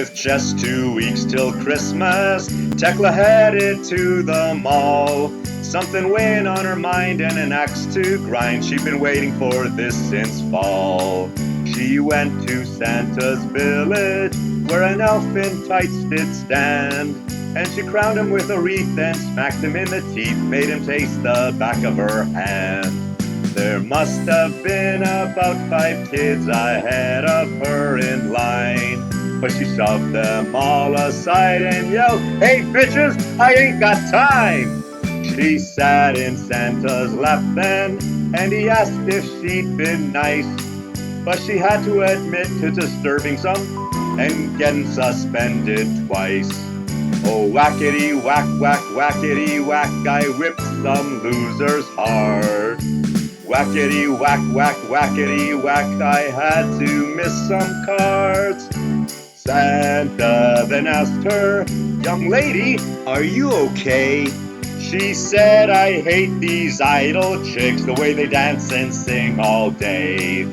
With just 2 weeks till Christmas, Thekla headed to the mall. Something weighing on her mind and an axe to grind. She'd been waiting for this since fall. She went to Santa's village, where an elf in tights did stand. And she crowned him with a wreath and smacked him in the teeth, made him taste the back of her hand. There must have been about 5 kids ahead of her in line, but she shoved them all aside and yelled, "Hey bitches, I ain't got time!" She sat in Santa's lap then, and he asked if she'd been nice, but she had to admit to disturbing some and getting suspended twice. Oh, whackity whack whack whackity whack, I whipped some losers hard. Whackity whack whack whackity whack, I had to miss some cards. Santa then asked her, "Young lady, are you okay?" She said, "I hate these idle chicks, the way they dance and sing all day."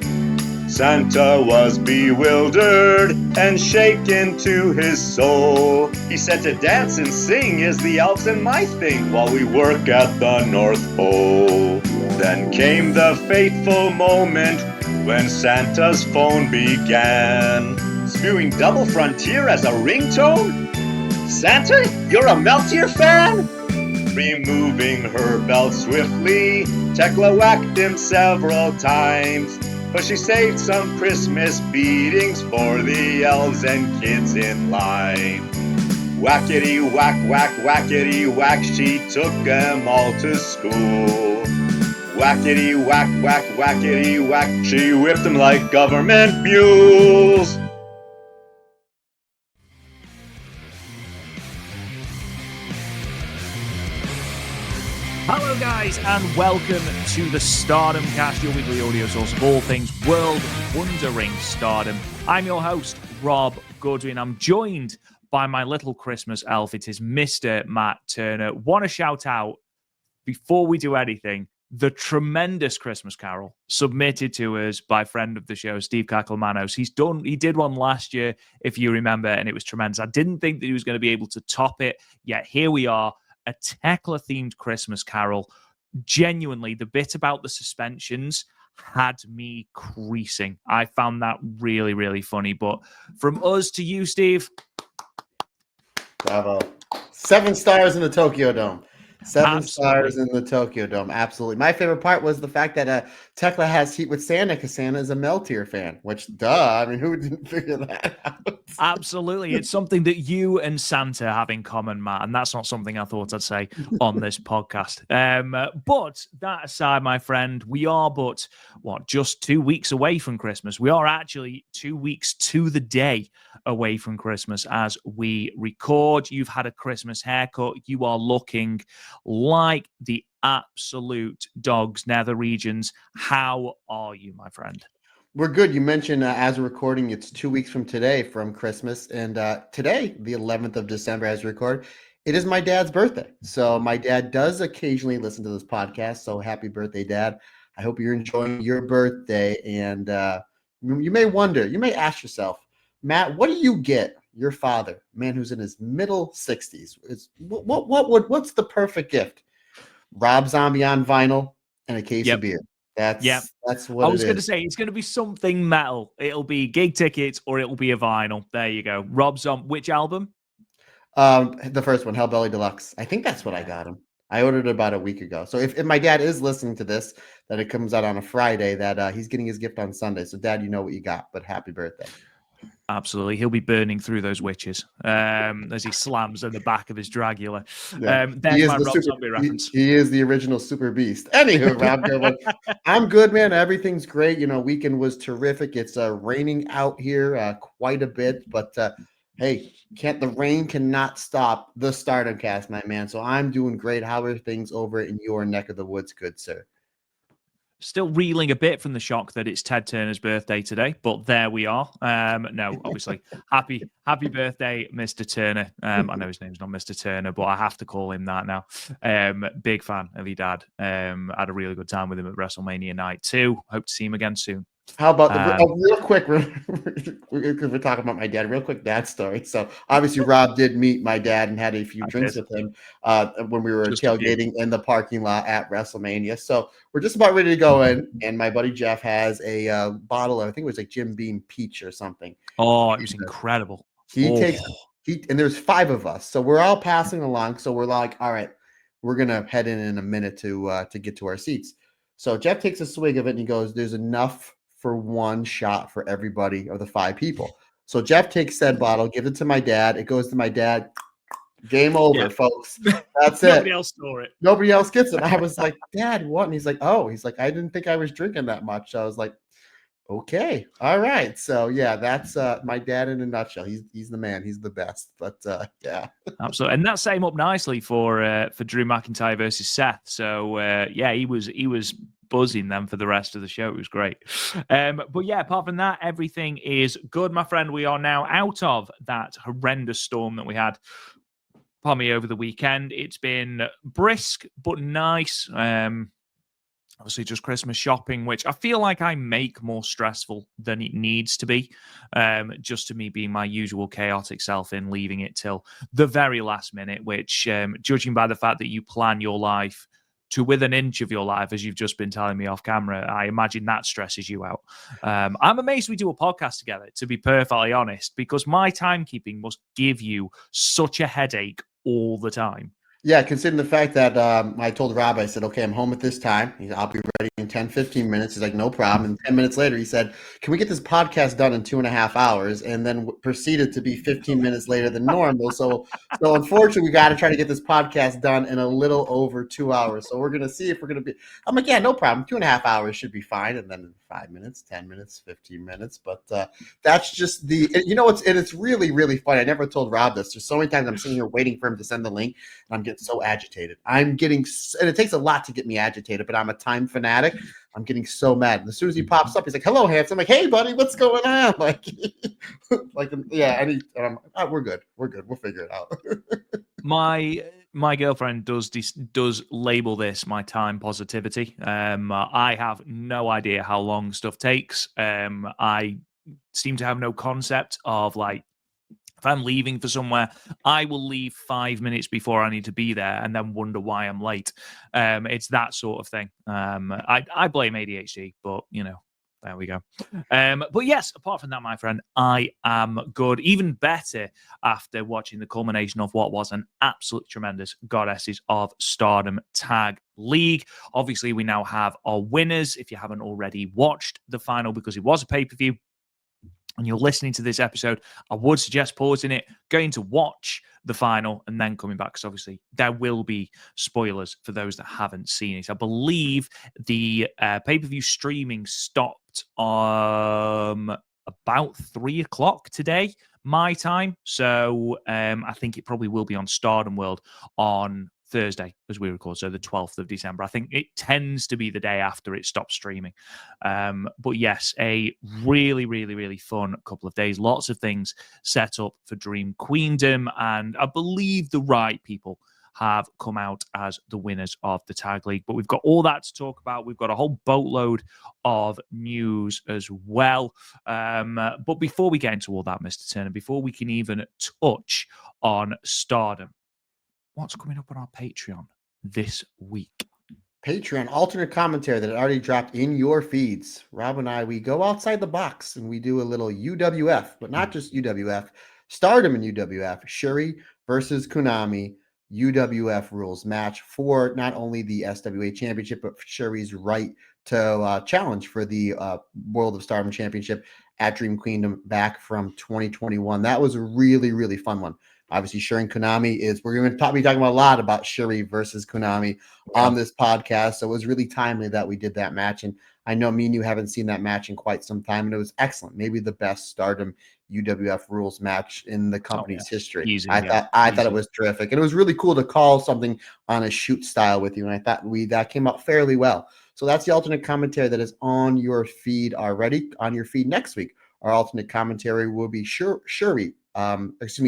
Santa was bewildered and shaken to his soul. He said, "To dance and sing is the elves and my thing, while we work at the North Pole." Then came the fateful moment when Santa's phone began spewing Double Frontier as a ringtone. "Santa, you're a Meltier fan?" Removing her belt swiftly, Thekla whacked him several times, but she saved some Christmas beatings for the elves and kids in line. Whackity whack whack whackity whack, she took them all to school. Whackity whack whack whackity whack, she whipped them like government mules. Hello guys, and welcome to the Stardom Cast, your weekly audio source of all things world wondering Stardom. I'm your host, Rob Goodwin. I'm joined by my little Christmas elf. It is Mr. Matt Turner. Want to shout out, before we do anything, the tremendous Christmas Carol submitted to us by friend of the show, Steve Kaklamanos. He did one last year, if you remember, and it was tremendous. I didn't think that he was going to be able to top it, yet here we are. A Thekla-themed Christmas Carol. Genuinely, the bit about the suspensions had me creasing. I found that really, really funny. But from us to you, Steve. Bravo. 7 stars in the Tokyo Dome. Seven Absolutely. stars in the Tokyo Dome. Absolutely. My favorite part was the fact that Thekla has heat with Santa because Santa is a Meltier fan, which, duh. I mean, who didn't figure that out? Absolutely. It's something that you and Santa have in common, Matt, and that's not something I thought I'd say on this podcast. But that aside, my friend, we are just 2 weeks away from Christmas. We are actually 2 weeks to the day away from Christmas as we record. You've had a Christmas haircut. You are looking like the absolute dogs, nether regions. How are you, my friend? We're good. You mentioned as we're recording, it's 2 weeks from today from Christmas. And today, the 11th of December, as we record, it is my dad's birthday. So my dad does occasionally listen to this podcast. So happy birthday, Dad. I hope you're enjoying your birthday. And you may wonder, you may ask yourself, Matt, what do you get your father, man who's in his middle 60s? What's the perfect gift? Rob Zombie on vinyl and a case of beer. That's what I was going to say. It's going to be something metal. It'll be gig tickets or it'll be a vinyl. There you go. Rob Zombie. Which album? The first one, Hellbelly Deluxe. I think that's what I got him. I ordered it about a week ago. So if my dad is listening to this, that it comes out on a Friday, that he's getting his gift on Sunday. So Dad, you know what you got, but happy birthday. Absolutely. He'll be burning through those witches as he slams in the back of his Dragula. There's my Rob Zombie reference. He is the original Super Beast. Anywho, Rob, I'm good, man. Everything's great. Weekend was terrific. It's raining out here quite a bit, but hey, the rain cannot stop the Stardom Cast, my man. So I'm doing great. How are things over in your neck of the woods, good sir? Still reeling a bit from the shock that it's Ted Turner's birthday today, but there we are. No, obviously, happy birthday, Mr. Turner. I know his name's not Mr. Turner, but I have to call him that now. Big fan of your dad. Had a really good time with him at WrestleMania Night 2. Hope to see him again soon. How about real quick, because we're talking about my dad, real quick dad story. So obviously Rob did meet my dad and had a few drinks with him when we were tailgating in the parking lot at WrestleMania. So we're just about ready to go in, and my buddy Jeff has a bottle of, I think it was like Jim Beam Peach or something. Oh, it was incredible. He takes and there's 5 of us, so we're all passing along. So we're like, all right, we're gonna head in a minute to get to our seats. So Jeff takes a swig of it and he goes, "There's enough for one shot for everybody of the 5 people." So Jeff takes said bottle, gives it to my dad. It goes to my dad. Game over, folks. That's it. Nobody else saw it. Nobody else gets it. I was like, "Dad, what?" And he's like, "Oh," he's like, "I didn't think I was drinking that much." I was like, "Okay, all right." So yeah, that's my dad in a nutshell. He's the man. He's the best. But yeah, absolutely, and that set him up nicely for Drew McIntyre versus Seth. So yeah, he was buzzing them for the rest of the show. It was great. But yeah, apart from that, everything is good, my friend. We are now out of that horrendous storm that we had, pardon me, over the weekend. It's been brisk but nice. Obviously, just Christmas shopping, which I feel like I make more stressful than it needs to be, just to me being my usual chaotic self in leaving it till the very last minute, which, judging by the fact that you plan your life to within an inch of your life, as you've just been telling me off camera, I imagine that stresses you out. I'm amazed we do a podcast together, to be perfectly honest, because my timekeeping must give you such a headache all the time. Yeah, considering the fact that I told Rob, I said, "Okay, I'm home at this time. I'll be ready in 10, 15 minutes. He's like, "No problem." And 10 minutes later, he said, "Can we get this podcast done in 2.5 hours?" And then proceeded to be 15 minutes later than normal. So unfortunately, we got to try to get this podcast done in a little over 2 hours. So we're going to see if we're going to be, I'm like, "Yeah, no problem. 2.5 hours should be fine." And then 5 minutes, 10 minutes, 15 minutes. But that's just it's really, really funny. I never told Rob this. There's so many times I'm sitting here waiting for him to send the link, and I'm getting so agitated. And it takes a lot to get me agitated, but I'm a time fanatic. I'm getting so mad. And as soon as he pops up, he's like, "Hello, handsome." I'm like, "Hey, buddy, what's going on?" Like, yeah. And I'm like, "Oh, we're good. We'll figure it out." My girlfriend does label this my time positivity. I have no idea how long stuff takes. I seem to have no concept of, like, if I'm leaving for somewhere, I will leave 5 minutes before I need to be there and then wonder why I'm late. It's that sort of thing. I blame ADHD, but there we go. But yes, apart from that, my friend, I am good. Even better after watching the culmination of what was an absolutely tremendous Goddesses of Stardom Tag League. Obviously, we now have our winners. If you haven't already watched the final, because it was a pay-per-view, and you're listening to this episode, I would suggest pausing it, going to watch the final, and then coming back, because obviously there will be spoilers for those that haven't seen it. I believe the pay-per-view streaming stopped about 3 o'clock today, my time. So I think it probably will be on Stardom World on Thursday as we record, so the 12th of December. I think it tends to be the day after it stops streaming. But yes, a really, really, really fun couple of days. Lots of things set up for Dream Queendom, and I believe the right people have come out as the winners of the Tag League. But we've got all that to talk about. We've got a whole boatload of news as well. But before we get into all that, Mr. Turner, before we can even touch on Stardom, what's coming up on our Patreon this week? Patreon alternate commentary that already dropped in your feeds. Rob and I, we go outside the box and we do a little UWF, but not just UWF, Stardom and UWF, Shuri versus Konami, UWF rules match for not only the SWA championship, but for Shuri's right to challenge for the World of Stardom championship at Dream Queendom back from 2021. That was a really, really fun one. Obviously, Shuri and Konami we're going to be talking about a lot about Shuri versus Konami on this podcast. So it was really timely that we did that match. And I know me and you haven't seen that match in quite some time, and it was excellent. Maybe the best Stardom UWF rules match in the company's history. Easy, I thought it was terrific. And it was really cool to call something on a shoot style with you. And I thought that came out fairly well. So that's the alternate commentary that is on your feed already. On your feed next week, our alternate commentary will be Shuri.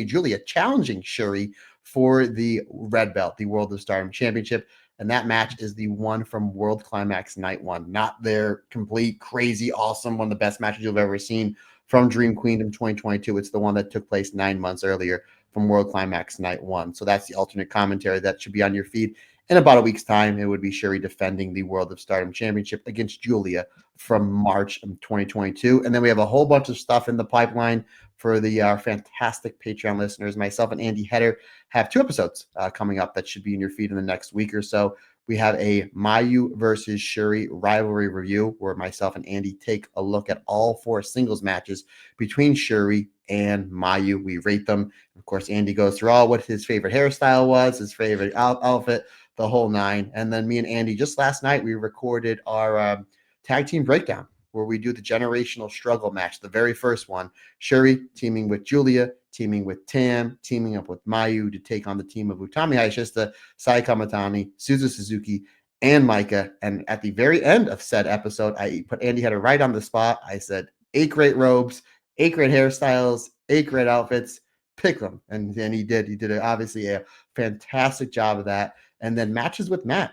Julia challenging Shuri for the red belt, the World of Stardom Championship. And that match is the one from World Climax Night 1, not their complete, crazy, awesome, one of the best matches you've ever seen from Dream Queendom 2022. It's the one that took place 9 months earlier from World Climax Night 1. So that's the alternate commentary that should be on your feed. In about a week's time, it would be Shuri defending the World of Stardom Championship against Julia from March of 2022. And then we have a whole bunch of stuff in the pipeline for the fantastic Patreon listeners. Myself and Andy Header have 2 episodes coming up that should be in your feed in the next week or so. We have a Mayu versus Shuri rivalry review where myself and Andy take a look at all 4 singles matches between Shuri and Mayu. We rate them. Of course, Andy goes through all what his favorite hairstyle was, his favorite outfit, the whole 9. And then me and Andy, just last night, we recorded our tag team breakdown where we do the generational struggle match, the very first one. Shuri teaming with Julia, teaming with Tam, teaming up with Mayu to take on the team of Utami Hayashishita, Sai Kamatani, Suzu Suzuki, and Maika. And at the very end of said episode, I put Andy Header right on the spot. I said, 8 great robes, 8 great hairstyles, 8 great outfits. Pick them. And he did. He did obviously a fantastic job of that. And then matches with Matt.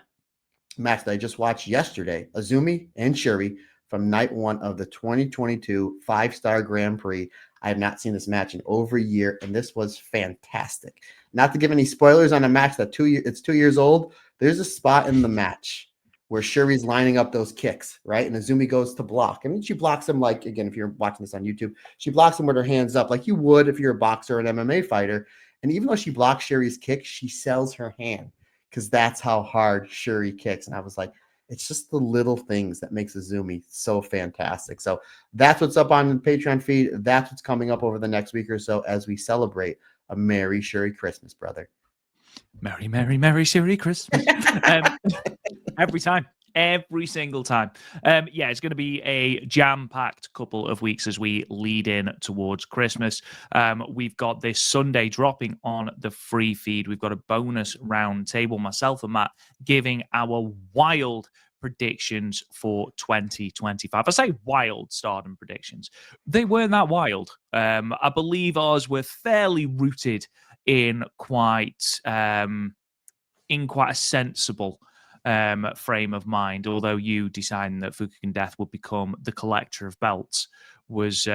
Match that I just watched yesterday, Azumi and Shuri from night 1 of the 2022 5-star Grand Prix. I have not seen this match in over a year, and this was fantastic. Not to give any spoilers on a match that it's 2 years old. There's a spot in the match where Shuri's lining up those kicks, right? And Azumi goes to block. I mean, she blocks him like, again, if you're watching this on YouTube, she blocks him with her hands up like you would if you're a boxer or an MMA fighter. And even though she blocks Shuri's kick, she sells her hand because that's how hard Shuri kicks. And I was like, it's just the little things that makes Azumi so fantastic. So that's what's up on the Patreon feed. That's what's coming up over the next week or so as we celebrate a Merry Shuri Christmas, brother. Merry, Merry, Merry Shuri Christmas. Every time. Every single time. Yeah, it's going to be a jam-packed couple of weeks as we lead in towards Christmas. We've got this Sunday dropping on the free feed. We've got a bonus round table, myself and Matt giving our wild predictions for 2025. I say wild Stardom predictions. They weren't that wild. I believe ours were fairly rooted in quite a sensible frame of mind, although you deciding that Fukigen Death would become the collector of belts was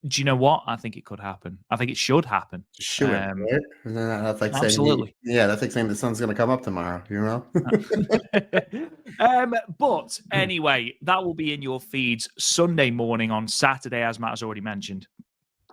do you know what? I think it could happen. I think it should happen. Sure. Right? That's like Absolutely. saying, that's like saying the sun's going to come up tomorrow, you know? But anyway, that will be in your feeds Sunday morning. On Saturday, as Matt has already mentioned,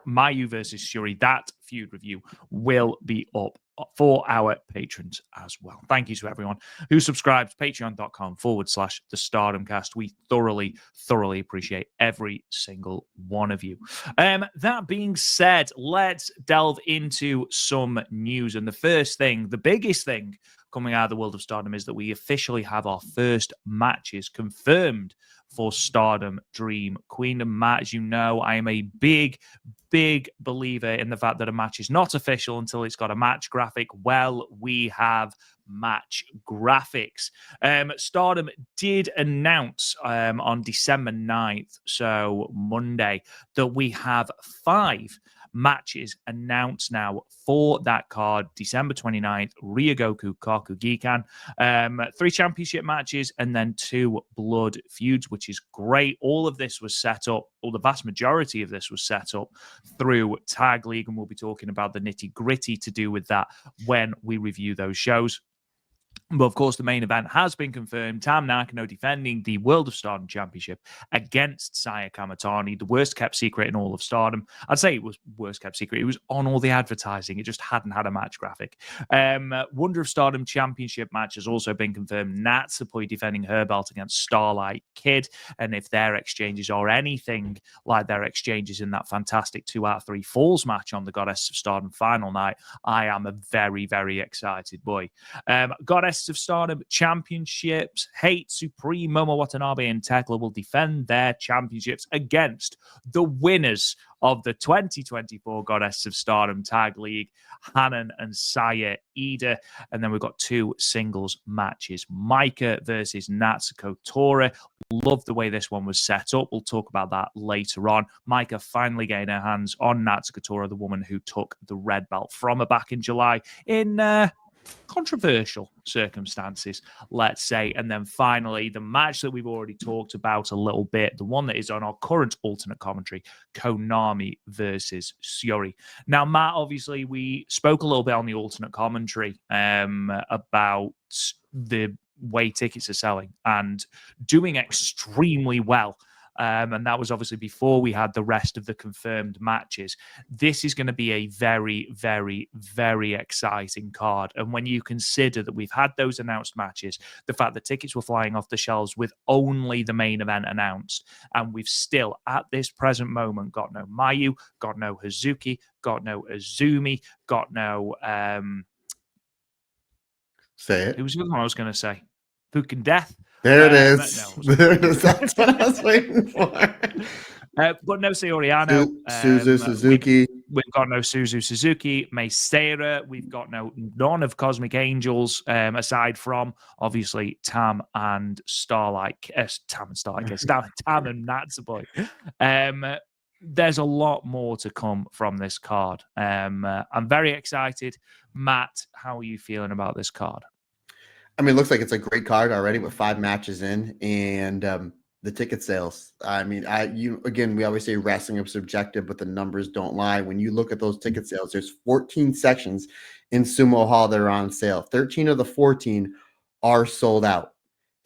Mayu versus Shuri, that feud review will be up for our patrons as well. Thank you to everyone who subscribes. Patreon.com/the Stardomcast. We thoroughly appreciate every single one of you. That being said, let's delve into some news. And the first thing, the biggest thing coming out of the world of Stardom is that we officially have our first matches confirmed for Stardom Dream Queendom. Matt, as you know, I am a big believer in the fact that a match is not official until it's got a match graphic. Well, we have match graphics. Stardom did announce on December 9th, so Monday, that we have 5 matches announced now for that card. December 29th, Ryogoku Kokugikan, 3 championship matches, and then 2 blood feuds, which is great. All of this was set up, or the vast majority of this was set up through Tag League, and we'll be talking about the nitty-gritty to do with that when we review those shows. But of course, the main event has been confirmed. Tam Nakano defending the World of Stardom Championship against Saya Kamatani, the worst kept secret in all of Stardom. I'd say it was worst kept secret. It was on all the advertising. It just hadn't had a match graphic. Wonder of Stardom Championship match has also been confirmed. Natsupoi defending her belt against Starlight Kid. And if their exchanges are anything like their exchanges in that fantastic 2 out of 3 falls match on the Goddess of Stardom final night, I am a very, very excited boy. Goddess of Stardom Championships, Hate, Supreme, Momo Watanabe, and Thekla will defend their championships against the winners of the 2024 Goddess of Stardom Tag League, Hanan and Saya Ida. And then we've got 2 singles matches. Maika versus Natsuko Tora. Love the way this one was set up. We'll talk about that later on. Maika finally getting her hands on Natsuko Tora, the woman who took the red belt from her back in July in controversial circumstances, let's say. And then finally, the match that we've already talked about a little bit, the one that is on our current alternate commentary, Konami versus Saori. Now, Matt, obviously, we spoke a little bit on the alternate commentary about the way tickets are selling and doing extremely well. And that was obviously before we had the rest of the confirmed matches. This is going to be a very, very, very exciting card. And when you consider that we've had those announced matches, the fact that tickets were flying off the shelves with only the main event announced, and we've still, at this present moment, got no Mayu, got no Hazuki, got no Azumi, got no... Say it. Who was the other one I was going to say? Fukigen Death. There it is. No, there it is. That's what I was waiting for. But no Saoriano. Suzu Suzuki. We've got no Suzu Suzuki. Meistera. We've got none of Cosmic Angels, aside from, obviously, Tam and Starlight. Tam and Natsupoi. There's a lot more to come from this card. I'm very excited. Matt, how are you feeling about this card? I mean, it looks like it's a great card already with 5 matches in, and the ticket sales. I mean, we always say wrestling is subjective, but the numbers don't lie. When you look at those ticket sales, there's 14 sections in Sumo Hall that are on sale. 13 of the 14 are sold out.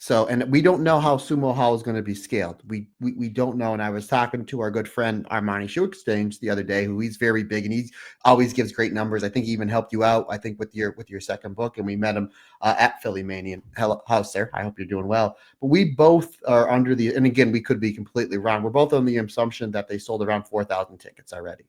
So, and we don't know how Sumo Hall is going to be scaled. We don't know. And I was talking to our good friend Armani Shoe Exchange the other day, who he's very big and he always gives great numbers. I think he even helped you out, I think, with your second book. And we met him at Philly Mania. Hello, how's sir? I hope you're doing well. But we both are under the, and again, we could be completely wrong. We're both on the assumption that they sold around 4,000 tickets already.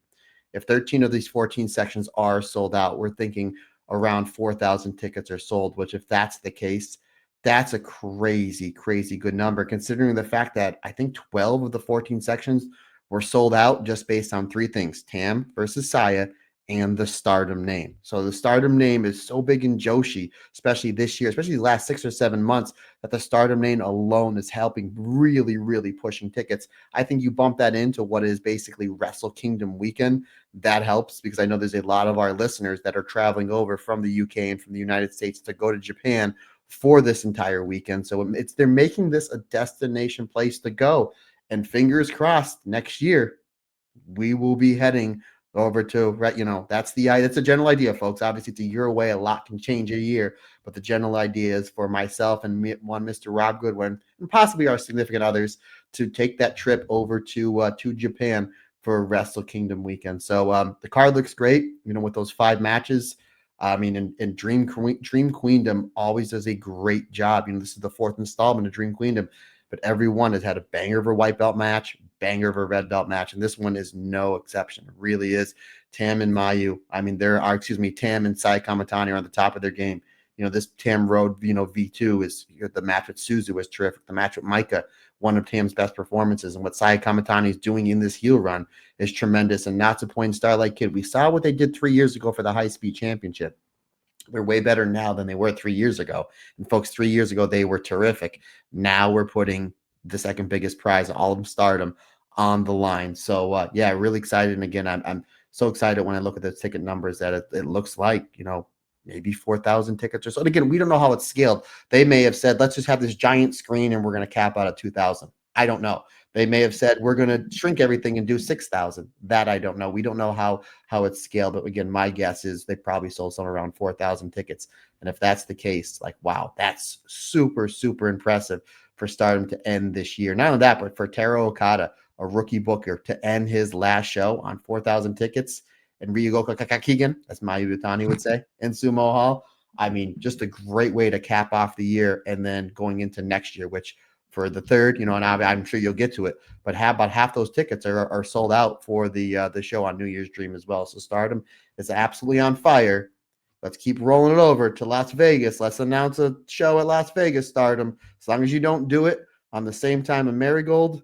If 13 of these 14 sections are sold out, we're thinking around 4,000 tickets are sold, which if that's the case, that's a crazy, crazy good number, considering the fact that I think 12 of the 14 sections were sold out just based on 3 things: Tam versus Saya and the Stardom name. So the Stardom name is so big in Joshi, especially this year, especially the last 6 or 7 months, that the Stardom name alone is helping really, really pushing tickets. I think you bump that into what is basically Wrestle Kingdom weekend. That helps because I know there's a lot of our listeners that are traveling over from the UK and from the United States to go to Japan for this entire weekend. So they're making this a destination place to go. And fingers crossed, next year we will be heading over to, that's a general idea, folks. Obviously, it's a year away. A lot can change a year, but the general idea is for myself and Mr. Rob Goodwin, and possibly our significant others, to take that trip over to Japan for Wrestle Kingdom weekend. So the card looks great, with those 5 matches. I mean, and Dream Queendom always does a great job. This is the 4th installment of Dream Queendom, but everyone has had a banger of a white belt match, banger of a red belt match, and this one is no exception. It really is. Tam and Mayu, Tam and Sai Kamatani are on the top of their game. This Tam Road, V2 is the match with Suzu was terrific. The match with Micah, one of Tam's best performances, and what Sai Kamatani is doing in this heel run is tremendous. And not to point Starlight Kid, we saw what they did 3 years ago for the High Speed Championship. They're way better now than they were 3 years ago. And folks, 3 years ago, they were terrific. Now we're putting the second biggest prize, all of Stardom, on the line. So, really excited. And again, I'm so excited when I look at the ticket numbers that it looks like, maybe 4,000 tickets or so. And again, we don't know how it's scaled. They may have said, let's just have this giant screen and we're going to cap out at 2,000. I don't know. They may have said, we're going to shrink everything and do 6,000. That I don't know. We don't know how it's scaled. But again, my guess is they probably sold somewhere around 4,000 tickets. And if that's the case, wow, that's super, super impressive for Stardom to end this year. Not only that, but for Taro Okada, a rookie booker, to end his last show on 4,000 tickets. And Ryugo Kakakigen, as Mayu Utani would say, in Sumo Hall. I mean, just a great way to cap off the year and then going into next year, which for the 3rd, and I'm sure you'll get to it, but about half those tickets are sold out for the show on New Year's Dream as well. So Stardom is absolutely on fire. Let's keep rolling it over to Las Vegas. Let's announce a show at Las Vegas, Stardom. As long as you don't do it on the same time of Marigold,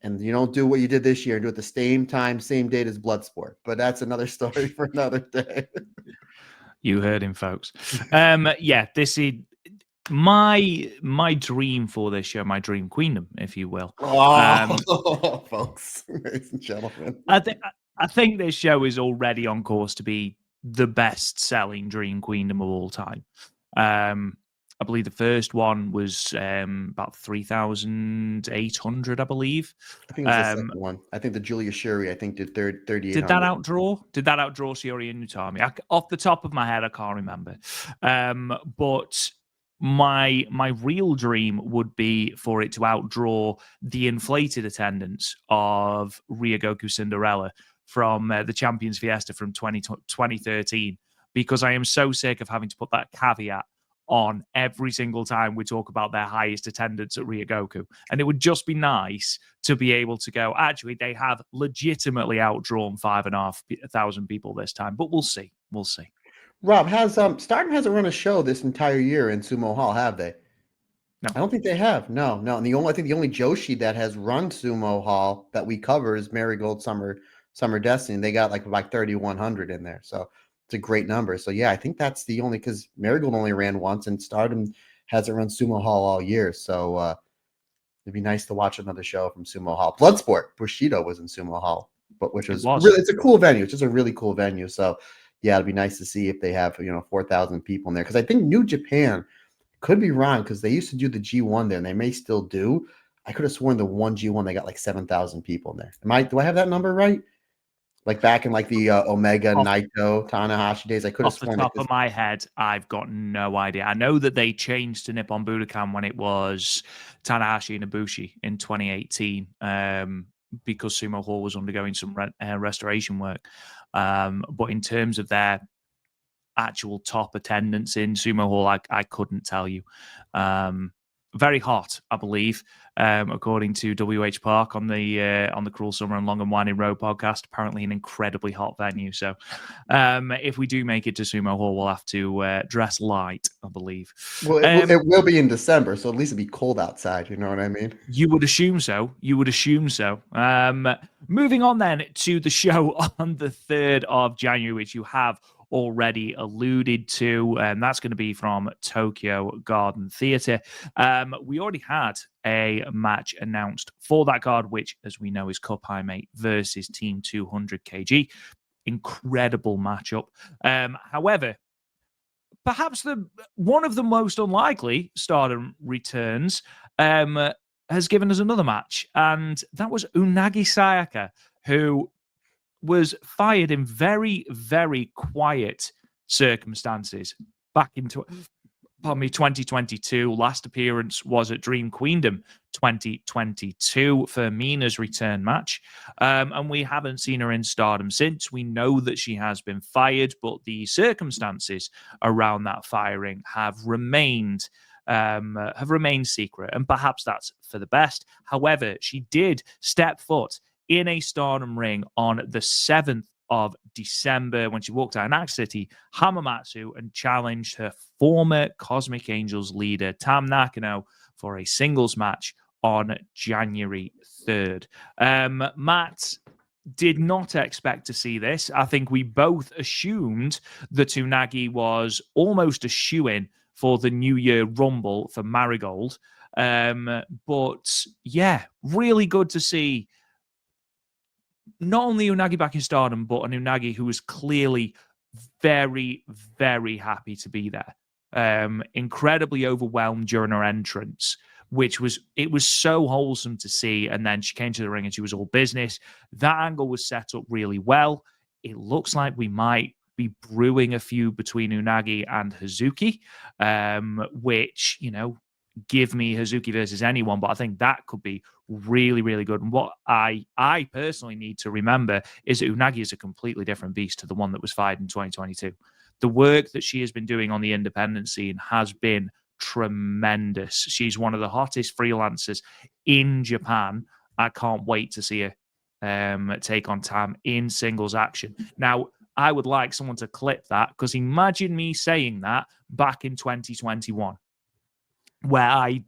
and you don't do what you did this year and do it the same time, same date as Bloodsport. But that's another story for another day. You heard him, folks. This is my dream for this show, my dream Queendom, if you will. Folks, ladies and gentlemen. I think this show is already on course to be the best-selling Dream Queendom of all time. I believe the first one was about 3,800, I believe. I think it was the second one. I think the Julia Shuri, I think, did 3,800. Did that outdraw? Did that outdraw Shiori and Utami? Off the top of my head, I can't remember. But my real dream would be for it to outdraw the inflated attendance of Ryogoku Cinderella from the Champions Fiesta from 2013, because I am so sick of having to put that caveat on every single time we talk about their highest attendance at Ryogoku. And it would just be nice to be able to go, actually, they have legitimately outdrawn 5,500 people this time, but we'll see. We'll see. Rob, Stardom hasn't run a show this entire year in Sumo Hall, have they? No. I don't think they have. No. And I think the only Joshi that has run Sumo Hall that we cover is Marigold Summer Destiny. They got like 3,100 in there. So it's a great number. So yeah, I think that's the only, because Marigold only ran once and Stardom hasn't run Sumo Hall all year. So it'd be nice to watch another show from Sumo Hall. Bloodsport, Bushido was in Sumo Hall, but which was really, it's a cool venue. It's just a really cool venue. So yeah, it'd be nice to see if they have 4,000 people in there, because I think New Japan, could be wrong, because they used to do the G1 there and they may still do. I could have sworn the one G1 they got like 7,000 people in there. Do I have that number right? Like back in like the Omega, Naito, Tanahashi days, I could have sworn. Off the top of my head, I've got no idea. I know that they changed to Nippon Budokan when it was Tanahashi and Ibushi in 2018, because Sumo Hall was undergoing some restoration work. But in terms of their actual top attendance in Sumo Hall, I couldn't tell you. Very hot, I believe, according to WH Park on the Cruel Summer and Long and Winding Road podcast. Apparently, an incredibly hot venue. So, if we do make it to Sumo Hall, we'll have to dress light, I believe. Well, it will be in December, so at least it'll be cold outside. You know what I mean? You would assume so. Moving on then to the show on the 3rd of January, which you have already alluded to, and that's going to be from Tokyo Garden Theatre. We already had a match announced for that card, which, as we know, is Cup High Mate versus Team 200 kg. Incredible matchup. However, perhaps one of the most unlikely Stardom returns has given us another match, and that was Unagi Sayaka, who was fired in very, very quiet circumstances back in 2022. Last appearance was at Dream Queendom 2022 for Mina's return match. And we haven't seen her in Stardom since. We know that she has been fired, but the circumstances around that firing have remained secret, and perhaps that's for the best. However, she did step foot in a Stardom ring on the 7th of December when she walked out of Nax City, Hamamatsu, and challenged her former Cosmic Angels leader, Tam Nakano, for a singles match on January 3rd. Matt did not expect to see this. I think we both assumed that Unagi was almost a shoo-in for the New Year Rumble for Marigold. But yeah, really good to see not only Unagi back in Stardom, but an Unagi who was clearly very, very happy to be there. Incredibly overwhelmed during her entrance, it was so wholesome to see. And then she came to the ring and she was all business. That angle was set up really well. It looks like we might be brewing a feud between Unagi and Hazuki, which, give me Hazuki versus anyone, but I think that could be really, really good. And what I personally need to remember is that Unagi is a completely different beast to the one that was fired in 2022. The work that she has been doing on the independent scene has been tremendous. She's one of the hottest freelancers in Japan. I can't wait to see her take on Tam in singles action. Now, I would like someone to clip that, because imagine me saying that back in 2021. Where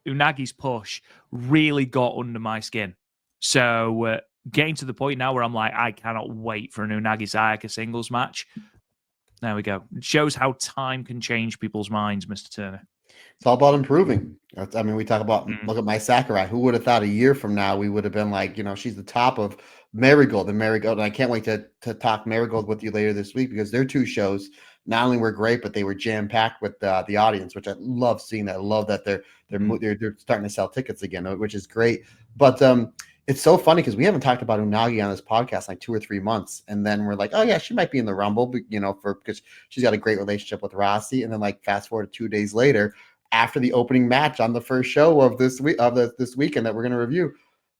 Unagi's push really got under my skin. So getting to the point now where I'm like, I cannot wait for an Unagi Sayaka singles match. There we go. It shows how time can change people's minds, Mr. Turner. It's all about improving. I mean, we talk about Mm. look at my Sakurai. Who would have thought a year from now we would have been like, she's the top of Marigold and Marigold. And I can't wait to talk Marigold with you later this week because their two shows not only were great, but they were jam packed with the audience, which I love seeing. That I love that they're starting to sell tickets again, which is great. But it's so funny because we haven't talked about Unagi on this podcast like 2 or 3 months, and then we're like, oh yeah, she might be in the Rumble, because she's got a great relationship with Rossi. And then like fast forward 2 days later, after the opening match on the first show of this week this weekend that we're going to review,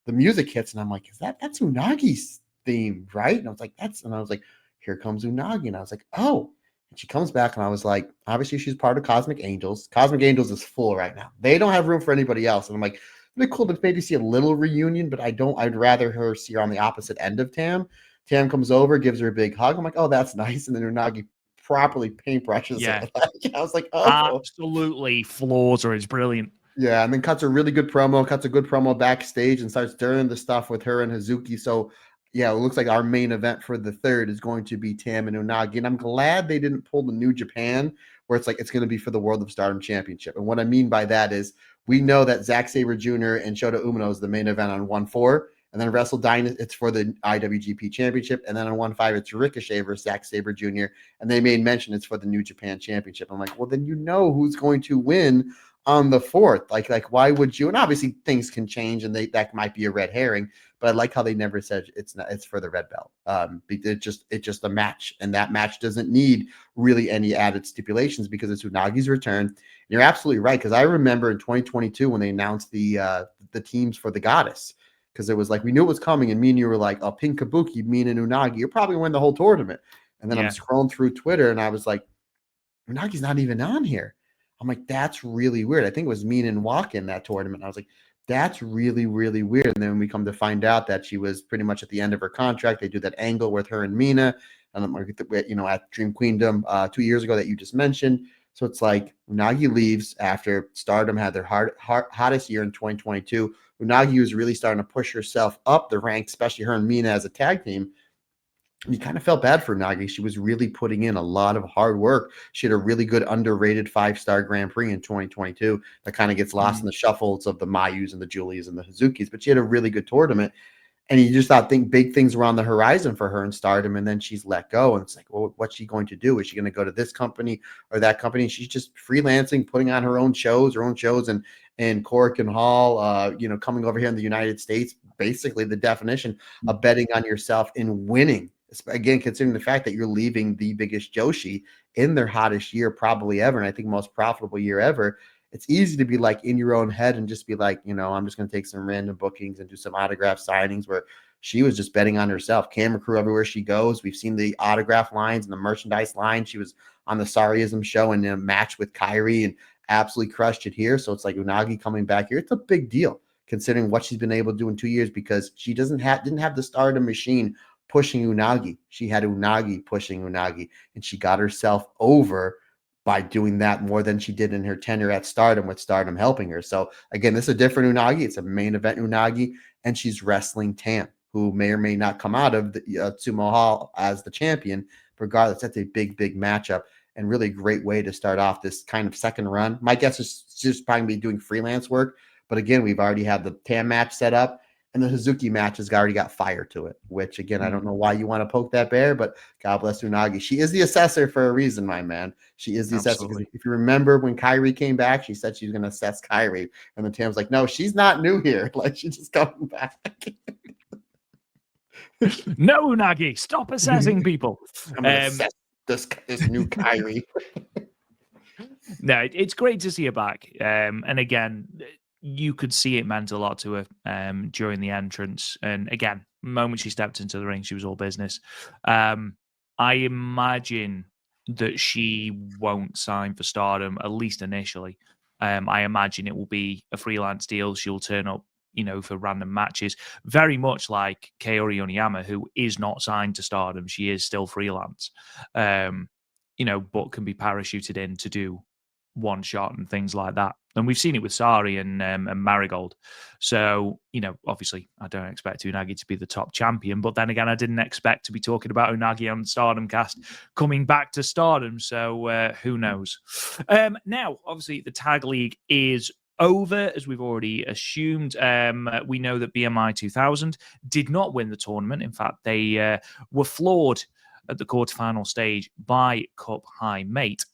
the music hits, and I'm like, that's Unagi's theme, right? And I was like, here comes Unagi, and I was like, oh. And she comes back, and I was like, obviously she's part of Cosmic Angels. Cosmic Angels is full right now. They don't have room for anybody else. And I'm like, it'd be cool to maybe see a little reunion, but I'd rather her see her on the opposite end of Tam. Tam comes over, gives her a big hug. I'm like, oh, that's nice. And then Unagi properly paintbrushes Yeah. her. I was like, oh. Absolutely floors her. It's brilliant. Yeah, and then cuts a really good promo, backstage and starts doing the stuff with her and Hazuki. So, yeah, it looks like our main event for the third is going to be Tam and Unagi. And I'm glad they didn't pull the New Japan where it's like it's going to be for the World of Stardom Championship. And what I mean by that is we know that Zack Sabre Jr. and Shota Umino is the main event on 1-4. And then Wrestle Dynasty, it's for the IWGP Championship. And then on 1-5, it's Ricochet versus Zack Sabre Jr. And they made mention it's for the New Japan Championship. I'm like, well, then who's going to win on the 4th. Like why would you? And obviously things can change, and that might be a red herring. But I like how they never said it's for the red belt. It's just a match, and that match doesn't need really any added stipulations because it's Unagi's return. And you're absolutely right, because I remember in 2022 when they announced the teams for the Goddess, because it was like we knew it was coming, and me and you were like, oh, Pink Kabuki, me and Unagi, you're probably going to win the whole tournament. And then I'm scrolling through Twitter, and I was like, Unagi's not even on here. I'm like, that's really weird. I think it was Mina and Walk in that tournament. I was like, that's really, really weird. And then we come to find out that she was pretty much at the end of her contract. They do that angle with her and Mina, and at Dream Queendom 2 years ago that you just mentioned. So it's like Unagi leaves after Stardom had their hottest year in 2022. Unagi was really starting to push herself up the ranks, especially her and Mina as a tag team. You kind of felt bad for Nagi. She was really putting in a lot of hard work. She had a really good underrated 5-star Grand Prix in 2022 that kind of gets lost in the shuffles of the Mayus and the Julias and the Hazukis, but she had a really good tournament. And you just think big things were on the horizon for her in Stardom, and then she's let go. And it's like, well, what's she going to do? Is she going to go to this company or that company? She's just freelancing, putting on her own shows in Cork and Hall, coming over here in the United States. Basically, the definition of betting on yourself and winning. Again, considering the fact that you're leaving the biggest Joshi in their hottest year probably ever, and I think most profitable year ever, it's easy to be like in your own head and just be like, I'm just going to take some random bookings and do some autograph signings, where she was just betting on herself. Camera crew everywhere she goes. We've seen the autograph lines and the merchandise line. She was on the Sorryism show in a match with Kyrie and absolutely crushed it here. So it's like Unagi coming back here. It's a big deal considering what she's been able to do in 2 years, because she didn't have the Stardom machine pushing Unagi. She had Unagi pushing Unagi, and she got herself over by doing that more than she did in her tenure at Stardom, with Stardom helping her. So again, this is a different Unagi. It's a main event Unagi, and she's wrestling Tam, who may or may not come out of the Sumo Hall as the champion. Regardless, that's a big, big matchup, and really a great way to start off this kind of second run. My guess is she's probably going to be doing freelance work. But again, we've already had the Tam match set up, and the Hazuki match has already got fire to it, which, again, I don't know why you want to poke that bear, but God bless Unagi. She is the assessor for a reason, my man. She is the assessor. If you remember when Kyrie came back, she said she was going to assess Kyrie. And then Tam's like, no, she's not new here. Like, she's just coming back. No, Unagi, stop assessing people. I'm going to assess this new Kyrie. No, it's great to see her back. And again, you could see it meant a lot to her during the entrance. And again, the moment she stepped into the ring, she was all business. I imagine that she won't sign for Stardom, at least initially. I imagine it will be a freelance deal. She'll turn up, for random matches, very much like Kaori Oniyama, who is not signed to Stardom. She is still freelance, but can be parachuted in to do one shot and things like that. And we've seen it with Sari and Marigold. So, obviously, I don't expect Unagi to be the top champion. But then again, I didn't expect to be talking about Unagi on Stardom Cast coming back to Stardom. So who knows? Now, obviously, the Tag League is over, as we've already assumed. We know that BMI 2000 did not win the tournament. In fact, they were floored at the quarterfinal stage by Cup High Mate.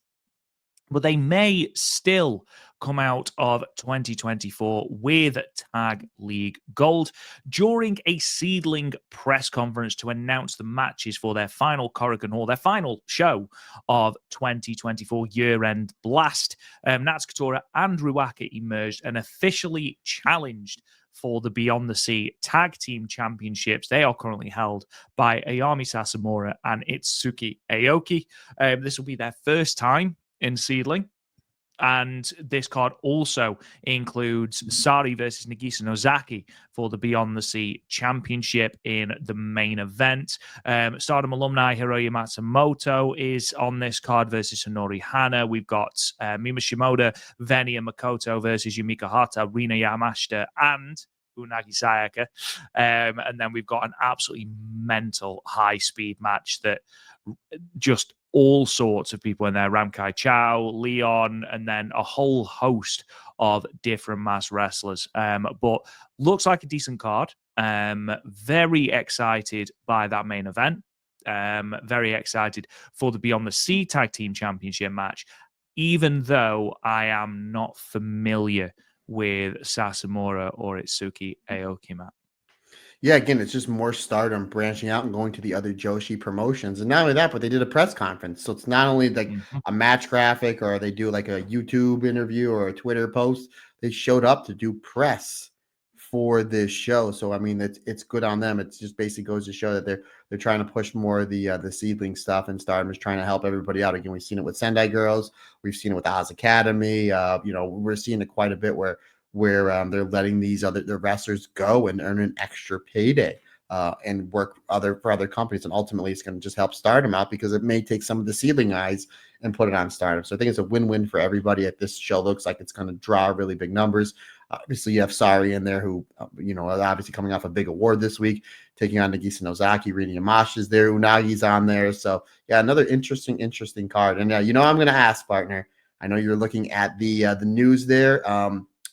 But they may still come out of 2024 with Tag League Gold during a seedling press conference to announce the matches for their final Korakuen Hall, their final show of 2024 year-end blast. Natsukatora and Ruaka emerged and officially challenged for the Beyond the Sea Tag Team Championships. They are currently held by Ayami Sasamura and Itsuki Aoki. This will be their first time in seedling. And this card also includes Sari versus Nagisa Nozaki for the Beyond the Sea Championship in the main event. Stardom alumni Hiroya Matsumoto is on this card versus Honori Hana. We've got Mima Shimoda, Venia Makoto versus Yumiko Hata, Rina Yamashita, and Unagi Sayaka. And then we've got an absolutely mental high-speed match that just all sorts of people in there. Ramkai Chow, Leon, and then a whole host of different mass wrestlers. But looks like a decent card. Very excited by that main event. Very excited for the Beyond the Sea Tag Team Championship match, even though I am not familiar with Sasamura or Itsuki Aoki, Matt. Yeah, again, it's just more Stardom branching out and going to the other Joshi promotions. And not only that, but they did a press conference. So it's not only like a match graphic or they do like a YouTube interview or a Twitter post. They showed up to do press for this show. So, I mean, it's good on them. It just basically goes to show that they're trying to push more of the seedling stuff, and Stardom is trying to help everybody out. Again, we've seen it with Sendai Girls. We've seen it with Oz Academy. We're seeing it quite a bit where they're letting the wrestlers go and earn an extra payday and work for other companies. And ultimately, it's going to just help Stardom out because it may take some of the seedling eyes and put it on Stardom. So I think it's a win-win for everybody. At this show looks like it's going to draw really big numbers. Obviously, you have Sari in there who, obviously coming off a big award this week, taking on Nagisa Nozaki. Rina Yamashi is there. Unagi's on there. So, yeah, another interesting card. And, I'm going to ask, partner. I know you're looking at the news there.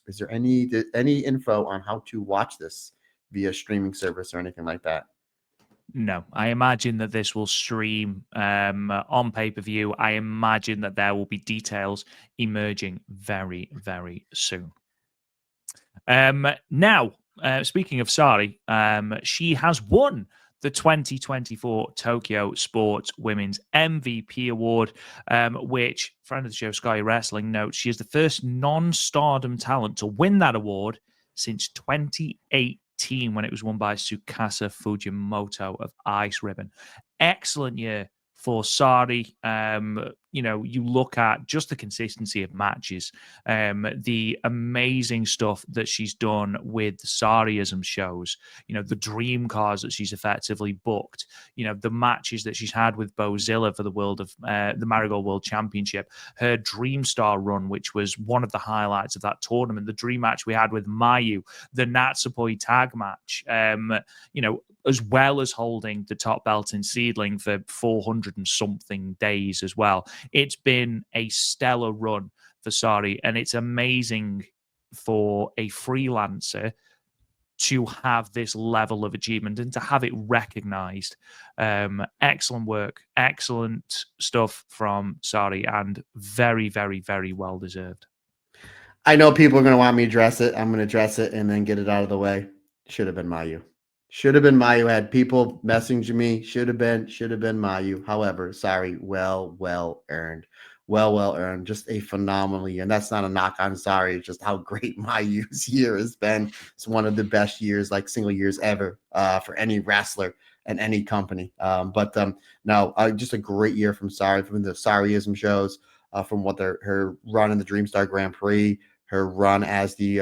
Is there any info on how to watch this via streaming service or anything like that? No, I imagine that this will stream on pay-per-view. I imagine that there will be details emerging very, very soon. Now, speaking of Sari, she has won the 2024 Tokyo Sports Women's MVP Award, which, friend of the show, Sky Wrestling, notes she is the first non-Stardom talent to win that award since 2018, when it was won by Tsukasa Fujimoto of Ice Ribbon. Excellent year for Sari. You look at just the consistency of matches, the amazing stuff that she's done with the Sariism shows, the dream cards that she's effectively booked, the matches that she's had with Bozilla for the Marigold World Championship, her Dream Star run, which was one of the highlights of that tournament, the dream match we had with Mayu, the HANAKO tag match, as well as holding the top belt in seedling for 400 and something days as well. It's been a stellar run for Sari, and it's amazing for a freelancer to have this level of achievement and to have it recognized. Excellent work, excellent stuff from Sari, and very, very, very well deserved. I know people are going to want me to address it. I'm going to address it and then get it out of the way. Should have been Mayu. Should have been Mayu. Had people messaging me. Should have been Mayu. However, Sari, well earned. Well earned. Just a phenomenal year. And that's not a knock on Sari. It's just how great Mayu's year has been. It's one of the best years, like single years ever for any wrestler and any company. Just a great year from Sari, from the Sariism shows, from what her run in the Dreamstar Grand Prix, her run as the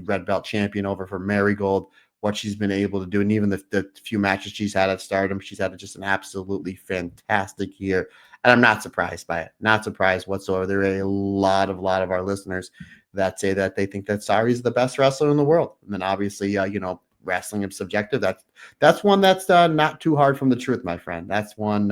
red belt champion over for Marigold, what she's been able to do, and even the few matches she's had at Stardom, she's had just an absolutely fantastic year. And I'm not surprised by it. Not surprised whatsoever. There are a lot of our listeners that say that they think that Saori is the best wrestler in the world. And then obviously, wrestling is subjective. That's one that's not too hard from the truth, my friend. That's one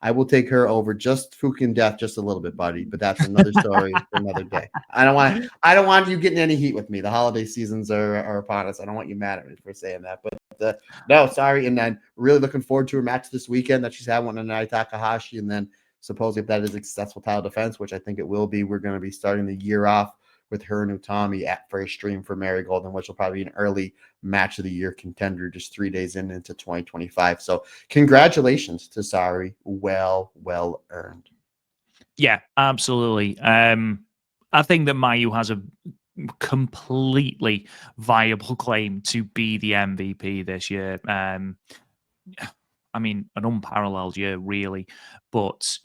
I will take her over just Fukigen Death just a little bit, buddy. But that's another story for another day. I don't want you getting any heat with me. The holiday seasons are upon us. I don't want you mad at me for saying that. But no, sorry. And then really looking forward to her match this weekend that she's having with Nanae Takahashi. And then supposedly if that is a successful title defense, which I think it will be, we're going to be starting the year off with her and Utami at first stream for Marigold, which will probably be an early match of the year contender just 3 days into 2025. So congratulations to Saori. Well earned. Yeah, absolutely. I think that Mayu has a completely viable claim to be the MVP this year. I mean, an unparalleled year, really. But,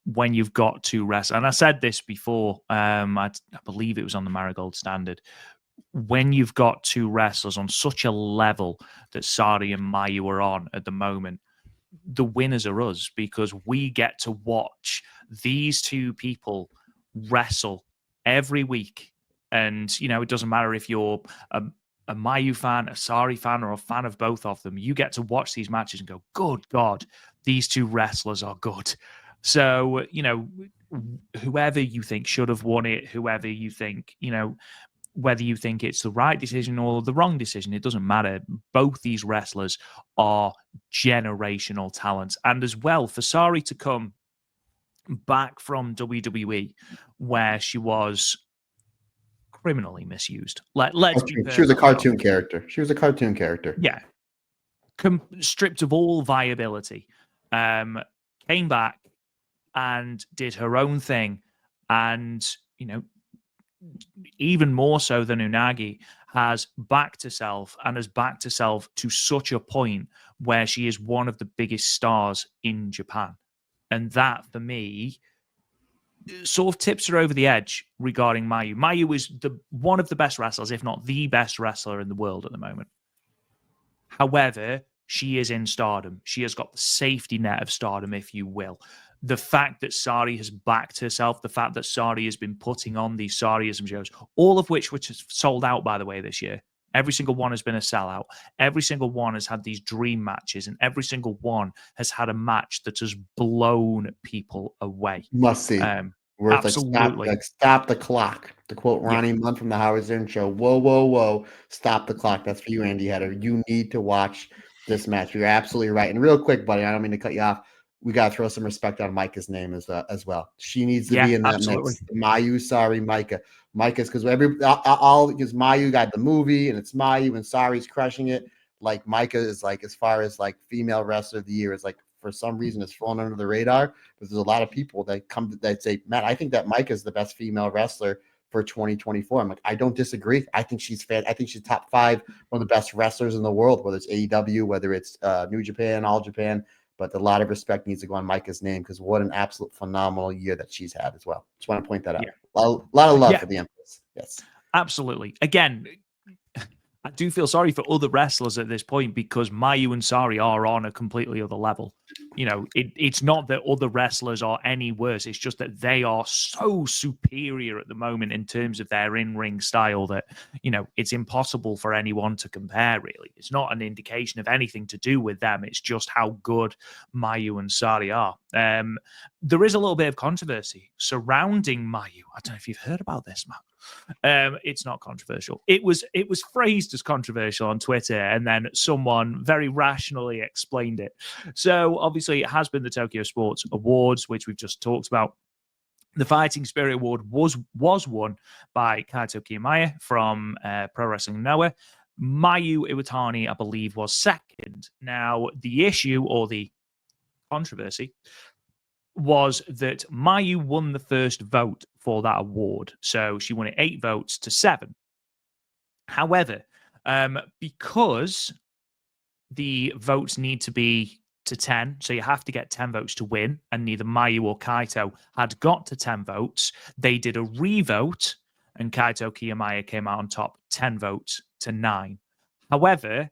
when you've got two wrestlers, and I said this before, I believe it was on the Marigold Standard, when you've got two wrestlers on such a level that Saori and Mayu are on at the moment, the winners are us, because we get to watch these two people wrestle every week. And, it doesn't matter if you're a Mayu fan, a Saori fan, or a fan of both of them. You get to watch these matches and go, good God, these two wrestlers are good. So, whoever you think should have won it, whoever you think, whether you think it's the right decision or the wrong decision, it doesn't matter. Both these wrestlers are generational talents. And as well, for Saori to come back from WWE, where she was criminally misused. Let's be She was a cartoon character. Yeah. Stripped of all viability. Came back and did her own thing. And, even more so than Unagi, has backed herself to such a point where she is one of the biggest stars in Japan. And that, for me, sort of tips her over the edge regarding Mayu. Mayu is one of the best wrestlers, if not the best wrestler in the world at the moment. However, she is in Stardom. She has got the safety net of Stardom, if you will. The fact that Saori has backed herself, the fact that Saori has been putting on these Saoriism shows, all of which sold out, by the way, this year. Every single one has been a sellout. Every single one has had these dream matches, and every single one has had a match that has blown people away. Must see. Absolutely. Stop the clock. To quote Ronnie Munn from the Howard Stern Show, whoa, stop the clock. That's for you, Andy Header. You need to watch this match. You're absolutely right. And real quick, buddy, I don't mean to cut you off. We got to throw some respect on Micah's name as well. She needs to be in that mix. Mayu, Saori, Micah. Micah's because because Mayu got the movie and it's Mayu and Saori's crushing it. Like Micah is like, as far as like female wrestler of the year, is like for some reason it's fallen under the radar. But there's a lot of people that say, Matt, I think that Micah is the best female wrestler for 2024. I'm like, I don't disagree. I think she's I think she's top 5, one of the best wrestlers in the world, whether it's AEW, whether it's New Japan, All Japan. But a lot of respect needs to go on Micah's name because what an absolute phenomenal year that she's had as well. Just want to point that out. A lot of love for the Empress. Yes. Absolutely. Again, I do feel sorry for other wrestlers at this point because Mayu and Saori are on a completely other level. It's not that other wrestlers are any worse. It's just that they are so superior at the moment in terms of their in-ring style that, it's impossible for anyone to compare, really. It's not an indication of anything to do with them. It's just how good Mayu and Saori are. There is a little bit of controversy surrounding Mayu. I don't know if you've heard about this, Matt. It's not controversial. It was phrased as controversial on Twitter, and then someone very rationally explained it. So obviously it has been the Tokyo Sports Awards, which we've just talked about. The Fighting Spirit Award was won by Kaito Kiyomiya from Pro Wrestling Noah. Mayu Iwatani, I believe, was second. Now, the issue or the controversy was that Mayu won the first vote for that award. So she won it 8 votes to 7. However, because the votes need to be to 10, so you have to get 10 votes to win, and neither Mayu or Kaito had got to 10 votes, they did a revote, and Kaito Kiyomiya came out on top 10 votes to 9. However,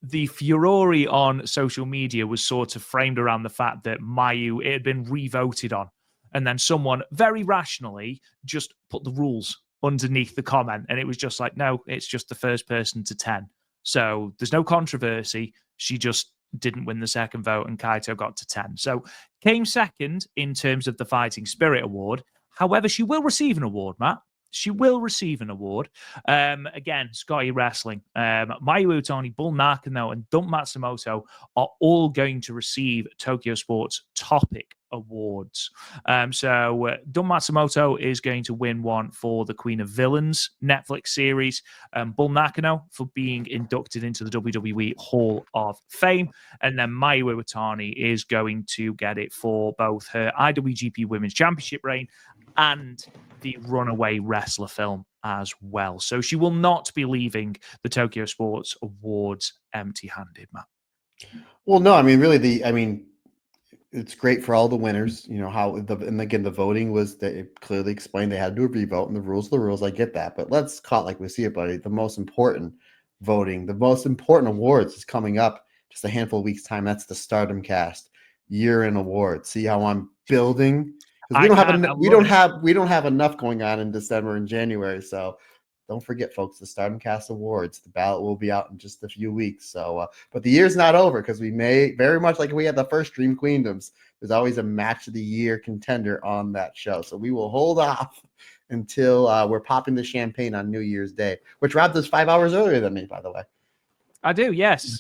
the furore on social media was sort of framed around the fact that Mayu, it had been re-voted on. And then someone very rationally just put the rules underneath the comment. And it was just like, no, it's just the first person to 10. So there's no controversy. She just didn't win the second vote and Kaito got to 10. So came second in terms of the Fighting Spirit Award. However, she will receive an award, Matt. She will receive an award. Again, Scotty Wrestling. Mayu Iwatani, Bull Nakano, and Dump Matsumoto are all going to receive Tokyo Sports Topic Awards. So Dump Matsumoto is going to win one for the Queen of Villains Netflix series. Bull Nakano for being inducted into the WWE Hall of Fame. And then Mayu Iwatani is going to get it for both her IWGP Women's Championship reign and the Runaway Wrestler film as well. So she will not be leaving the Tokyo Sports Awards empty-handed, Matt. Well, no, I mean, really, it's great for all the winners. You know how and again, the voting was that it clearly explained they had to do a revote, and the rules. I get that, but let's call it like we see it, buddy. The most important voting, the most important awards is coming up just a handful of weeks' time. That's the Stardom Cast year-end award. See how I'm building. We don't have enough going on in December and January, so don't forget, folks, the Stardom Cast Awards. The ballot will be out in just a few weeks. So, but the year's not over because we may very much like we had the first Dream Queendoms. There's always a match of the year contender on that show, so we will hold off until we're popping the champagne on New Year's Day, which Rob does 5 hours earlier than me, by the way. I do, yes.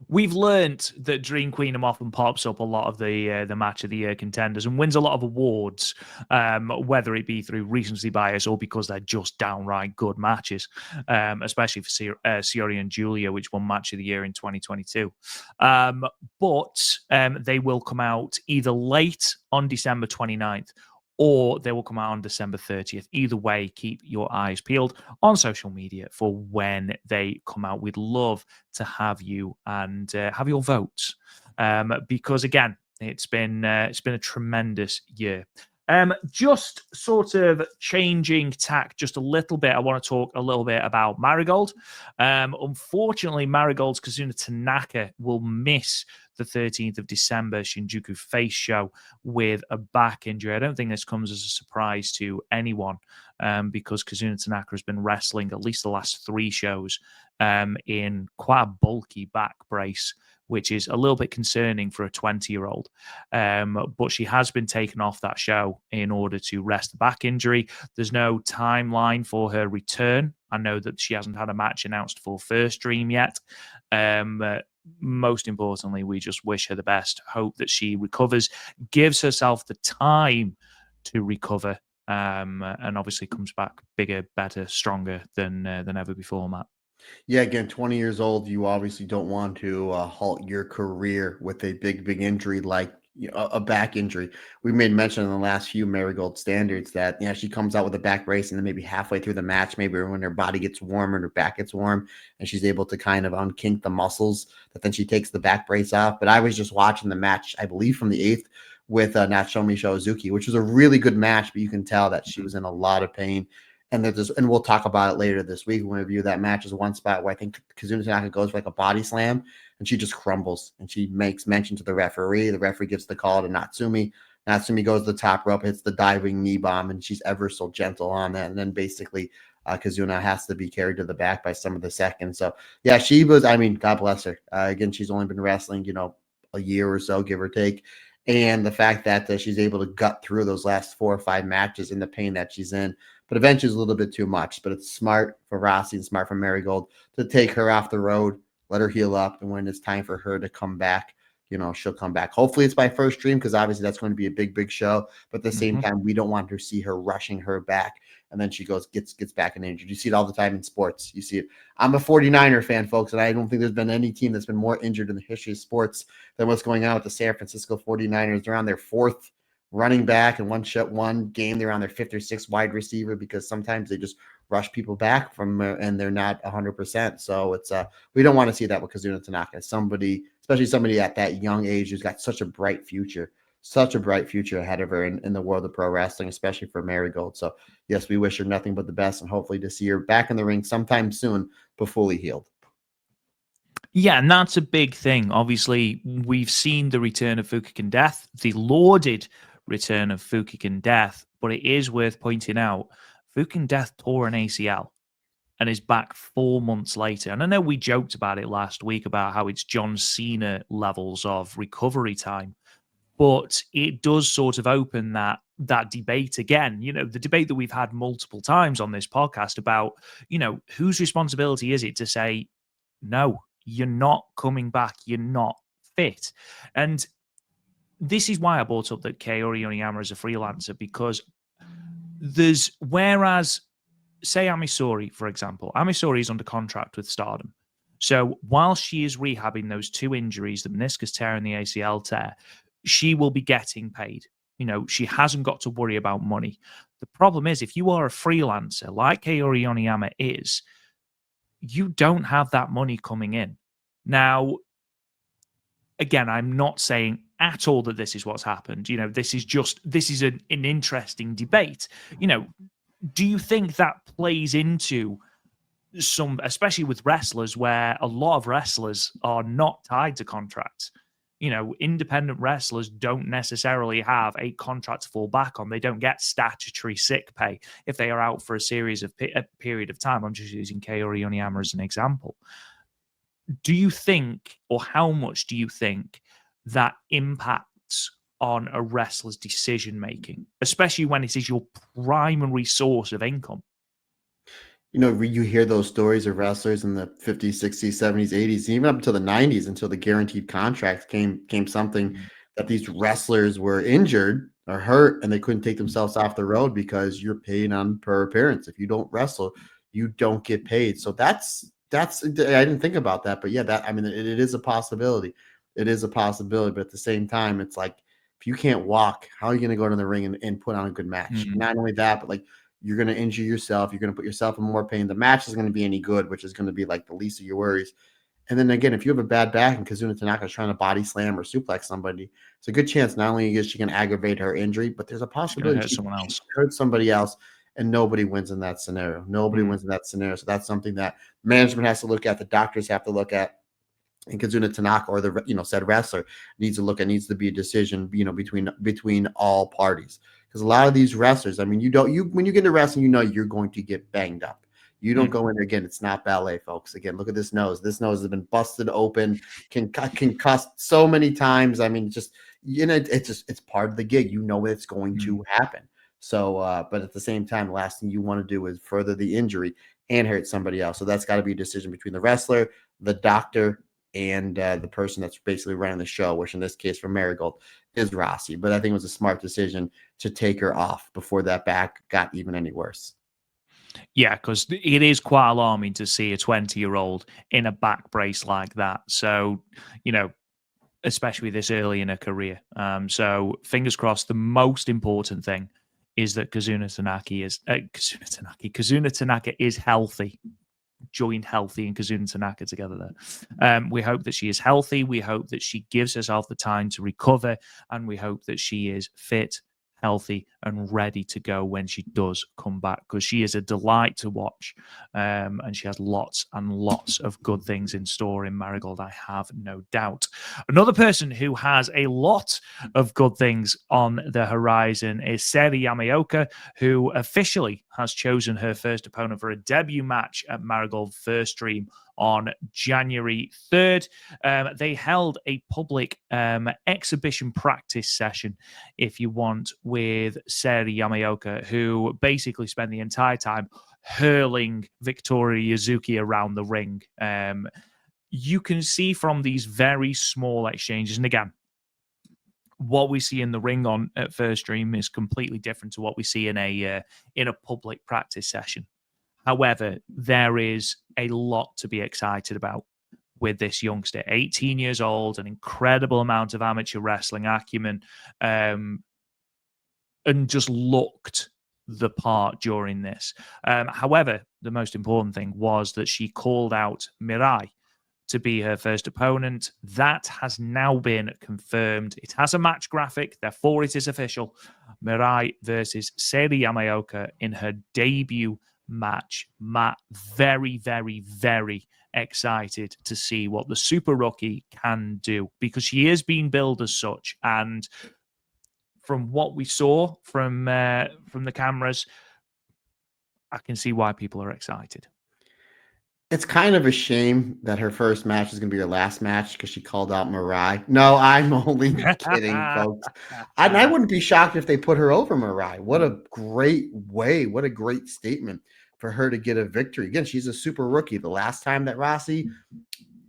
We've learnt that Dream Queendom often pops up a lot of the match of the year contenders and wins a lot of awards, whether it be through recency bias or because they're just downright good matches, especially for Saori and Julia, which won match of the year in 2022. But they will come out either late on December 29th or they will come out on December 30th. Either way, keep your eyes peeled on social media for when they come out. We'd love to have you and have your votes because, again, it's been a tremendous year. Just sort of changing tack just a little bit, I want to talk a little bit about Marigold. Unfortunately, Marigold's Kazuna Tanaka will miss the 13th of December Shinjuku Face show with a back injury. I don't think this comes as a surprise to anyone because Kazuna Tanaka has been wrestling at least the last 3 shows in quite a bulky back brace, which is a little bit concerning for a 20-year-old. But she has been taken off that show in order to rest the back injury. There's no timeline for her return. I know that she hasn't had a match announced for First Dream yet. Most importantly, we just wish her the best. Hope that she recovers, gives herself the time to recover, and obviously comes back bigger, better, stronger than ever before, Matt. Yeah, again, 20 years old, you obviously don't want to halt your career with a big injury like a back injury. We made mention in the last few Marigold standards that she comes out with a back brace and then maybe halfway through the match, maybe when her body gets warm and her back gets warm and she's able to kind of unkink the muscles, that then she takes the back brace off. But I was just watching the match, I believe from the 8th with Natsume Shozuki, which was a really good match, but you can tell that she was in a lot of pain. And we'll talk about it later this week when we review that match. Is one spot where I think Kazuna Tanaka goes for like a body slam and she just crumbles and she makes mention to the referee. The referee gives the call to Natsumi. Natsumi goes to the top rope, hits the diving knee bomb, and she's ever so gentle on that. And then basically Kazuna has to be carried to the back by some of the seconds. So yeah, she was, God bless her. Again, she's only been wrestling, a year or so, give or take. And the fact that she's able to gut through those last 4 or 5 matches in the pain that she's in. But eventually it's a little bit too much. But it's smart for Rossi and smart for Marigold to take her off the road, let her heal up, and when it's time for her to come back, she'll come back. Hopefully it's by First Dream because obviously that's going to be a big show. But at the same time, we don't want to see her rushing her back. And then she gets back and injured. You see it all the time in sports. You see it. I'm a 49er fan, folks, and I don't think there's been any team that's been more injured in the history of sports than what's going on with the San Francisco 49ers. They're on their 4th running back and one game they're on their 5th or 6th wide receiver because sometimes they just rush people back from and they're not 100%. So it's we don't want to see that with Kazuna Tanaka. Especially somebody at that young age who's got such a bright future ahead of her in the world of pro wrestling, especially for Marigold. So yes, we wish her nothing but the best and hopefully to see her back in the ring sometime soon but fully healed. Yeah, and that's a big thing. Obviously, we've seen the return of Fukigen Death, the lauded return of Fukigen Death, but it is worth pointing out Fukigen Death tore an ACL and is back 4 months later. And I know we joked about it last week about how it's John Cena levels of recovery time, but it does sort of open that debate again. You know, the debate that we've had multiple times on this podcast about, whose responsibility is it to say, no, you're not coming back, you're not fit. And this is why I brought up that Kaori Oniyama is a freelancer, because whereas say Amisori, for example, Amisori is under contract with Stardom. So while she is rehabbing those two injuries, the meniscus tear and the ACL tear, she will be getting paid. She hasn't got to worry about money. The problem is, if you are a freelancer like Kaori Oniyama is, you don't have that money coming in. Now, again, I'm not saying at all that this is what's happened. This is an interesting debate. Do you think that plays into some, especially with wrestlers, where a lot of wrestlers are not tied to contracts? Independent wrestlers don't necessarily have a contract to fall back on. They don't get statutory sick pay if they are out for a period of time. I'm just using Kaori Oniyama as an example. Do you think, or how much do you think that impacts on a wrestler's decision making, especially when it is your primary source of income? You hear those stories of wrestlers in the 50s, 60s, 70s, 80s, even up to the 90s, until the guaranteed contracts came something that these wrestlers were injured or hurt and they couldn't take themselves off the road because you're paid on per appearance. If you don't wrestle, you don't get paid. So that's I didn't think about that, but yeah, it is a possibility. It is a possibility, but at the same time, it's like, if you can't walk, how are you going to go to the ring and put on a good match? Not only that, but like, you're going to injure yourself. You're going to put yourself in more pain. The match isn't going to be any good, which is going to be like the least of your worries. And then again, if you have a bad back and Kazuna Tanaka is trying to body slam or suplex somebody, it's a good chance not only is she going to aggravate her injury, but there's a possibility hurt someone else. hurt somebody else, and nobody wins in that scenario. Nobody wins in that scenario. So that's something that management has to look at. The doctors have to look at. And Kazuna Tanaka, or the said wrestler, needs to be a decision between all parties, because a lot of these wrestlers, when you get into wrestling, you're going to get banged up. You don't go in there, again, it's not ballet, folks. Again, look at this nose. This nose has been busted open, concussed so many times. It's part of the gig. It's going to happen. So, but at the same time, the last thing you want to do is further the injury and hurt somebody else. So that's got to be a decision between the wrestler, the doctor, and the person that's basically running the show, which in this case for Marigold is Rossi. But I think it was a smart decision to take her off before that back got even any worse. Yeah, because it is quite alarming to see a 20-year-old in a back brace like that. So, especially this early in her career. So fingers crossed. The most important thing is that Kazuna Tanaka is healthy. Joined healthy and Kazuna Tanaka together there. We hope that she is healthy. We hope that she gives herself the time to recover, and we hope that she is fit, healthy, and ready to go when she does come back, because she is a delight to watch, and she has lots and lots of good things in store in Marigold, I have no doubt. Another person who has a lot of good things on the horizon is Saori Yamaoka, who officially has chosen her first opponent for a debut match at Marigold First Stream on January 3rd. They held a public exhibition practice session, if you want, with Saori Yamaoka, who basically spent the entire time hurling Victoria Yuzuki around the ring. You can see from these very small exchanges, and again, what we see in the ring at First Stream is completely different to what we see in a public practice session. However, there is a lot to be excited about with this youngster. 18 years old, an incredible amount of amateur wrestling acumen, and just looked the part during this. However, the most important thing was that she called out Mirai to be her first opponent. That has now been confirmed. It has a match graphic, therefore it is official. Mirai versus Saori Yamaoka in her debut match. Matt, very, very, very excited to see what the Super Rookie can do, because she is being billed as such. And from what we saw from the cameras, I can see why people are excited. It's kind of a shame that her first match is going to be her last match because she called out Mirai. No, I'm only kidding, folks. I wouldn't be shocked if they put her over Mirai. What a great way. What a great statement for her to get a victory. Again, she's a super rookie. The last time that Rossi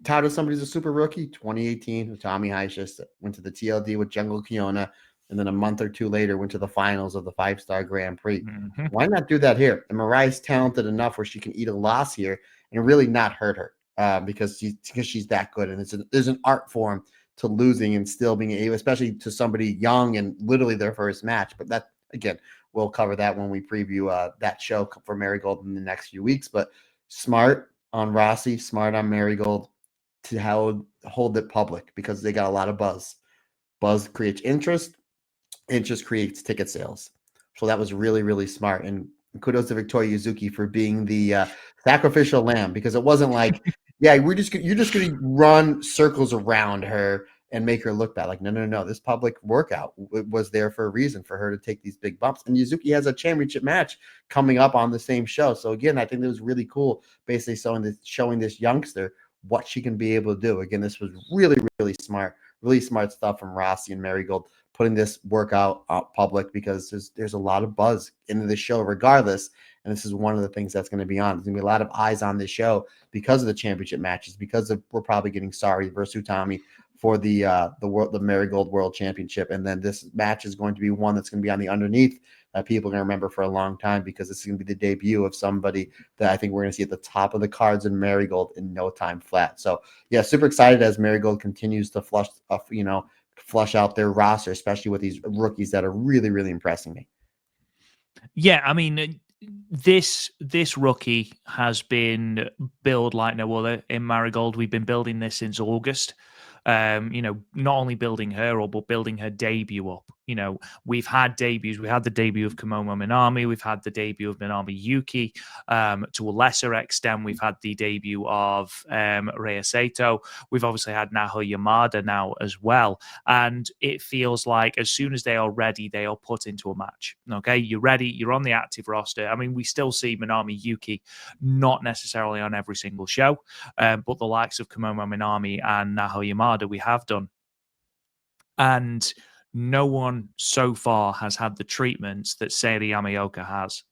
touted somebody's a super rookie, 2018, with Tommy Heisches, went to the TLD with Jungle Kiona, and then a month or two later went to the finals of the 5-star Grand Prix. Mm-hmm. Why not do that here? And Mariah's talented enough where she can eat a loss here and really not hurt her because she's that good. And there's an art form to losing and still being able, especially to somebody young and literally their first match. But that, again, we'll cover that when we preview that show for Marigold in the next few weeks. But smart on Rossi, smart on Marigold to hold it public because they got a lot of buzz. Buzz creates interest. Interest creates ticket sales. So that was really, really smart. And kudos to Victoria Yuzuki for being the sacrificial lamb, because it wasn't like, yeah, you're just going to run circles around her and make her look bad. Like, no. This public workout was there for a reason, for her to take these big bumps. And Yuzuki has a championship match coming up on the same show. So again, I think it was really cool, basically showing this youngster what she can be able to do. Again, this was really, really smart stuff from Rossi and Marigold, putting this workout out public, because there's a lot of buzz into the show regardless. And this is one of the things that's going to be on. There's going to be a lot of eyes on this show because of the championship matches, because we're probably getting Saori versus Utami for the Marigold World Championship. And then this match is going to be one that's going to be on the underneath that people are going to remember for a long time, because this is going to be the debut of somebody that I think we're going to see at the top of the cards in Marigold in no time flat. So yeah, super excited as Marigold continues to flush out their roster, especially with these rookies that are really, really impressing me. Yeah, I mean, this rookie has been billed like no other in Marigold. We've been building this since August. Not only building her up, but building her debut up. We've had debuts. We had the debut of Kimomo Minami. We've had the debut of Minami Yuki. To a lesser extent, we've had the debut of Rhea Sato. We've obviously had Naho Yamada now as well. And it feels like as soon as they are ready, they are put into a match. Okay, you're ready. You're on the active roster. I mean, we still see Minami Yuki not necessarily on every single show, but the likes of Kimomo Minami and Naho Yamada we have done. And no one so far has had the treatments that Seiri Yamaoka has.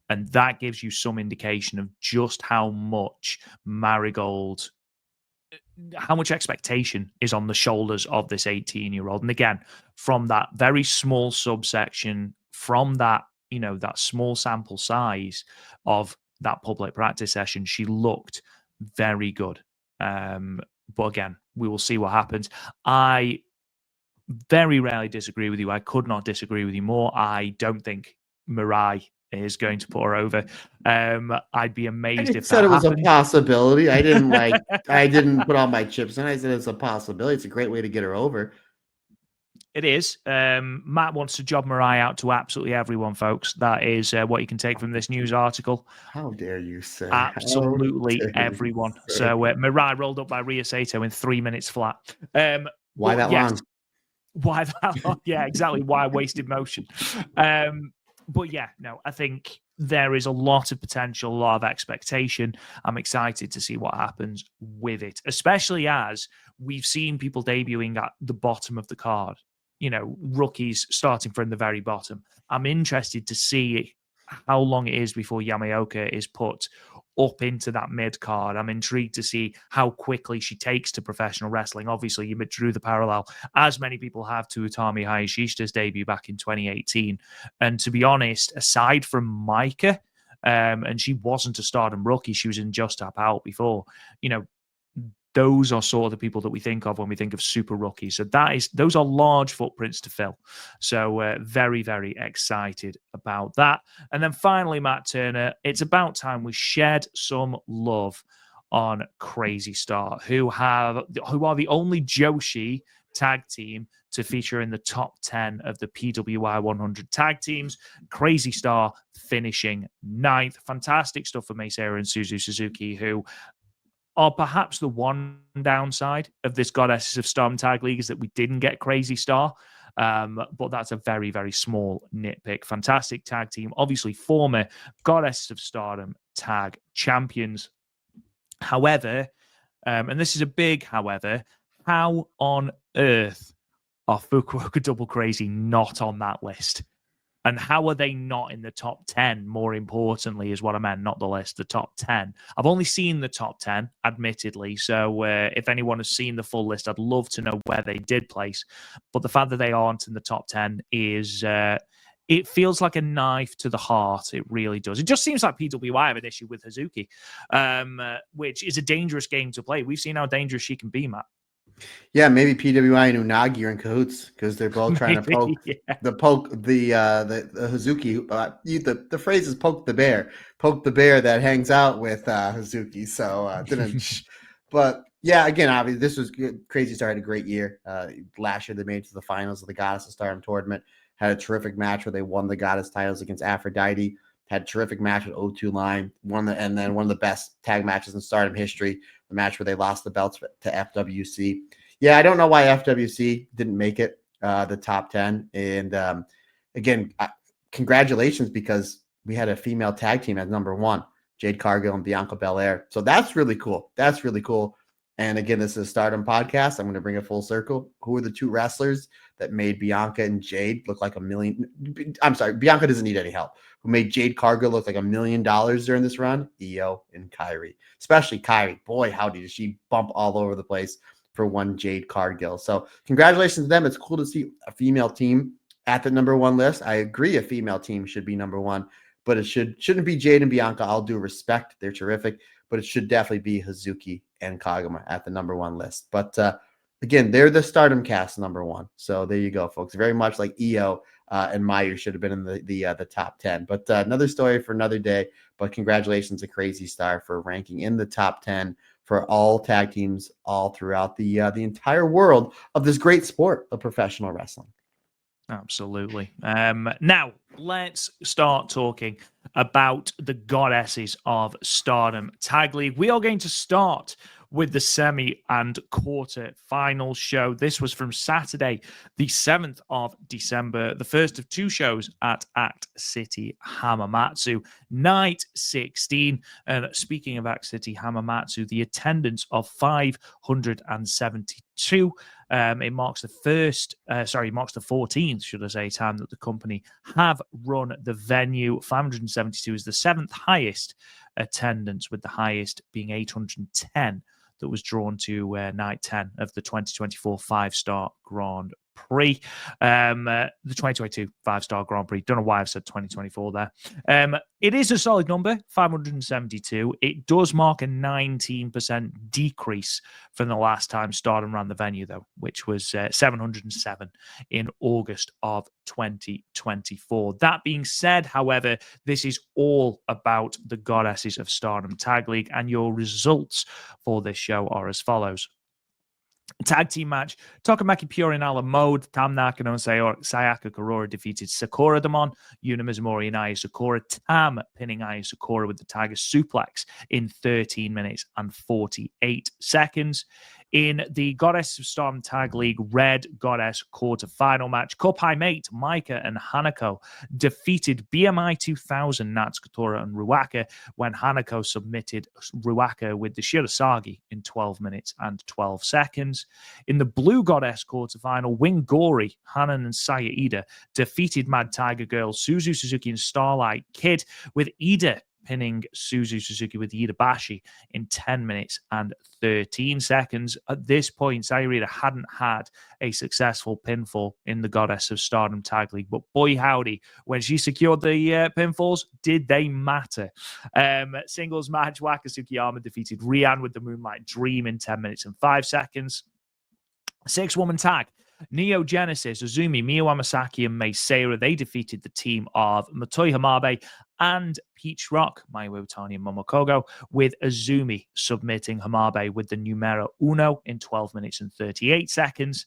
And that gives you some indication of just how much Marigold, how much expectation is on the shoulders of this 18-year-old. And again, from that very small subsection, from that, that small sample size of that public practice session, she looked very good. But again, we will see what happens. I very rarely disagree with you. I could not disagree with you more. I don't think Mirai is going to put her over. I'd be amazed if that was happened. A possibility. I didn't put all my chips in. I said it's a possibility. It's a great way to get her over. It is. Matt wants to job Mirai out to absolutely everyone, folks. That is what you can take from this news article. How dare you, sir? Absolutely everyone. So Mirai rolled up by Rhea Sato in 3 minutes flat. Why that long? Why that long? Yeah, exactly. Why wasted motion? But yeah, no, I think there is a lot of potential, a lot of expectation. I'm excited to see what happens with it, especially as we've seen people debuting at the bottom of the card. Rookies starting from the very bottom. I'm interested to see how long it is before Yamaoka is put up into that mid card. I'm intrigued to see how quickly she takes to professional wrestling. Obviously, you drew the parallel, as many people have, to Utami Hayashishita's debut back in 2018. And to be honest, aside from Micah, and she wasn't a Stardom rookie, she was in Just Tap Out before, those are sort of the people that we think of when we think of super rookies. So those are large footprints to fill. So very, very excited about that. And then finally, Matt Turner, it's about time we shed some love on Crazy Star, who are the only Joshi tag team to feature in the top 10 of the PWI 100 tag teams. Crazy Star finishing 9th. Fantastic stuff for Mei Seira and Suzu Suzuki, who are perhaps the one downside of this Goddesses of Stardom Tag League is that we didn't get Crazy Star. But that's a very, very small nitpick. Fantastic tag team. Obviously, former Goddesses of Stardom tag champions. However, and this is a big however, how on earth are Fukuoka Double Crazy not on that list? And how are they not in the top 10? More importantly, is what I meant, not the list, the top 10. I've only seen the top 10, admittedly. So if anyone has seen the full list, I'd love to know where they did place. But the fact that they aren't in the top 10 is, it feels like a knife to the heart. It really does. It just seems like PWI have an issue with Hazuki, which is a dangerous game to play. We've seen how dangerous she can be, Matt. Yeah, maybe PWI and Unagi are in cahoots because they're both trying to poke the Hazuki. The phrase is poke the bear that hangs out with Hazuki. So but yeah, again, obviously this was good. Crazy Star had a great year. Last year they made it to the finals of the Goddess of Stardom tournament. Had a terrific match where they won the Goddess titles against Aphrodite. Had a terrific match with O2 Line. And then one of the best tag matches in Stardom history. The match where they lost the belts to FWC. Yeah, I don't know why FWC didn't make it the top 10. And again, congratulations, because we had a female tag team at number 1, Jade Cargill and Bianca Belair. So that's really cool. That's really cool. And again, this is a Stardom podcast. I'm going to bring it full circle. Who are the 2 wrestlers that made Bianca and Jade look like $1 million? I'm sorry, Bianca doesn't need any help. Who made Jade Cargill look like $1 million during this run? Io and Kairi. Especially Kairi. Boy, howdy, did she bump all over the place for one Jade Cargill. So congratulations to them. It's cool to see a female team at the number 1 list. I agree a female team should be number 1, but it shouldn't be Jade and Bianca. I'll do respect. They're terrific, but it should definitely be Hazuki and Kagama at the number 1 list. But again, they're the Stardom cast number 1. So there you go, folks. Very much like Io and Mayu should have been in the top 10. But another story for another day. But congratulations to Crazy Star for ranking in the top 10 for all tag teams all throughout the entire world of this great sport of professional wrestling. Absolutely. Now, let's start talking about the Goddesses of Stardom Tag League. We are going to start with the semi and quarter final show. This was from Saturday, the 7th of December, the first of 2 shows at Act City Hamamatsu, night 16. And speaking of Act City Hamamatsu, the attendance of 572. It marks the 14th, should I say, time that the company have run the venue. 572 is the 7th highest attendance, with the highest being 810 that was drawn to night 10 of the 2024 5-star Grand Prix. The 2022 5-star Grand Prix. Don't know why I've said 2024 there. It is a solid number, 572. It does mark a 19% decrease from the last time Stardom ran the venue, though, which was 707 in August of 2024. That being said, however, this is all about the Goddesses of Stardom Tag League, and your results for this show are as follows. Tag team match: Tokamaki Pure in Ala Mode, Tam Nakano and Sayaka Kurora defeated Sakura Demon, Yuna Mizumori and Aya Sakura. Tam pinning Aya Sakura with the Tiger Suplex in 13 minutes and 48 seconds. In the Goddess of Stardom Tag League Red Goddess quarterfinal match, Cup High Mate Maika and HANAKO defeated BMI 2000 Natsukatora and Ruaka when HANAKO submitted Ruaka with the Shirasagi in 12 minutes and 12 seconds. In the Blue Goddess quarterfinal, Winggori, Hanan and Saya Ida defeated Mad Tiger Girl, Suzu Suzuki and Starlight Kid, with Ida pinning Suzu Suzuki with Iidabashi in 10 minutes and 13 seconds. At this point, Saya Ida hadn't had a successful pinfall in the Goddess of Stardom Tag League, but boy howdy, when she secured the pinfalls, did they matter. Singles match, Waka Tsukiyama defeated Rian with the Moonlight Dream in 10 minutes and 5 seconds. 6-woman tag, Neo Genesis, Azumi, Miyu Amasaki, and Mei Seira, they defeated the team of Motoi Hamabe and Peach Rock, Mayu Iwatani and Momokogo, with Azumi submitting Hamabe with the numero uno in 12 minutes and 38 seconds.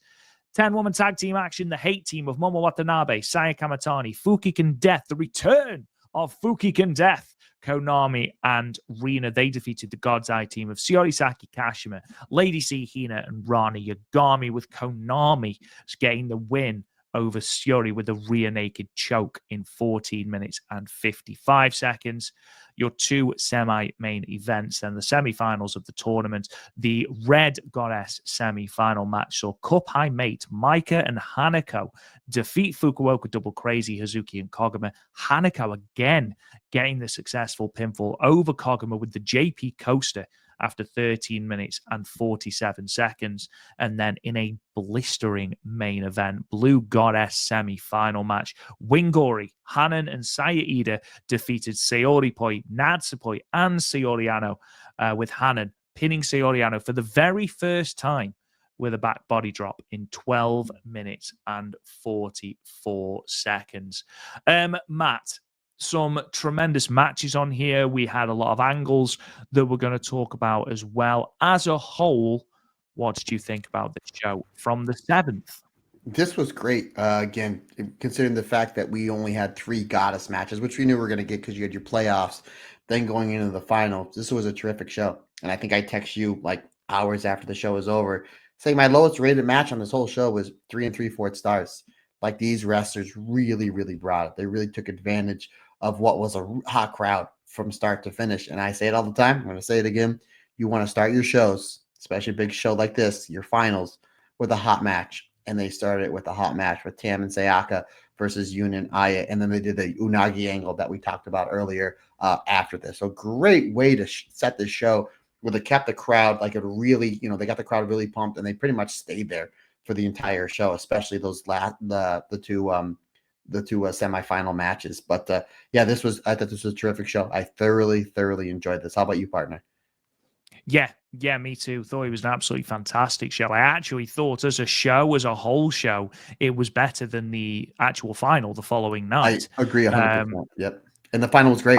10-woman tag team action, the Hate team of Momo Watanabe, Saya Kamatani, Fukigen Death, the return of Fukigen Death, Konami, and Rina. They defeated the God's Eye team of Saori Saki Kashima, Lady C, Hina, and Rani Yagami, with Konami getting the win over Saori with a rear naked choke in 14 minutes and 55 seconds. Your two semi-main events, then the semi-finals of the tournament. The Red Goddess semi-final match saw Cup High mate Maika and HANAKO defeat Fukuoka Double Crazy, Hazuki, and Koguma. HANAKO again getting the successful pinfall over Koguma with the JP Coaster after 13 minutes and 47 seconds. And then in a blistering main event, Blue Goddess semi-final match, Winggori, Hanan, and Saya defeated SaoriPoi, Natsupoi, and Saoriano, with Hanan pinning Saoriano for the very first time with a back body drop in 12 minutes and 44 seconds. Matt, some tremendous matches on here. We had a lot of angles that we're going to talk about as well. As a whole, what did you think about the show from the 7th? This was great. Again, considering the fact that we only had 3 goddess matches, which we knew we were going to get because you had your playoffs, then going into the finals. This was a terrific show. And I think I text you like hours after the show was over, saying my lowest rated match on this whole show was 3 3/4 stars. Like, these wrestlers really, really brought it. They really took advantage of what was a hot crowd from start to finish. And I say it all the time. I'm going to say it again. You want to start your shows, especially a big show like this, your finals, with a hot match. And they started it with a hot match with Tam and Sayaka versus Yun and Aya. And then they did the Unagi angle that we talked about earlier after this. So great way to set this show where they kept the crowd like it really, they got the crowd really pumped, and they pretty much stayed there for the entire show, especially those the two semifinal matches. But I thought this was a terrific show. I thoroughly enjoyed this. How about you, partner? Yeah, me too. Thought it was an absolutely fantastic show. I actually thought as a show, as a whole show, it was better than the actual final the following night. I agree 100%. Yep. And the final was great.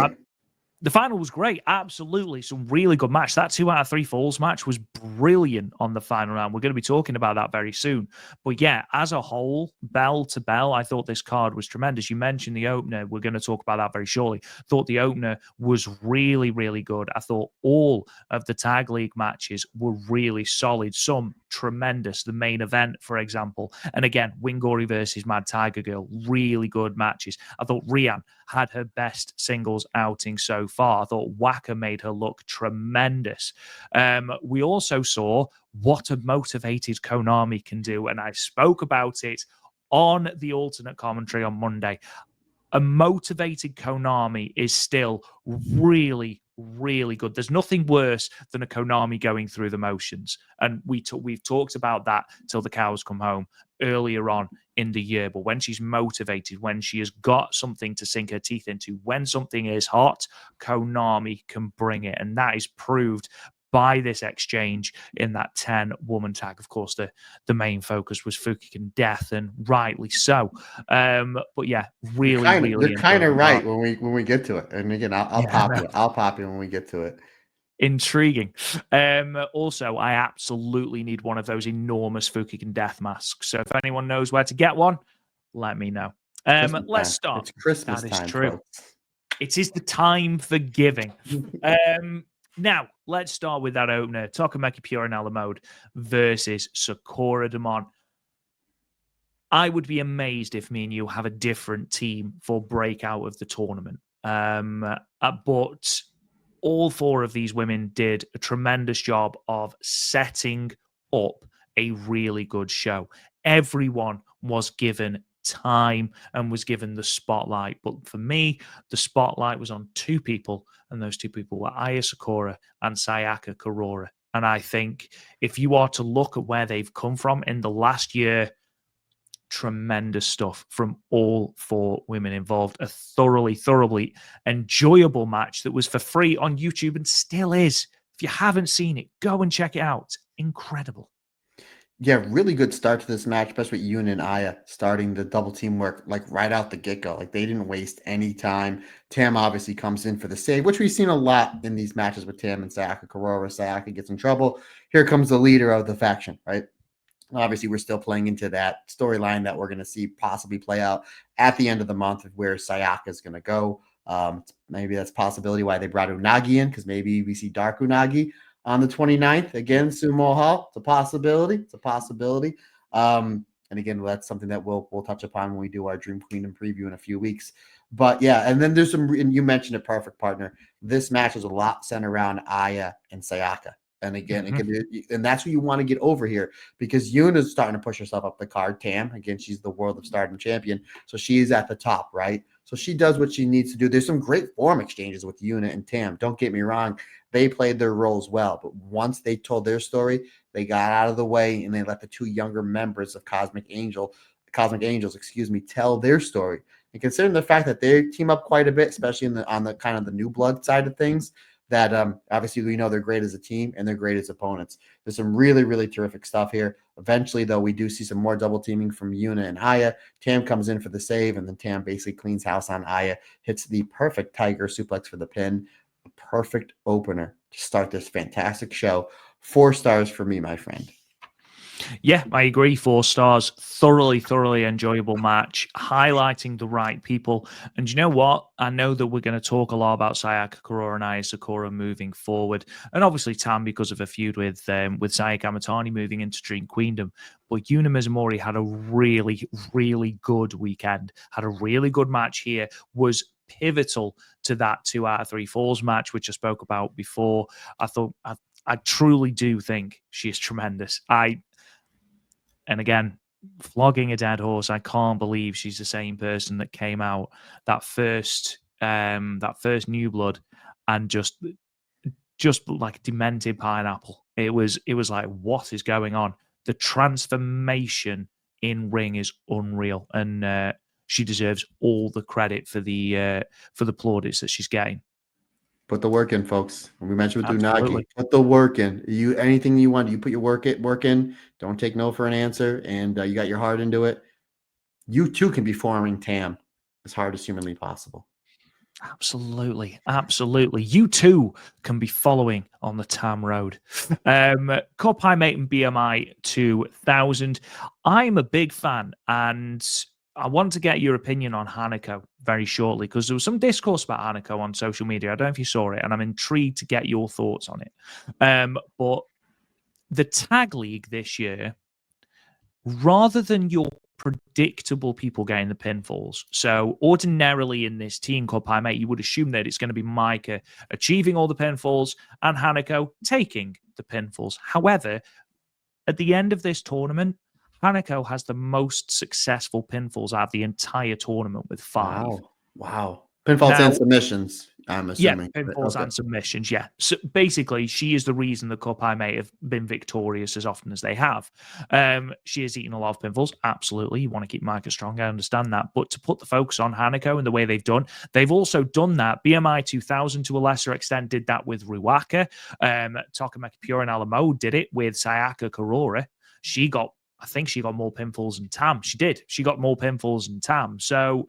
The final was great. Absolutely. Some really good match. That 2 out of 3 falls match was brilliant on the final round. We're going to be talking about that very soon. But yeah, as a whole, bell to bell, I thought this card was tremendous. You mentioned the opener. We're going to talk about that very shortly. Thought the opener was really, really good. I thought all of the tag league matches were really solid. Some tremendous. The main event, for example. And again, Winggori versus Mad Tiger Girl. Really good matches. I thought Rian had her best singles outing so far. I thought Waka made her look tremendous. We also saw what a motivated Konami can do, and I spoke about it on the alternate commentary on Monday. A motivated Konami is still really, really good. There's nothing worse than a Konami going through the motions, and we've talked about that till the cows come home earlier on in the year. But when she's motivated, when she has got something to sink her teeth into, when something is hot, Konami can bring it, and that is proved by this exchange in that 10-woman tag. Of course, the main focus was Fukigen Death, and rightly so. But yeah, really, you're kind of right when we get to it. And again, I'll pop you when we get to it. Intriguing. Also, I absolutely need one of those enormous Fukigen Death masks. So if anyone knows where to get one, let me know. Let's start. It's Christmas time. That is true. Folks. It is the time for giving. Now, let's start with that opener. Tokameki Pure and Alamode versus Sakura Demon. I would be amazed if me and you have a different team for breakout of the tournament. But all 4 of these women did a tremendous job of setting up a really good show. Everyone was given time and was given the spotlight. But for me, the spotlight was on 2 people, and those 2 people were Aya Sakura and Sayaka Kurora. And I think if you are to look at where they've come from in the last year, tremendous stuff from all 4 women involved. A thoroughly enjoyable match that was for free on YouTube and still is. If you haven't seen it, go and check it out. Incredible. Yeah, really good start to this match, especially with Yun and Aya starting the double team work like right out the get-go. Like, they didn't waste any time. Tam obviously comes in for the save, which we've seen a lot in these matches with Tam and Sayaka Kurora. Sayaka gets in trouble. Here comes the leader of the faction, right? Obviously, we're still playing into that storyline that we're going to see possibly play out at the end of the month of where Sayaka is going to go. Maybe that's a possibility why they brought Unagi in, because maybe we see Dark Unagi on the 29th. Again, Sumo Hall. It's a possibility. It's a possibility. And again, that's something that we'll touch upon when we do our Dream Queendom preview in a few weeks. But yeah, and then there's some, and you mentioned a perfect partner. This match is a lot centered around Aya and Sayaka. And again, and that's what you want to get over here, because Yuna's starting to push herself up the card. Tam, again, she's the World of Stardom champion, so she's at the top, right? So she does what she needs to do. There's some great form exchanges with Yuna and Tam. Don't get me wrong, they played their roles well, but once they told their story, they got out of the way and they let the two younger members of Cosmic Angels, tell their story. And considering the fact that they team up quite a bit, especially on the kind of the new blood side of things, that obviously we know they're great as a team and they're great as opponents. There's some really, really terrific stuff here. Eventually, though, we do see some more double teaming from Yuna and Aya. Tam comes in for the save, and then Tam basically cleans house on Aya, hits the perfect tiger suplex for the pin. A perfect opener to start this fantastic show. 4 stars for me, my friend. Yeah, I agree. 4 stars. Thoroughly enjoyable match, highlighting the right people. And you know what? I know that we're going to talk a lot about Sayaka Kurora and Aya Sakura moving forward, and obviously Tam because of a feud with Sayaka Amatani moving into Dream Queendom. But Yuna Mizumori had a really good weekend. Had a really good match here. Was pivotal to that 2 out of 3 falls match, which I spoke about before. I truly do think she is tremendous. And again, flogging a dead horse, I can't believe she's the same person that came out that first New Blood and just like demented pineapple. It was like, what is going on? The transformation in ring is unreal, and she deserves all the credit for the plaudits that she's getting. Put the work in, folks. When we mentioned with Absolutely. Unagi, put the work in. Anything you want, you put your work in. Don't take no for an answer, and you got your heart into it. You too can be forming Tam as hard as humanly possible. Absolutely. You too can be following on the Tam Road. Corpai Mate and BMI 2000. I'm a big fan, and I want to get your opinion on HANAKO very shortly, because there was some discourse about HANAKO on social media. I don't know if you saw it, and I'm intrigued to get your thoughts on it. But the tag league this year, rather than your predictable people getting the pinfalls. So ordinarily in this team called Pi Mate, you would assume that it's going to be Micah achieving all the pinfalls and HANAKO taking the pinfalls. However, at the end of this tournament, HANAKO has the most successful pinfalls out of the entire tournament with 5. Wow. Pinfalls and submissions, I'm assuming. Yeah, pinfalls and submissions, yeah. So basically, she is the reason the Corpai Mate have been victorious as often as they have. She has eaten a lot of pinfalls, absolutely. You want to keep Micah strong, I understand that. But to put the focus on HANAKO and the way they've also done that. BMI 2000, to a lesser extent, did that with Ruaka. Tokamaki Pure and Alamo did it with Sayaka Kurora. I think she got more pinfalls than Tam. She did. She got more pinfalls than Tam. So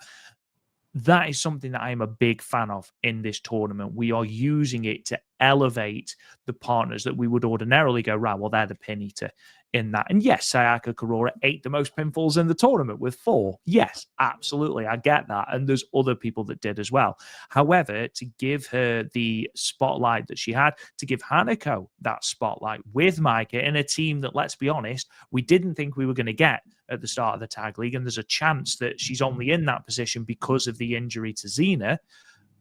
that is something that I am a big fan of in this tournament. We are using it to elevate the partners that we would ordinarily go, right, well, they're the pin eater in that. And yes, Sayaka Kurora ate the most pinfalls in the tournament with 4. Yes, absolutely. I get that. And there's other people that did as well. However, to give her the spotlight that she had, to give HANAKO that spotlight with Micah in a team that, let's be honest, we didn't think we were going to get at the start of the tag league. And there's a chance that she's only in that position because of the injury to Xena.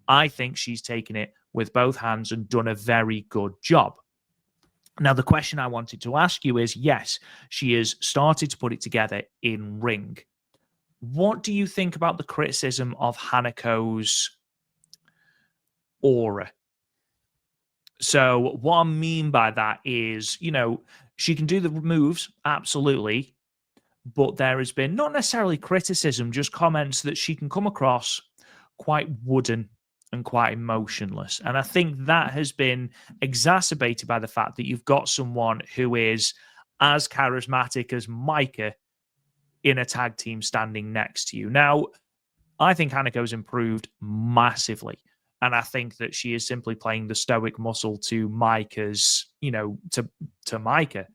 I think she's taken it with both hands and done a very good job. Now, the question I wanted to ask you is, yes, she has started to put it together in ring. What do you think about the criticism of HANAKO's aura? So what I mean by that is, she can do the moves, absolutely, but there has been not necessarily criticism, just comments that she can come across quite wooden and quite emotionless. And I think that has been exacerbated by the fact that you've got someone who is as charismatic as Micah in a tag team standing next to you. Now, I think HANAKO's improved massively. And I think that she is simply playing the stoic muscle to Micah's, to Micah.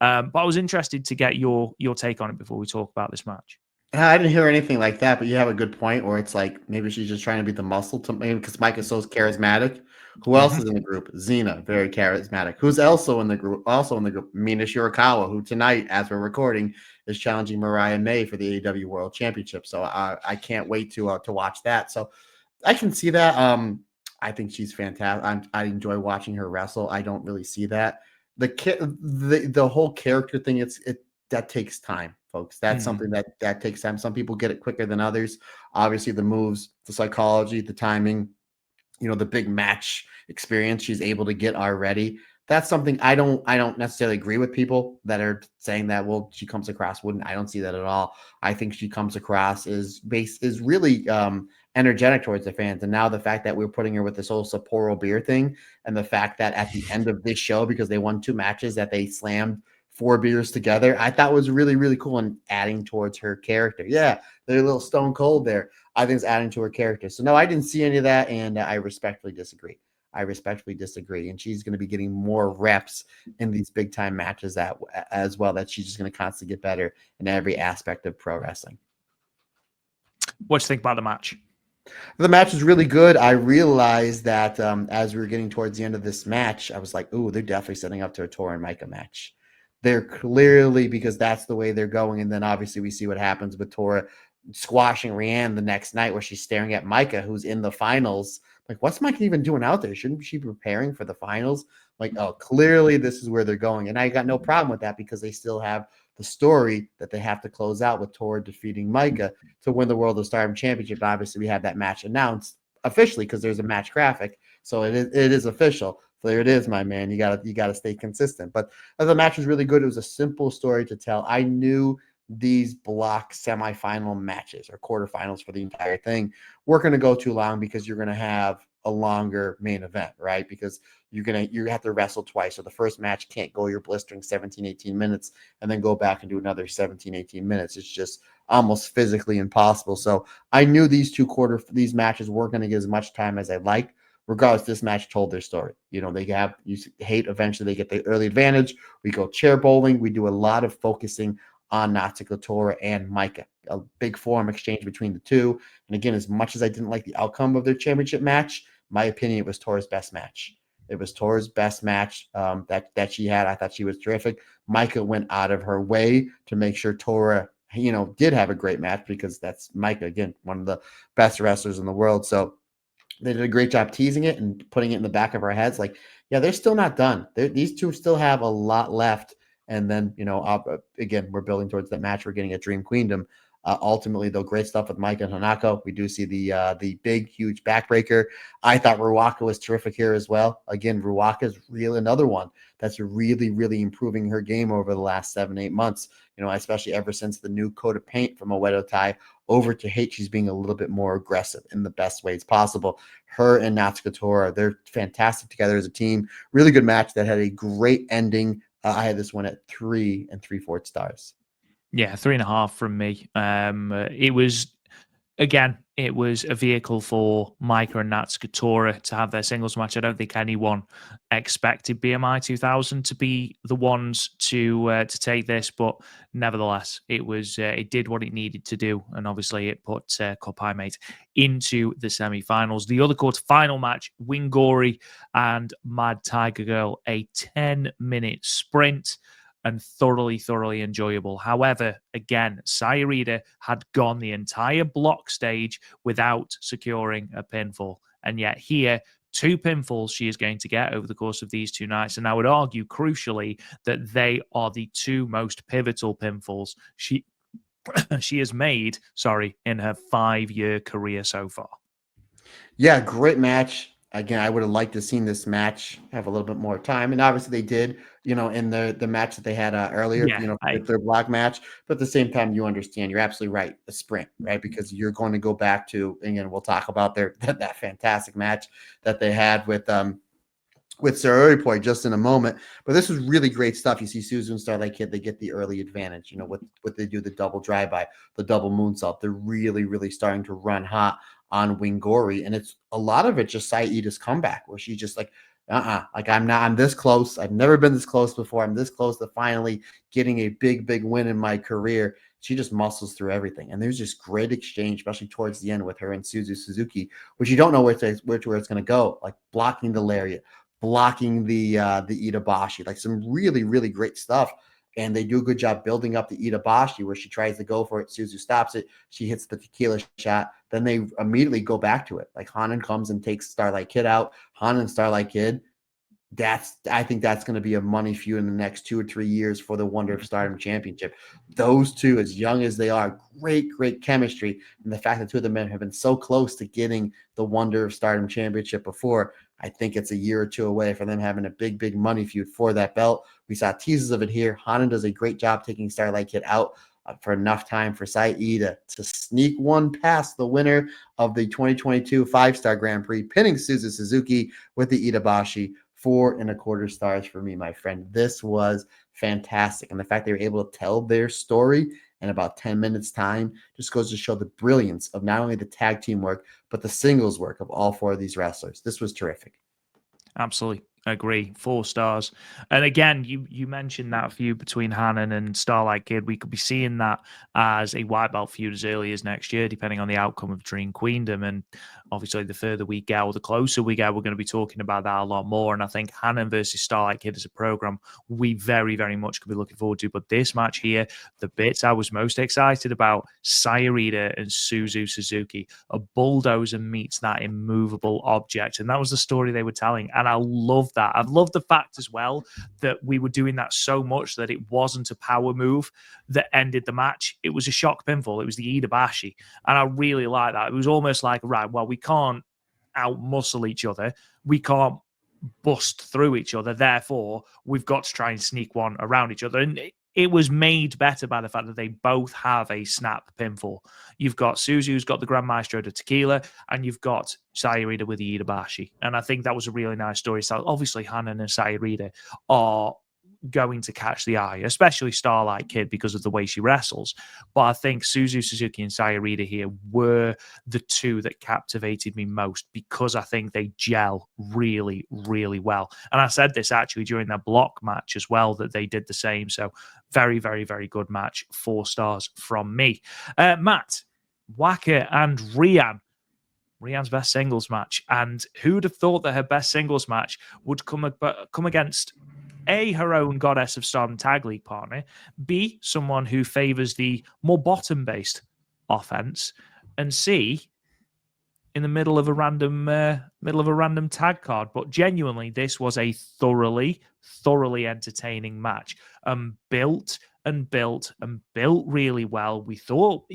But I was interested to get your take on it before we talk about this match. I didn't hear anything like that, but you have a good point where it's like maybe she's just trying to be the muscle to maybe because Mike is so charismatic. Who else is in the group? Xena, very charismatic. Who's also in the group? Also in the group, Mina Shirakawa, who tonight, as we're recording, is challenging Mariah May for the AEW World Championship. So I can't wait to watch that. So I can see that. I think she's fantastic. I enjoy watching her wrestle. I don't really see that the whole character thing. That takes time, folks. That's something that takes time. Some people get it quicker than others. Obviously, the moves, the psychology, the timing, the big match experience she's able to get already. That's something I don't necessarily agree with people that are saying that, well, she comes across wouldn't. I don't see that at all. I think she comes across is really energetic towards the fans. And now the fact that we're putting her with this whole Sapporo beer thing, and the fact that at the end of this show, because they won 2 matches, that they slammed 4 beers together, I thought was really, really cool and adding towards her character. Yeah, they're a little stone cold there. I think it's adding to her character. So no, I didn't see any of that, and I respectfully disagree. And she's going to be getting more reps in these big time matches as well. That she's just going to constantly get better in every aspect of pro wrestling. What do you think about the match? The match is really good. I realized that as we were getting towards the end of this match, I was like, "Ooh, they're definitely setting up to a Tora and Micah match." They're clearly, because that's the way they're going. And then obviously we see what happens with Tora squashing Rianne the next night, where she's staring at Micah, who's in the finals. Like, what's Micah even doing out there? Shouldn't she be preparing for the finals? Like, oh, clearly this is where they're going. And I got no problem with that, because they still have the story that they have to close out with Tora defeating Micah to win the World of Stardom Championship. Obviously, we have that match announced officially because there's a match graphic. So it is official. So there it is, my man. You gotta stay consistent. But the match was really good. It was a simple story to tell. I knew these block semifinal matches or quarterfinals for the entire thing weren't going to go too long, because you're going to have a longer main event, right? Because you have to wrestle twice. So the first match can't go your blistering 17, 18 minutes and then go back and do another 17, 18 minutes. It's just almost physically impossible. So I knew these these matches weren't going to get as much time as I'd like. Regardless, this match told their story. Eventually they get the early advantage. We go chair bowling. We do a lot of focusing on Natsuko Tora and Micah. A big forearm exchange between the two. And again, as much as I didn't like the outcome of their championship match, my opinion, it was Tora's best match. It was Tora's best match that she had. I thought she was terrific. Micah went out of her way to make sure Tora, did have a great match, because that's Micah, again, one of the best wrestlers in the world. So they did a great job teasing it and putting it in the back of our heads. Like, yeah, they're still not done. These two still have a lot left. And then, again, we're building towards that match. We're getting at Dream Queendom. Ultimately, though, great stuff with Mike and HANAKO. We do see the big, huge backbreaker. I thought Ruaka was terrific here as well. Again, Ruaka is really another one that's really, really improving her game over the last 7-8 months. Especially ever since the new coat of paint from Oedo Tai over to Hate, she's being a little bit more aggressive in the best ways possible. Her and Natsuko Tora, they're fantastic together as a team. Really good match that had a great ending. I had this one at 3 3/4 stars. Yeah, 3.5 from me. It was a vehicle for Micah and Natsuko Tora to have their singles match. I don't think anyone expected BMI 2000 to be the ones to take this, but nevertheless, it did what it needed to do, and obviously it put Koppai Mate into the semi-finals. The other quarter-final match, Winggori and Mad Tiger Girl, a 10-minute sprint, and thoroughly enjoyable. However, again, Sayurita had gone the entire block stage without securing a pinfall. And yet here, 2 pinfalls she is going to get over the course of these 2 nights. And I would argue, crucially, that they are the 2 most pivotal pinfalls she has made, in her 5-year career so far. Yeah, great match. Again, I would have liked to have seen this match have a little bit more time. And obviously they did, in the match that they had earlier, their block match. But at the same time, you understand, you're absolutely right, a sprint, right? Because you're going to go back to, again, we'll talk about that fantastic match that they had with SaoriPoi just in a moment. But this was really great stuff. You see Suzu and Starlight Kid, they get the early advantage. What they do, the double drive-by, the double moonsault. They're really, really starting to run hot on Winggori. And it's a lot of it just Saita's comeback, where she just Like I'm this close. I've never been this close before. I'm this close to finally getting a big win in my career. She just muscles through everything. And there's just great exchange, especially towards the end with her and Suzu Suzuki, which you don't know where it's going to go, like blocking the lariat, blocking the Itabashi, like some really great stuff. And they do a good job building up the Itabashi where she tries to go for it. Suzu stops it. She hits the tequila shot. Then they immediately go back to it. Like Hanan comes and takes Starlight Kid out. Hanan and Starlight Kid. I think that's going to be a money feud in the next 2 or 3 years for the Wonder of Stardom Championship. Those two, as young as they are, great chemistry. And the fact that two of them have been so close to getting the Wonder of Stardom Championship before, I think it's a year or two away from them having a big money feud for that belt. We saw teases of it here. Hanan does a great job taking Starlight Kid out for enough time for Saida to sneak one past the winner of the 2022 5-star Grand Prix, pinning Suzu Suzuki with the Itabashi. 4.25 stars for me, my friend. This was fantastic. And the fact they were able to tell their story in about 10 minutes time just goes to show the brilliance of not only the tag team work, but the singles work of all 4 of these wrestlers. This was terrific. Absolutely. Agree. 4 stars. And again, you mentioned that feud between Hanan and Starlight Kid. We could be seeing that as a white belt feud as early as next year, depending on the outcome of Dream Queendom. And obviously, the further we get or the closer we get, we're going to be talking about that a lot more. And I think Hanan versus Starlight Kid is a program we very much could be looking forward to. But this match here, the bits I was most excited about, Saorida and Suzu Suzuki. A bulldozer meets that immovable object. And that was the story they were telling. And I love that. I've loved the fact as well that we were doing that so much that it wasn't a power move that ended the match. It was a shock pinfall. It was the Itabashi. And I really like that. It was almost like, right, well, we can't out-muscle each other. We can't bust through each other. Therefore, we've got to try and sneak one around each other. And it was made better by the fact that they both have a snap pinfall. You've got Suzu, who's got the Grand Maestro de Tequila, and you've got Saorida with the Itabashi. And I think that was a really nice story. So obviously, Hanan and Saorida are going to catch the eye, especially Starlight Kid because of the way she wrestles. But I think Suzu Suzuki and Saorida here were the two that captivated me most because I think they gel really well. And I said this actually during their block match as well, that they did the same. So very good match. 4 stars from me. Matt, Waka and Rian. Rian's best singles match. And who'd have thought that her best singles match would come against A, her own Goddess of Stardom Tag League partner, B, someone who favors the more bottom-based offense, and C, in the middle of a random tag card. But genuinely, this was a thoroughly entertaining match. Built really well. We thought,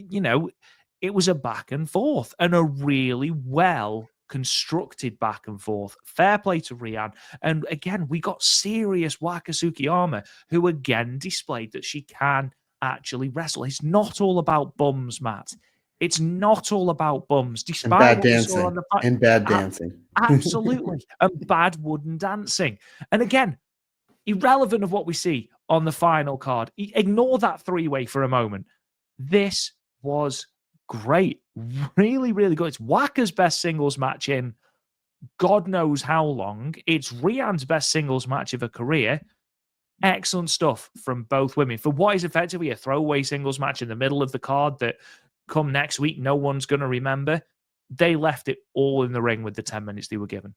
it was a back and forth and a really well constructed back and forth. Fair play to Rian. And again, we got serious Waka Tsukiyama, who again displayed that she can actually wrestle. It's not all about bums, Matt. It's not all about bums. Despite and bad what dancing. We saw on the and bad dancing. Absolutely. And bad wooden dancing. And again, irrelevant of what we see on the final card, ignore that 3-way for a moment. This was great. Really good. It's Waka's best singles match in God knows how long. It's Rian's best singles match of her career. Excellent stuff from both women for what is effectively a throwaway singles match in the middle of the card that come next week no one's going to remember. They left it all in the ring with the 10 minutes they were given.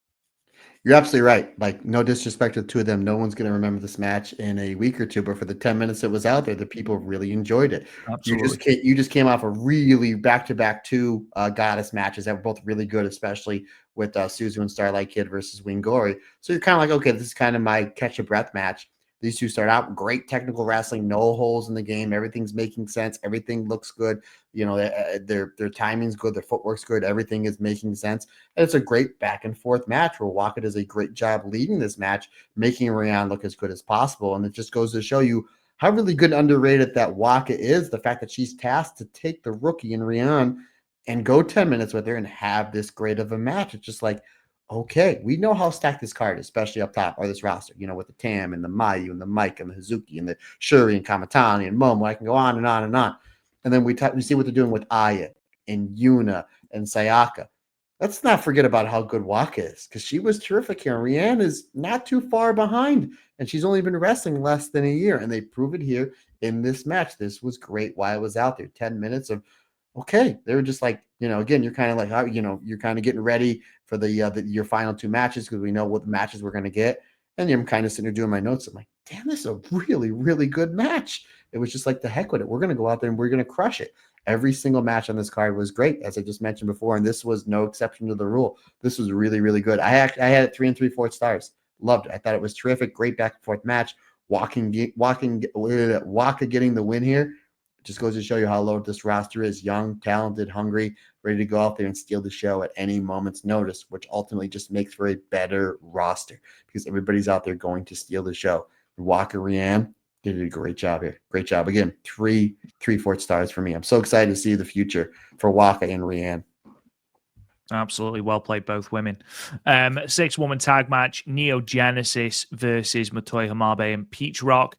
You're absolutely right. Like, no disrespect to the two of them. No one's going to remember this match in a week or two, but for the 10 minutes it was out there, the people really enjoyed it. Absolutely. You just came off a really back-to-back 2 goddess matches that were both really good, especially with Suzu and Starlight Kid versus Winggori. So you're kind of like, okay, this is kind of my catch-a-breath match. These two start out great technical wrestling, no holes in the game. Everything's making sense. Everything looks good. Their timing's good. Their footwork's good. Everything is making sense. And it's a great back and forth match where Waka does a great job leading this match, making Rian look as good as possible. And it just goes to show you how really good and underrated that Waka is. The fact that she's tasked to take the rookie in Rian and go 10 minutes with her and have this great of a match. It's just like, okay, we know how stacked this card is, especially up top, or this roster, with the Tam and the Mayu and the Mike and the Hazuki and the Shuri and Kamatani and Momo. I can go on and on. And then we see what they're doing with Aya and Yuna and Sayaka. let's not forget about how good Waka is, because she was terrific here. Rianne is not too far behind, and she's only been wrestling less than a year, and they prove it here in this match. This was great while it was out there. 10 minutes of okay. They were just like, again, you're kind of like, you're kind of getting ready for your final two matches because we know what the matches we're going to get. And I'm kind of sitting there doing my notes. I'm like, damn, this is a really, really good match. It was just like the heck with it. We're going to go out there and we're going to crush it. Every single match on this card was great, as I just mentioned before, and this was no exception to the rule. This was really, really good. I had it 3 3/4 stars. Loved it. I thought it was terrific. Great back and forth match. Waka getting the win here. It just goes to show you how low this roster is. Young, talented, hungry, ready to go out there and steal the show at any moment's notice, which ultimately just makes for a better roster because everybody's out there going to steal the show. Waka Rianne did a great job here. Great job. Again, 3 3/4 stars for me. I'm so excited to see the future for Waka and Rianne. Absolutely well played, both women. 6-woman tag match, Neo Genesis versus Motoi Hamabe and Peach Rock.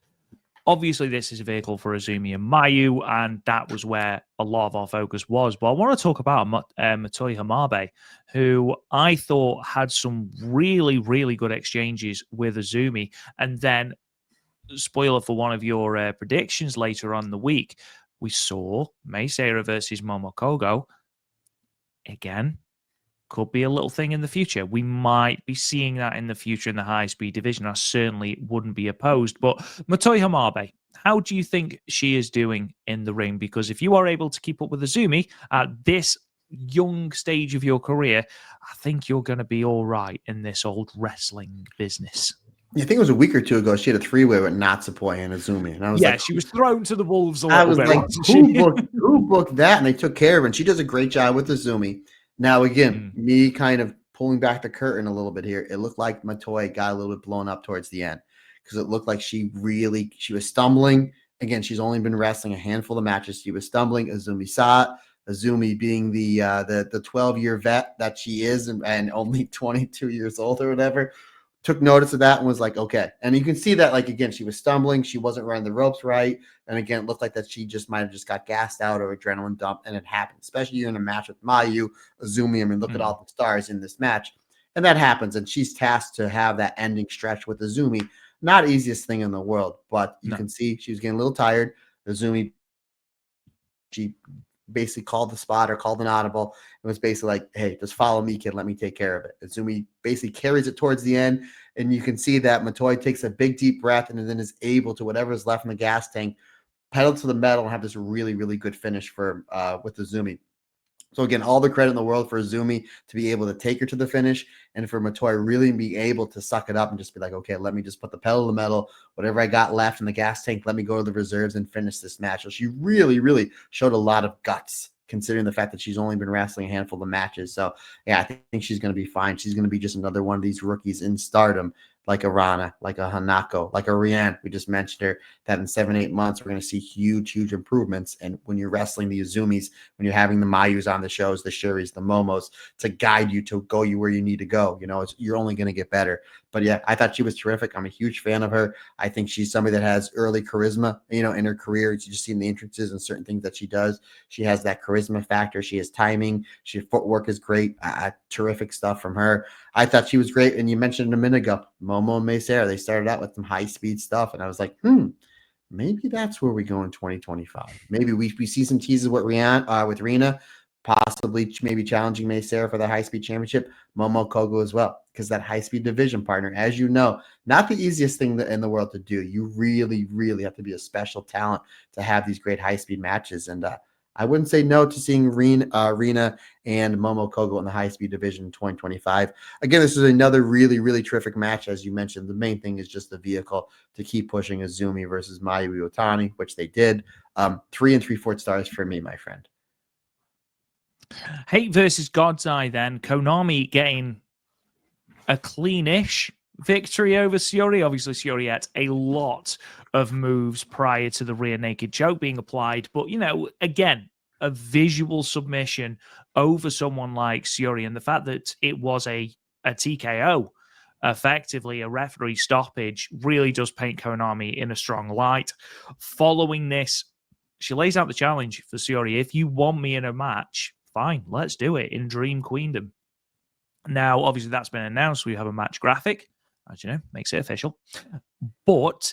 Obviously, this is a vehicle for Azumi and Mayu, and that was where a lot of our focus was. But I want to talk about Motoi Hamabe, who I thought had some really, really good exchanges with Azumi. And then, spoiler for one of your predictions later on in the week, we saw Mei Seira versus Momo Kogo. Again, could be a little thing in the future. We might be seeing that in the future in the high-speed division. I certainly wouldn't be opposed. But Motoi Hamabe, how do you think she is doing in the ring? Because if you are able to keep up with Azumi at this young stage of your career, I think you're going to be all right in this old wrestling business. I think it was a week or two ago. She had a 3-way with Natsupoi and Azumi, and I was like, she was thrown to the wolves a I little was bit. Like, who booked that? And they took care of her, and she does a great job with Azumi. Now, again, me kind of pulling back the curtain a little bit here. It looked like Motoi got a little bit blown up towards the end because it looked like she was stumbling. Again, she's only been wrestling a handful of matches. She was stumbling. Azumi saw it. Azumi being the 12-year vet that she is and only 22 years old or whatever, took notice of that and was like, okay. And you can see that, like, again, she was stumbling. She wasn't running the ropes right. And again, it looked like that she just might have just got gassed out or adrenaline dump. And it happened, especially you're in a match with Mayu, Azumi. I mean, look at all the stars in this match. And that happens. And she's tasked to have that ending stretch with Azumi. Not easiest thing in the world, but you can see she was getting a little tired. Azumi, she basically called the spot or called an audible. It was basically like, hey, just follow me, kid. Let me take care of it. Azumi basically carries it towards the end. And you can see that Motoi takes a big, deep breath and then is able to, whatever is left in the gas tank, pedal to the metal and have this really, really good finish for with Azumi. So again, all the credit in the world for Azumi to be able to take her to the finish, and for Motoi really be able to suck it up and just be like, okay, let me just put the pedal to the metal, whatever I got left in the gas tank, let me go to the reserves and finish this match. So she really, really showed a lot of guts, considering the fact that she's only been wrestling a handful of matches. So yeah, I think she's going to be fine. She's going to be just another one of these rookies in Stardom, like a Rana, like a Hanako, like a Rianne. We just mentioned her, that in 7-8 months, we're going to see huge, huge improvements. And when you're wrestling the Azumis, when you're having the Mayus on the shows, the Shuris, the Momos, to guide you to go you where you need to go, you're only going to get better. But yeah, I thought she was terrific. I'm a huge fan of her. I think she's somebody that has early charisma, in her career. You just see in the entrances and certain things that she does. She has that charisma factor. She has timing. She footwork is great. Terrific stuff from her. I thought she was great. And you mentioned a minute ago, Momo and Mei Seira, they started out with some high-speed stuff. And I was like, maybe that's where we go in 2025. Maybe we see some teases with Rina, possibly maybe challenging Mei Seira for the high-speed championship, Momo Kogo as well, because that high-speed division partner, as you know, not the easiest thing in the world to do. You really, really have to be a special talent to have these great high-speed matches. And I wouldn't say no to seeing Rina and Momo Kogo in the high-speed division in 2025. Again, this is another really, really terrific match. As you mentioned, the main thing is just the vehicle to keep pushing Azumi versus Mayu Iwatani, which they did. 3 3/4 stars for me, my friend. Hate versus God's Eye then. Konami getting a cleanish victory over Saori. Obviously, Saori had a lot of moves prior to the rear naked choke being applied. But, again, a visual submission over someone like Saori. And the fact that it was a TKO, effectively a referee stoppage, really does paint Konami in a strong light. Following this, she lays out the challenge for Saori. If you want me in a match, fine, let's do it in Dream Queendom. Now, obviously, that's been announced. We have a match graphic, as you know, makes it official. But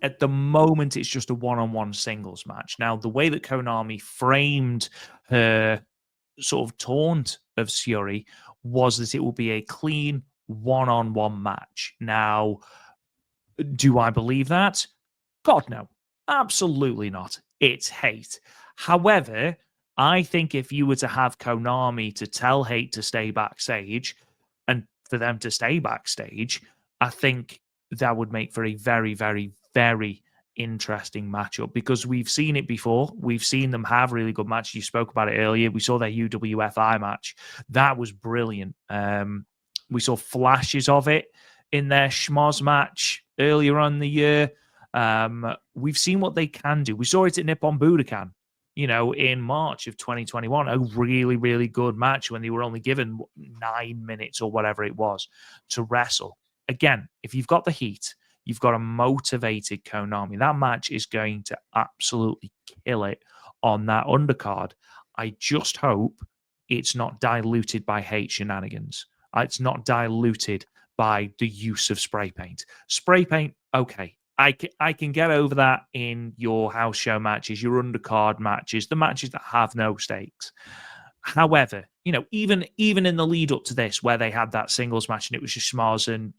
at the moment, it's just a one-on-one singles match. Now, the way that Konami framed her sort of taunt of Saori was that it will be a clean one-on-one match. Now, do I believe that? God, no. Absolutely not. It's hate. However, I think if you were to have Konami to tell hate to stay backstage and for them to stay backstage, I think that would make for a very, very, very interesting matchup because we've seen it before. We've seen them have really good matches. You spoke about it earlier. We saw their UWFI match. That was brilliant. We saw flashes of it in their schmoz match earlier on in the year. We've seen what they can do. We saw it at Nippon Budokan, in March of 2021. A really, really good match when they were only given 9 minutes or whatever it was to wrestle. Again, if you've got the heat, you've got a motivated Konami. That match is going to absolutely kill it on that undercard. I just hope it's not diluted by hate shenanigans. It's not diluted by the use of spray paint. Spray paint, okay. I can get over that in your house show matches, your undercard matches, the matches that have no stakes. However, even in the lead up to this, where they had that singles match and it was just schmoz and,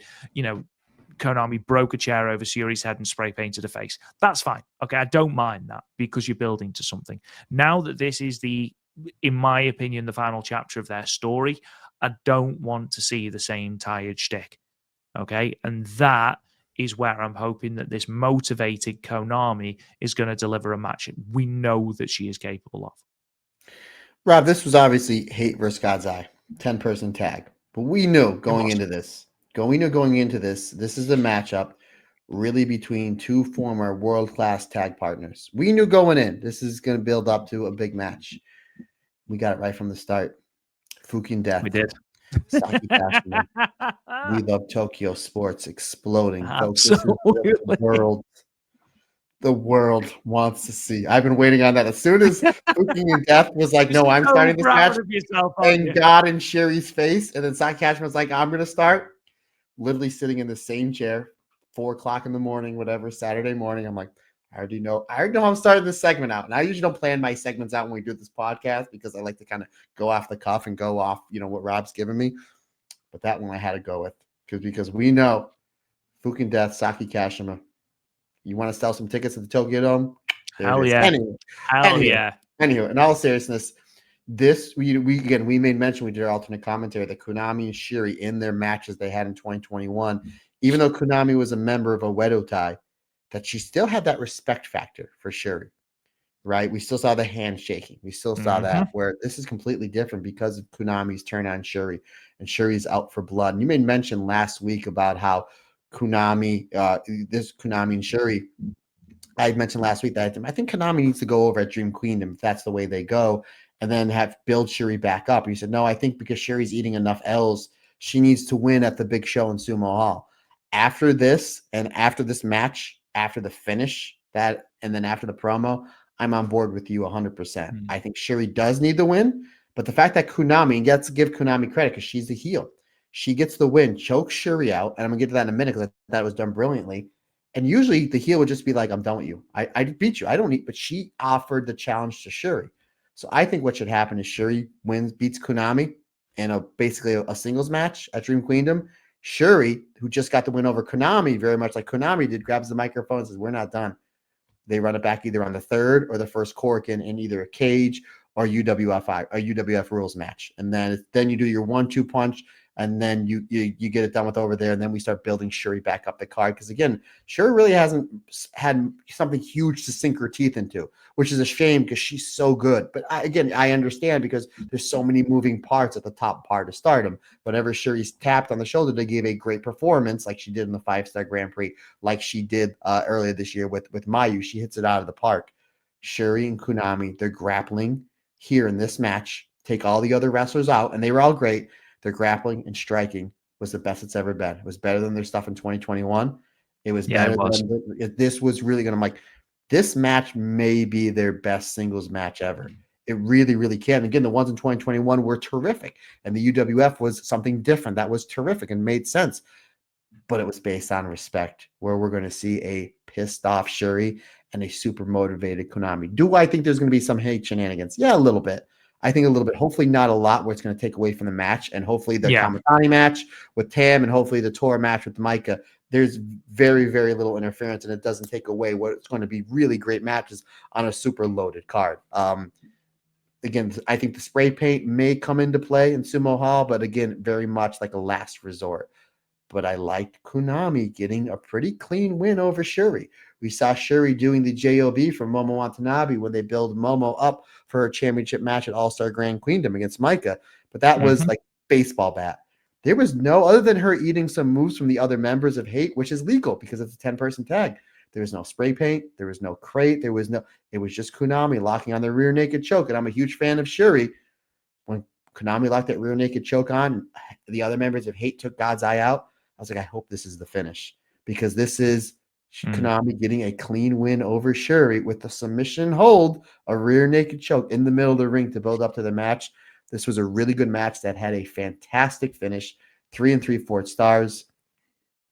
Konami broke a chair over Saori's head and spray painted her face. That's fine. Okay, I don't mind that because you're building to something. Now that this is in my opinion, the final chapter of their story, I don't want to see the same tired shtick. Okay, and that is where I'm hoping that this motivated Konami is going to deliver a match we know that she is capable of. Rob, this was obviously hate versus God's Eye, 10-person tag. But we knew going into this, this is a matchup really between two former world-class tag partners. We knew going in, this is going to build up to a big match. We got it right from the start. Fukigen Death. We did. Saki Kashima. We love Tokyo sports exploding. Absolutely. Folks, the world wants to see. I've been waiting on that. As soon as Fukigen Death was like, no, I'm starting this match. Thank God in Sherry's face. And then Saki Kashima was like, I'm going to start. Literally sitting in the same chair, 4 o'clock in the morning, whatever, Saturday morning. I'm like, I already know how I'm starting this segment out. And I usually don't plan my segments out when we do this podcast because I like to kind of go off the cuff and go off, what Rob's given me. But that one I had to go with because we know Fukigen Death, Saki Kashima. You want to sell some tickets at the Tokyo Dome? Hell yeah. Anywho, in all seriousness, this we made mention, we did our alternate commentary that Konami and Shuri in their matches they had in 2021, even though Konami was a member of a Wedo Tai, that she still had that respect factor for Shuri, right? We still saw the handshaking. We still saw that, where this is completely different because of Konami's turn on Shuri, and Shuri's out for blood. And you made mention last week about how Konami and Shuri, I mentioned last week that I think Konami needs to go over at Dream Queendom if that's the way they go, and then build Shuri back up. And you said, no, I think because Shuri's eating enough L's, she needs to win at the big show in Sumo Hall. After this and after this match, after the finish, and then after the promo, I'm on board with you 100%. I think Shuri does need the win, but the fact that Konami, and gets to give Konami credit because she's the heel, she gets the win, chokes Shuri out, and I'm going to get to that in a minute because that was done brilliantly. And usually the heel would just be like, I'm done with you. I beat you. I don't need, but she offered the challenge to Shuri. So I think what should happen is Shuri beats Konami in basically a singles match at Dream Queendom. Shuri, who just got the win over Konami, very much like Konami did, grabs the microphone and says, we're not done. They run it back either on the third or the first Korakuen in either a cage or UWF rules match. And then you do your 1-2 punch, and then you get it done with over there, and then we start building Shuri back up the card. Because again, Shuri really hasn't had something huge to sink her teeth into, which is a shame because she's so good. But I understand because there's so many moving parts at the top part of Stardom. Whenever Shuri's tapped on the shoulder to give a great performance, like she did in the 5-star Grand Prix, like she did earlier this year with Mayu, she hits it out of the park. Shuri and Konami, they're grappling here in this match. Take all the other wrestlers out, and they were all great. Their grappling and striking was the best it's ever been. It was better than their stuff in 2021. It was better than this was really going to this match may be their best singles match ever. It really, really can. Again, the ones in 2021 were terrific, and the UWF was something different. That was terrific and made sense. But it was based on respect, where we're going to see a pissed off Shuri and a super motivated Konami. Do I think there's going to be some hate shenanigans? Yeah, a little bit. I think a little bit. Hopefully not a lot where it's going to take away from the match. And hopefully the Kamitani match with Tam and hopefully the Tora match with Micah, there's very, very little interference and it doesn't take away what it's going to be really great matches on a super loaded card. Again, I think the spray paint may come into play in Sumo Hall, but again, very much like a last resort. But I liked Konami getting a pretty clean win over Shuri. We saw Shuri doing the JOB for Momo Watanabe when they build Momo up for her championship match at All-Star Grand Queendom against Micah. But that was like baseball bat. There was no, other than her eating some moves from the other members of Hate, which is legal because it's a 10-person tag. There was no spray paint. There was no crate. It was just Konami locking on the rear naked choke. And I'm a huge fan of Shuri. When Konami locked that rear naked choke on, the other members of Hate took God's Eye out. I was like, I hope this is the finish because this is Konami getting a clean win over Shuri with the submission hold, a rear naked choke in the middle of the ring to build up to the match. This was a really good match that had a fantastic finish, 3 3/4 stars.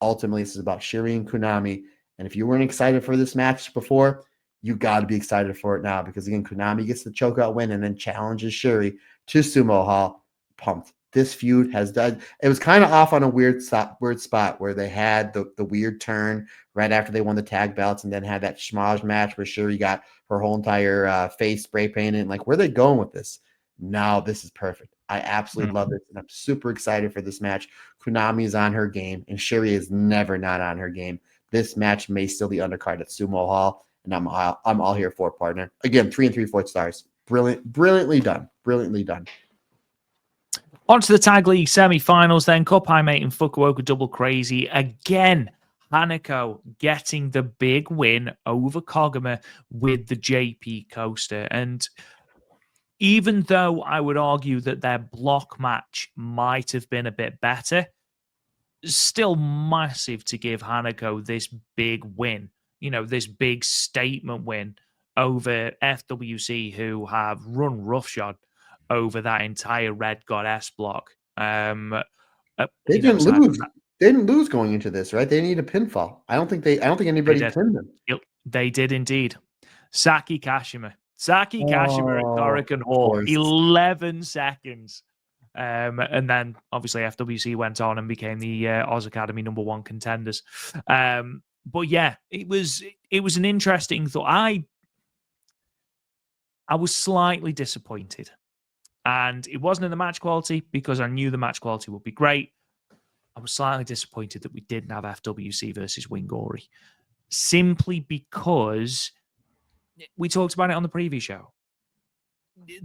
Ultimately, this is about Shuri and Konami. And if you weren't excited for this match before, you got to be excited for it now because, again, Konami gets the chokeout win and then challenges Shuri to Sumo Hall. Pumped. This feud has done. It was kind of off on a weird spot where they had the weird turn right after they won the tag belts and then had that schmozz match where Shuri got her whole entire face spray painted. And like, where are they going with this? Now this is perfect. I absolutely love it. And I'm super excited for this match. Konami is on her game and Shuri is never not on her game. This match may still be undercard at Sumo Hall. And I'm all here for it, partner. Again, 3 3/4 stars. Brilliantly done. Brilliantly done. On to the Tag League semi-finals then. Koppai Mate and Fukuoka Double Crazy. Again, HANAKO getting the big win over Koguma with the JP coaster. And even though I would argue that their block match might have been a bit better, still massive to give HANAKO this big win. You know, this big statement win over FWC, who have run roughshod over that entire Red Goddess block. They didn't lose. They didn't lose going into this, right? They need a pinfall. I don't think anybody pinned them. Yep, they did indeed. Saki Kashima at Korakuen Hall, 11 seconds. And then obviously FWC went on and became the Oz Academy #1 contenders. But yeah, it was an interesting thought. I was slightly disappointed. And it wasn't in the match quality because I knew the match quality would be great. I was slightly disappointed that we didn't have FWC versus Winggori. Simply because we talked about it on the preview show.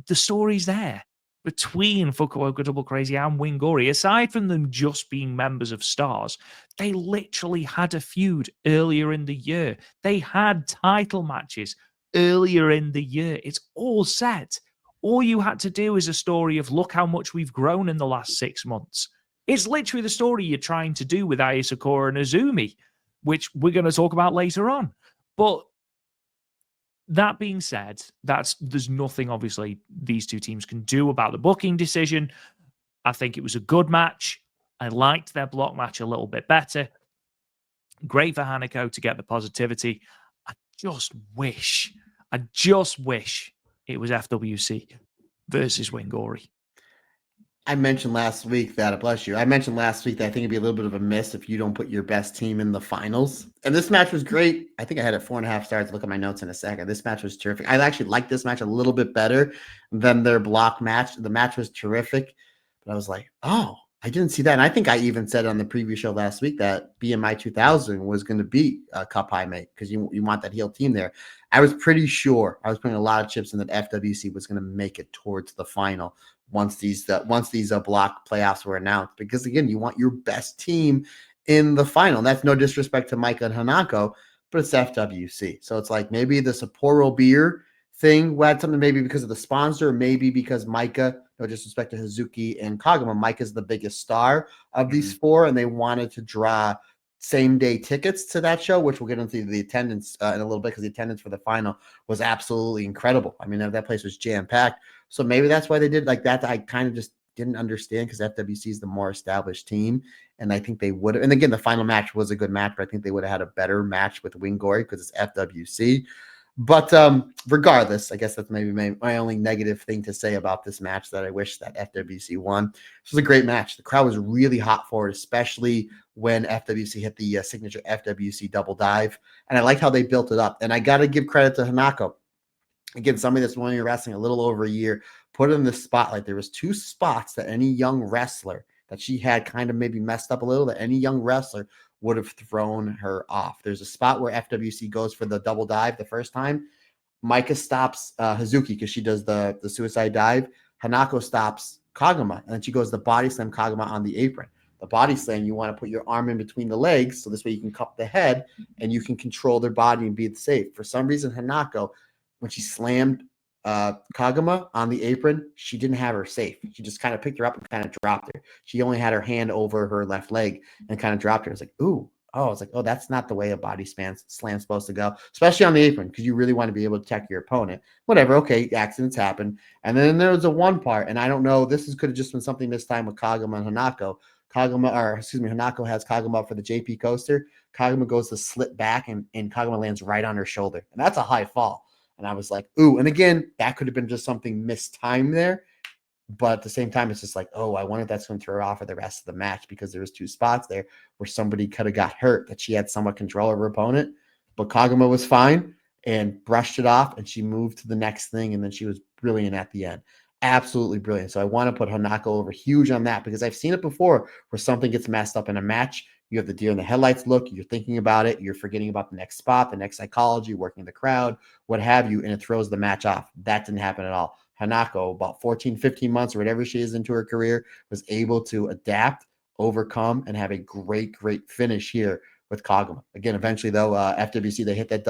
The story's there between Fukuoka Double Crazy and Winggori. Aside from them just being members of Stars, they literally had a feud earlier in the year. They had title matches earlier in the year. It's all set. All you had to do is a story of look how much we've grown in the last 6 months. It's literally the story you're trying to do with Aya Sakura and Azumi, which we're going to talk about later on. But that being said, there's nothing, obviously, these two teams can do about the booking decision. I think it was a good match. I liked their block match a little bit better. Great for HANAKO to get the positivity. I just wish it was FWC versus Winggori. I mentioned last week that, bless you, I think it'd be a little bit of a miss if you don't put your best team in the finals. And this match was great. I think I had it 4.5 stars. Look at my notes in a second. This match was terrific. I actually liked this match a little bit better than their block match. The match was terrific. But I was like, oh, I didn't see that. And I think I even said on the preview show last week that BMI 2000 was going to beat Koppai Mate because you want that heel team there. I was pretty sure. I was putting a lot of chips in that FWC was going to make it towards the final once these block playoffs were announced. Because, again, you want your best team in the final. And that's no disrespect to Micah and HANAKO, but it's FWC. So it's like maybe the Sapporo beer thing had something, maybe because of the sponsor, maybe because Micah, no disrespect to Hazuki and Kagama, Micah's the biggest star of these four, and they wanted to draw same-day tickets to that show, which we'll get into the attendance in a little bit, because the attendance for the final was absolutely incredible. I mean, that place was jam-packed. So maybe that's why they did like that. I kind of just didn't understand, because FWC is the more established team, and I think they would have. And again, the final match was a good match, but I think they would have had a better match with Winggori because it's FWC. But regardless, I guess that's maybe my only negative thing to say about this match, that I wish that FWC won. This was a great match. The crowd was really hot for it, especially when FWC hit the signature FWC double dive. And I like how they built it up. And I got to give credit to HANAKO. Again, somebody that's been wrestling a little over a year, put in the spotlight. There was 2 spots that any young wrestler that she had kind of maybe messed up a little, that any young wrestler would have thrown her off. There's a spot where FWC goes for the double dive the first time. Micah stops Hazuki because she does the suicide dive. HANAKO stops Kagama, and then she goes the body slam Kagama on the apron. The body slam, you want to put your arm in between the legs, so this way you can cup the head and you can control their body and be safe. For some reason, HANAKO, when she slammed Kagama on the apron, she didn't have her safe. She just kind of picked her up and kind of dropped her. She only had her hand over her left leg and kind of dropped her. I was like, ooh. Oh, it's like, oh, that's not the way a body slam's supposed to go, especially on the apron, because you really want to be able to protect your opponent. Whatever, okay, accidents happen. And then there was a one part, and I don't know, could have just been something this time with Kagama and HANAKO. HANAKO has Kagama up for the JP coaster. Kagama goes to slip back, and Kagama lands right on her shoulder. And that's a high fall. And I was like, ooh. And again, that could have been just something mistimed there. But at the same time, it's just like, oh, I wonder if that's going to throw her off for the rest of the match, because there was 2 spots there where somebody could have got hurt, that she had somewhat control of her opponent. But Kagama was fine and brushed it off, and she moved to the next thing, and then she was brilliant at the end. Absolutely brilliant. So I want to put HANAKO over huge on that, because I've seen it before where something gets messed up in a match. You have the deer in the headlights look, you're thinking about it, you're forgetting about the next spot, the next psychology, working the crowd, what have you, and it throws the match off. That didn't happen at all. HANAKO, about 14, 15 months or whatever she is into her career, was able to adapt, overcome, and have a great, great finish here with Kagama. Again, eventually, though, FWC, they hit that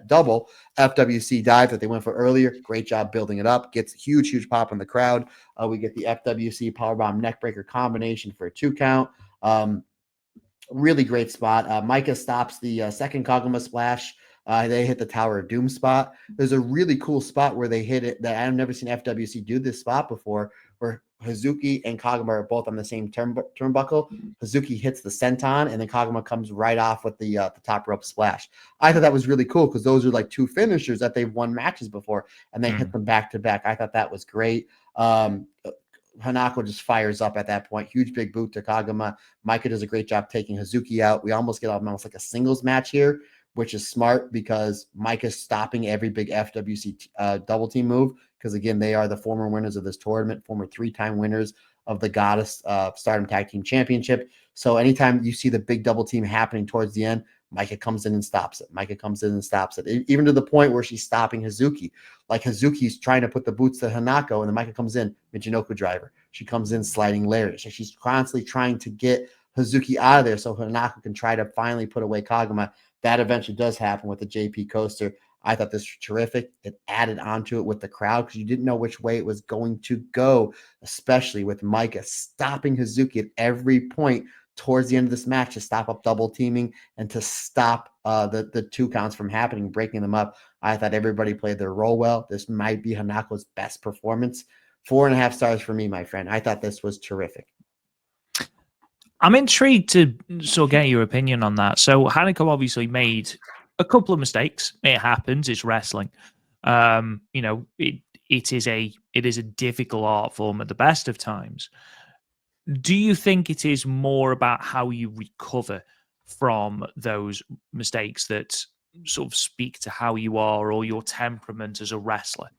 double FWC dive that they went for earlier. Great job building it up. Gets huge, huge pop in the crowd. We get the FWC powerbomb neckbreaker combination for a 2 count. Really great spot. Micah stops the second Kagama splash. They hit the Tower of Doom spot. There's a really cool spot where they hit it that I've never seen FWC do this spot before, where Hazuki and Kagama are both on the same turnbuckle. Hazuki hits the senton, and then Kagama comes right off with the top rope splash. I thought that was really cool, because those are like 2 finishers that they've won matches before, and they hit them back to back. I thought that was great. HANAKO just fires up at that point. Huge big boot to Kagama. Micah does a great job taking Hazuki out. We almost get almost like a singles match here, which is smart, because Micah's stopping every big FWC double team move, because again, they are the former winners of this tournament, former 3-time winners of the Goddess Stardom Tag Team Championship. So anytime you see the big double team happening towards the end, Micah comes in and stops it. Micah comes in and stops it, even to the point where she's stopping Hazuki. Like Hazuki's trying to put the boots to HANAKO, and then Micah comes in, Michinoku driver. She comes in sliding lariat. So she's constantly trying to get Hazuki out of there so HANAKO can try to finally put away Kagama. That eventually does happen with the JP coaster. I thought this was terrific. It added onto it with the crowd, because you didn't know which way it was going to go, especially with Micah stopping Hazuki at every point towards the end of this match to stop up double teaming and to stop the 2 counts from happening, breaking them up. I thought everybody played their role well. This might be HANAKO's best performance. 4.5 stars for me, my friend. I thought this was terrific. I'm intrigued to sort of get your opinion on that. So HANAKO obviously made a couple of mistakes. It happens. It's wrestling. It is a difficult art form at the best of times. Do you think it is more about how you recover from those mistakes that sort of speak to how you are or your temperament as a wrestler?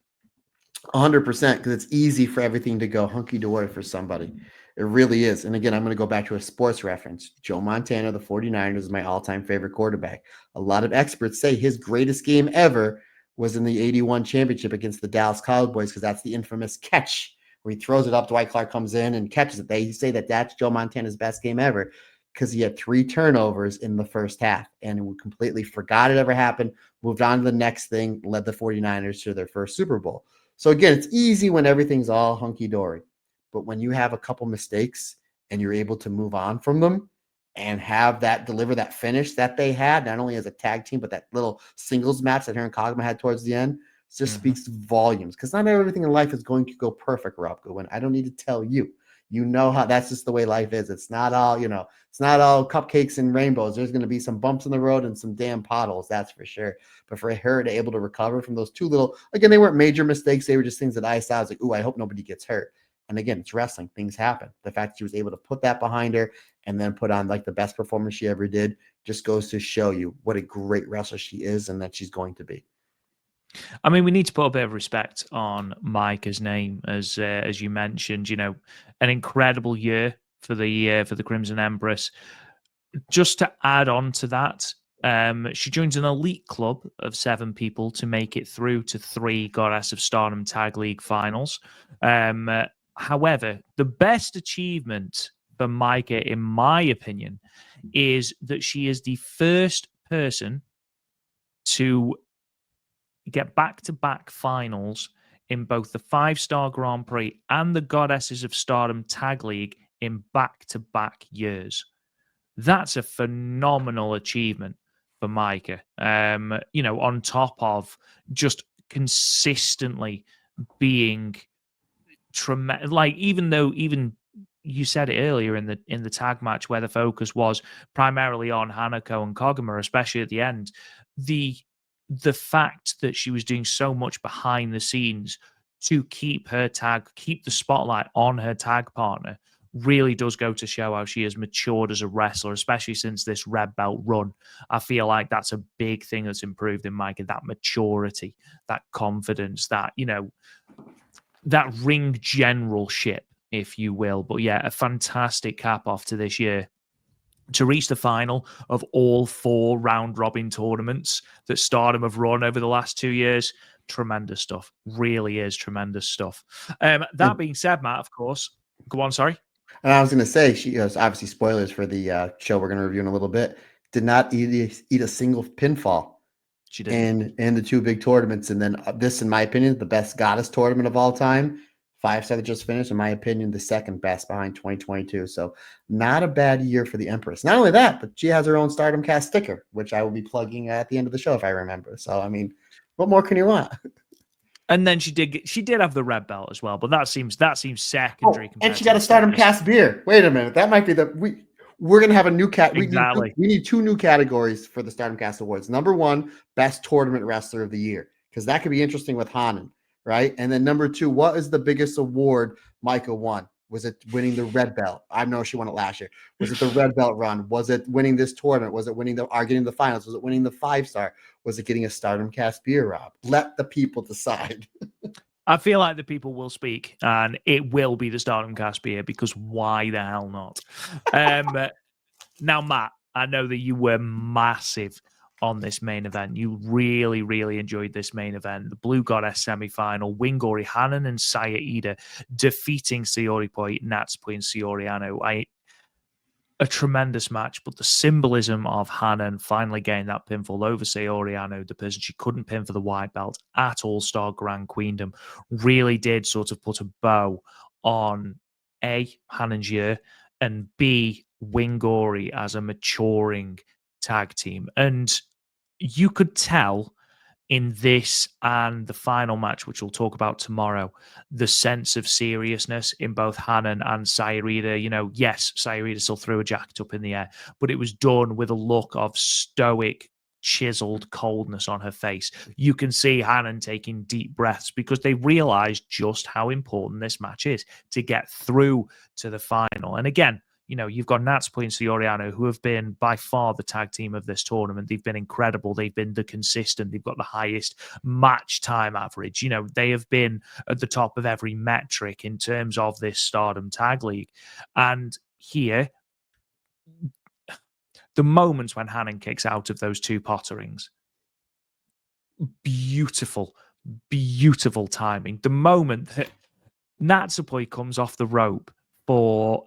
100%, because it's easy for everything to go hunky-dory for somebody. It really is. And again, I'm going to go back to a sports reference. Joe Montana, the 49ers, is my all-time favorite quarterback. A lot of experts say his greatest game ever was in the 81 championship against the Dallas Cowboys, because that's the infamous catch where he throws it up. Dwight Clark comes in and catches it. They say that that's Joe Montana's best game ever, because he had 3 turnovers in the first half, and we completely forgot it ever happened, moved on to the next thing, led the 49ers to their first Super Bowl. So again, it's easy when everything's all hunky-dory. But when you have a couple mistakes and you're able to move on from them and have that deliver that finish that they had, not only as a tag team, but that little singles match that her and Koguma had towards the end, just speaks volumes. Because not everything in life is going to go perfect, Rob Goodwin. I don't need to tell you. You know how that's just the way life is. It's not all, it's not all cupcakes and rainbows. There's going to be some bumps in the road and some damn potholes, that's for sure. But for her to able to recover from those two little, again, they weren't major mistakes. They were just things that I saw. I was like, ooh, I hope nobody gets hurt. And again, it's wrestling. Things happen. The fact that she was able to put that behind her and then put on like the best performance she ever did just goes to show you what a great wrestler she is and that she's going to be. I mean, we need to put a bit of respect on Micah's name, as you mentioned. An incredible year for the Crimson Empress. Just to add on to that, she joins an elite club of 7 people to make it through to 3 Goddess of Stardom Tag League finals. However, the best achievement for Micah, in my opinion, is that she is the first person to get back-to-back finals in both the 5-Star Grand Prix and the Goddesses of Stardom Tag League in back-to-back years. That's a phenomenal achievement for Micah. On top of just consistently being tremendous. Like, even you said it earlier in the tag match where the focus was primarily on Hanako and Koguma, especially at the end, the fact that she was doing so much behind the scenes to keep the spotlight on her tag partner really does go to show how she has matured as a wrestler, especially since this red belt run. I feel like that's a big thing that's improved in Micah, that maturity, that confidence, that, that ring generalship, if you will. But yeah, a fantastic cap off to this year. To reach the final of all 4 round-robin tournaments that Stardom have run over the last 2 years, tremendous stuff. Really is tremendous stuff. That being said, Matt, of course, go on, sorry. And I was going to say, she has obviously spoilers for the show we're going to review in a little bit. Did not eat a single pinfall. She did in the 2 big tournaments. And then this, in my opinion, the best Goddess tournament of all time. 5-7 that just finished, in my opinion, the second best behind 2022. So not a bad year for the Empress. Not only that, but she has her own Stardom Cast sticker, which I will be plugging at the end of the show if I remember. So, I mean, what more can you want? And then she did have the red belt as well, but that seems secondary. And she got a Stardom Cast beer. Wait a minute, that might be we're gonna have a new cat. Exactly. We need 2 new categories for the Stardom Cast Awards. Number 1, best tournament wrestler of the year, because that could be interesting with Hanan, right? And then number 2, what is the biggest award Micah won? Was it winning the red belt? I know she won it last year. Was it the red belt run? Was it winning this tournament? Was it winning getting the finals? Was it winning the 5-star? Was it getting a Stardom Cast beer, Rob? Let the people decide. I feel like the people will speak, and it will be the Stardom Cast beer, because why the hell not? Now, Matt, I know that you were massive on this main event. You really, really enjoyed this main event. The Blue Goddess semi-final, Winggori, Hanan, and Saya Iida defeating SaoriPoi, Natsupoi, and Saori Anou. A tremendous match, but the symbolism of Hanan finally getting that pinfall over Saori Anou, the person she couldn't pin for the white belt at All-Star Grand Queendom, really did sort of put a bow on A, Hanan's year, and B, Winggori as a maturing tag team. And you could tell in this and the final match, which we'll talk about tomorrow, the sense of seriousness in both Hanan and Saya Iida. Yes, Saya Iida still threw a jacket up in the air, but it was done with a look of stoic, chiseled coldness on her face. You can see Hanan taking deep breaths because they realized just how important this match is to get through to the final. And again, you've got Natsupoi and Saori Anou, who have been by far the tag team of this tournament. They've been incredible. They've been the consistent. They've got the highest match time average. They have been at the top of every metric in terms of this Stardom Tag League. And here, the moments when Hanan kicks out of those 2 potterings, beautiful, beautiful timing. The moment that Natsupoi comes off the rope for,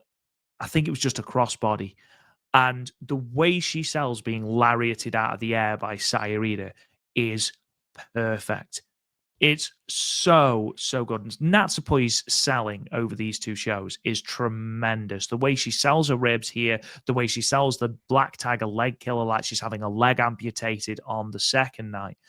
I think it was just a crossbody, and the way she sells being lariated out of the air by Saya Iida is perfect. It's so good. And Natsupoi's selling over these two shows is tremendous. The way she sells her ribs here, the way she sells the Black Tiger leg killer like she's having a leg amputated on the second night.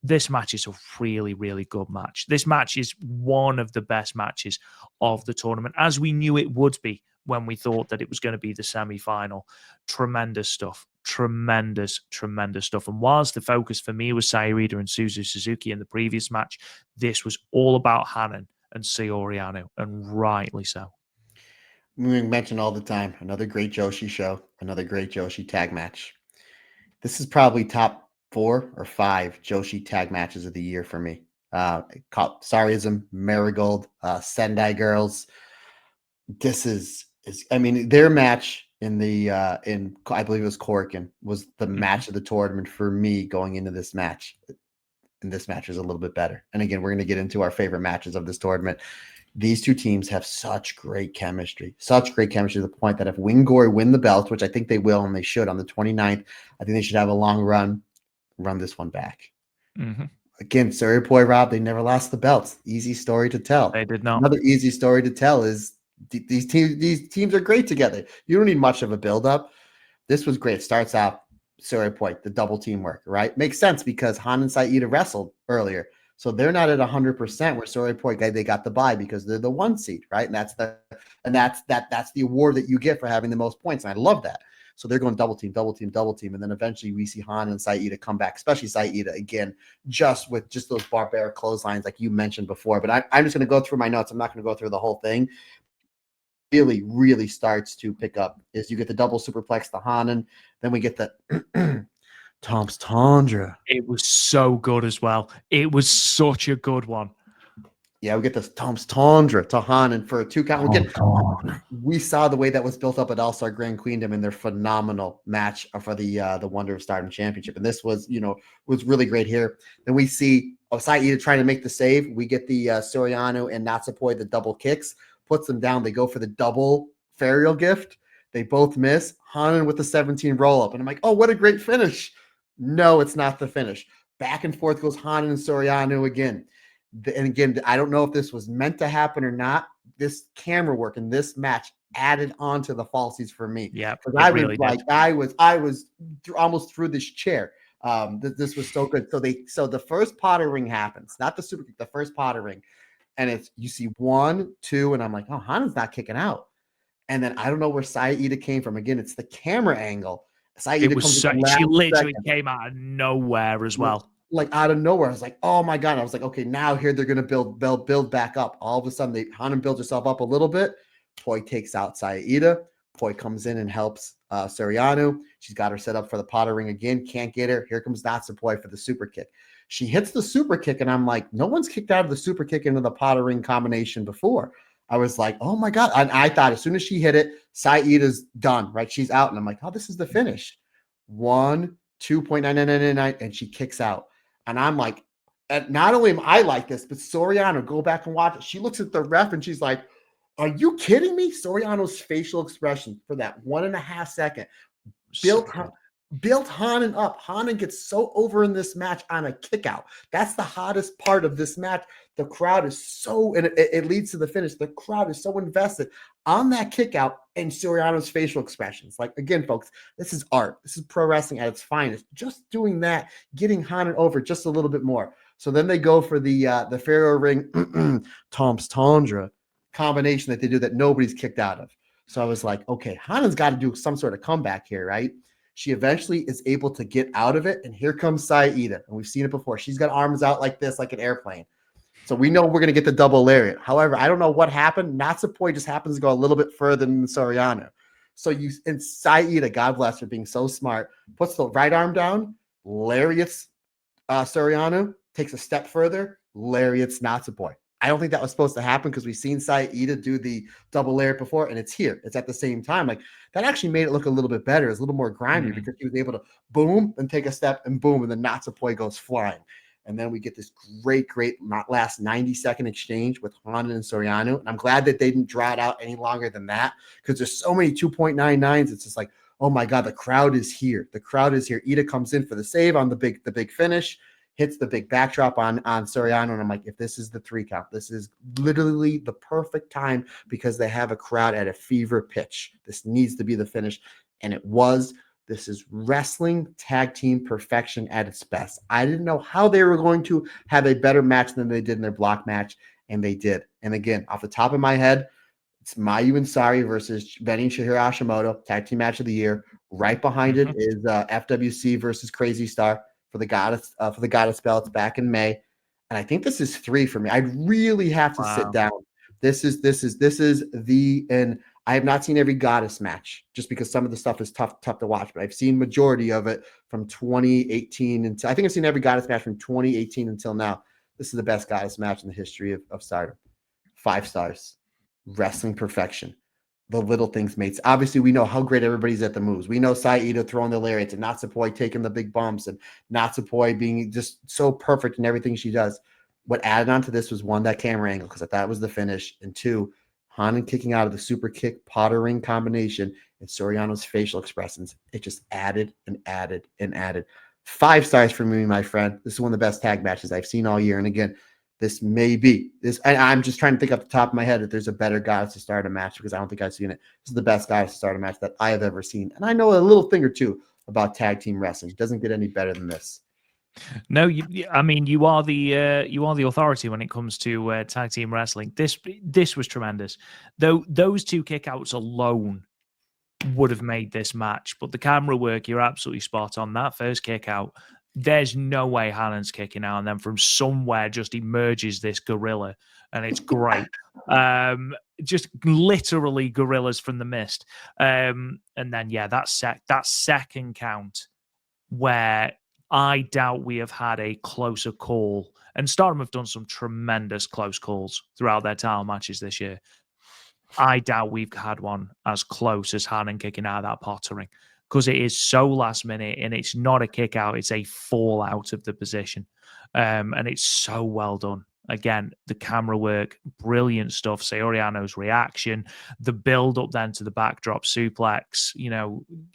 This match is a really, really good match. This match is one of the best matches of the tournament, as we knew it would be when we thought that it was going to be the semi-final. Tremendous stuff. Tremendous stuff. And whilst the focus for me was Sairida and Suzu Suzuki in the previous match, this was all about Hanan and Saori, and rightly so. We mention all the time, another great Joshi show, another great Joshi tag match. This is probably top 4 or 5 Joshi tag matches of the year for me. Sarism, Marigold, Sendai Girls. This is I mean, their match in the in I believe it was Korakuen was the match of the tournament for me going into this match. And this match is a little bit better. And again, we're going to get into our favorite matches of this tournament. These two teams have such great chemistry to the point that if Winggori win the belt, which I think they will and they should on the 29th, I think they should have a long run this one back. Again, SaoriPoi, Rob, they never lost the belts. Easy story to tell. They did not. Another easy story to tell is these teams are great together. You don't need much of a build-up. This was great. Starts out SaoriPoi, the double teamwork, right? Makes sense because Han and Saida wrestled earlier. So they're not at 100% where SaoriPoi, they got the bye because they're the 1 seed, right? And that's the award that you get for having the most points. And I love that. So they're going double team. And then eventually we see Han and Saida come back, especially Saida again, just with those barbaric clotheslines like you mentioned before. But I'm just going to go through my notes. I'm not going to go through the whole thing. Really starts to pick up is you get the double superplex to Hanan. Then we get the Tom's Tundra. It was so good as well. It was such a good one. Yeah, we get this Tom's Tundra to Hanan for a 2 count. We saw the way that was built up at All-Star Grand Queendom in their phenomenal match for the Wonder of Stardom Championship. And this was really great here. Then we see Saida trying to make the save. We get the Soriano and Natsupoi, the double kicks, puts them down. They go for the double Ferial gift. They both miss. Hanan with the 17 roll-up. And I'm like, oh, what a great finish. No, it's not the finish. Back and forth goes Hanan and Soriano again. And again, I don't know if this was meant to happen or not. This camera work in this match added on to the falsies for me. Yeah, because I was almost through this chair. This was so good. So the first Potter ring happens, not the super kick, the first Potter ring, and you see 1, 2, and I'm like, oh, Hanan's not kicking out. And then I don't know where Saida came from. Again, it's the camera angle. Saida she literally came out of nowhere as well. Like out of nowhere. I was like, oh my God. I was like, okay, now here they're going to build back up. All of a sudden, Hanan builds herself up a little bit. Poi takes out Saida. Poi comes in and helps Soriano. She's got her set up for the Potter ring again. Can't get her. Here comes Natsupoi for the super kick. She hits the super kick, and I'm like, no one's kicked out of the super kick into the Potter ring combination before. I was like, oh my God. And I thought as soon as she hit it, Saida's done, right? She's out. And I'm like, oh, this is the finish. 1, 2.9999, and she kicks out. And I'm like, and not only am I like this, but Soriano, go back and watch it. She looks at the ref and she's like, are you kidding me? Soriano's facial expression for that 1.5 second built Hanan up. Hanan gets so over in this match on a kick out. That's the hottest part of this match. The crowd is so, and it leads to the finish. The crowd is so invested on that kick out and Soriano's facial expressions. Like, again, folks, this is art. This is pro wrestling at its finest. Just doing that, getting Hanan over just a little bit more. So then they go for the Pharaoh ring Tom's Tundra combination that they do that nobody's kicked out of. So I was like, okay, Hanan's got to do some sort of comeback here, right? She eventually is able to get out of it, and here comes Saida. And we've seen it before. She's got arms out like this, like an airplane. So we know we're going to get the double lariat. However, I don't know what happened. Natsupoi just happens to go a little bit further than Soriano. So and Saida, God bless her, being so smart, puts the right arm down, lariats Soriano, takes a step further, lariats Natsupoi. I don't think that was supposed to happen because we've seen Saida do the double lariat before, and it's here. It's at the same time. Like, that actually made it look a little bit better. It's a little more grimy because he was able to boom and take a step and boom, and then Natsupoi goes flying. And then we get this great last 90-second exchange with Hanan and Soriano. And I'm glad that they didn't draw it out any longer than that because there's so many 2.99s. It's just like, oh my God, the crowd is here. The crowd is here. Ida comes in for the save on the big finish. hits the big backdrop on Soriano, and I'm like, if this is the 3 count, this is literally the perfect time because they have a crowd at a fever pitch. This needs to be the finish, and it was. This is wrestling tag team perfection at its best. I didn't know how they were going to have a better match than they did in their block match, and they did. And again, off the top of my head, it's Mayu and Sari versus Benny and Chihiro Hashimoto, tag team match of the year. Right behind it is FWC versus Crazy Star for the goddess belts back in May. And I think this is 3 for me. I'd really have to sit down. This is the, and I have not seen every goddess match just because some of the stuff is tough to watch, but I've seen majority of it from 2018 until I think I've seen every goddess match from 2018 until now. This is the best goddess match in the history of Stardom. 5 stars. Wrestling perfection. The little things mates. Obviously, we know how great everybody's at the moves. We know Saito throwing the lariats and Natsupoi taking the big bumps and Natsupoi being just so perfect in everything she does. What added on to this was 1, that camera angle, because I thought it was the finish, and 2, Hanan kicking out of the super kick Potter ring combination and Soriano's facial expressions. It just added and added and added. 5 stars for me, my friend. This is one of the best tag matches I've seen all year. And again, this may be this. And I'm just trying to think off the top of my head if there's a better Goddess to start a match, because I don't think I've seen it. This is the best Goddess to start a match that I have ever seen. And I know a little thing or two about tag team wrestling. It doesn't get any better than this. No, I mean, you are the authority when it comes to tag team wrestling. This was tremendous. Though those 2 kickouts alone would have made this match, but the camera work, you're absolutely spot on. That first kick out, there's no way Hanan's kicking out, and then from somewhere just emerges this gorilla, and it's great. Just literally gorillas from the mist. And then that second count where I doubt we have had a closer call, and Stardom have done some tremendous close calls throughout their title matches this year. I doubt we've had one as close as Hanan kicking out of that Potter ring, because it is so last minute, and it's not a kick out, it's a fall out of the position. And it's so well done. Again, the camera work, brilliant stuff. Saoriano's reaction, the build up then to the backdrop suplex,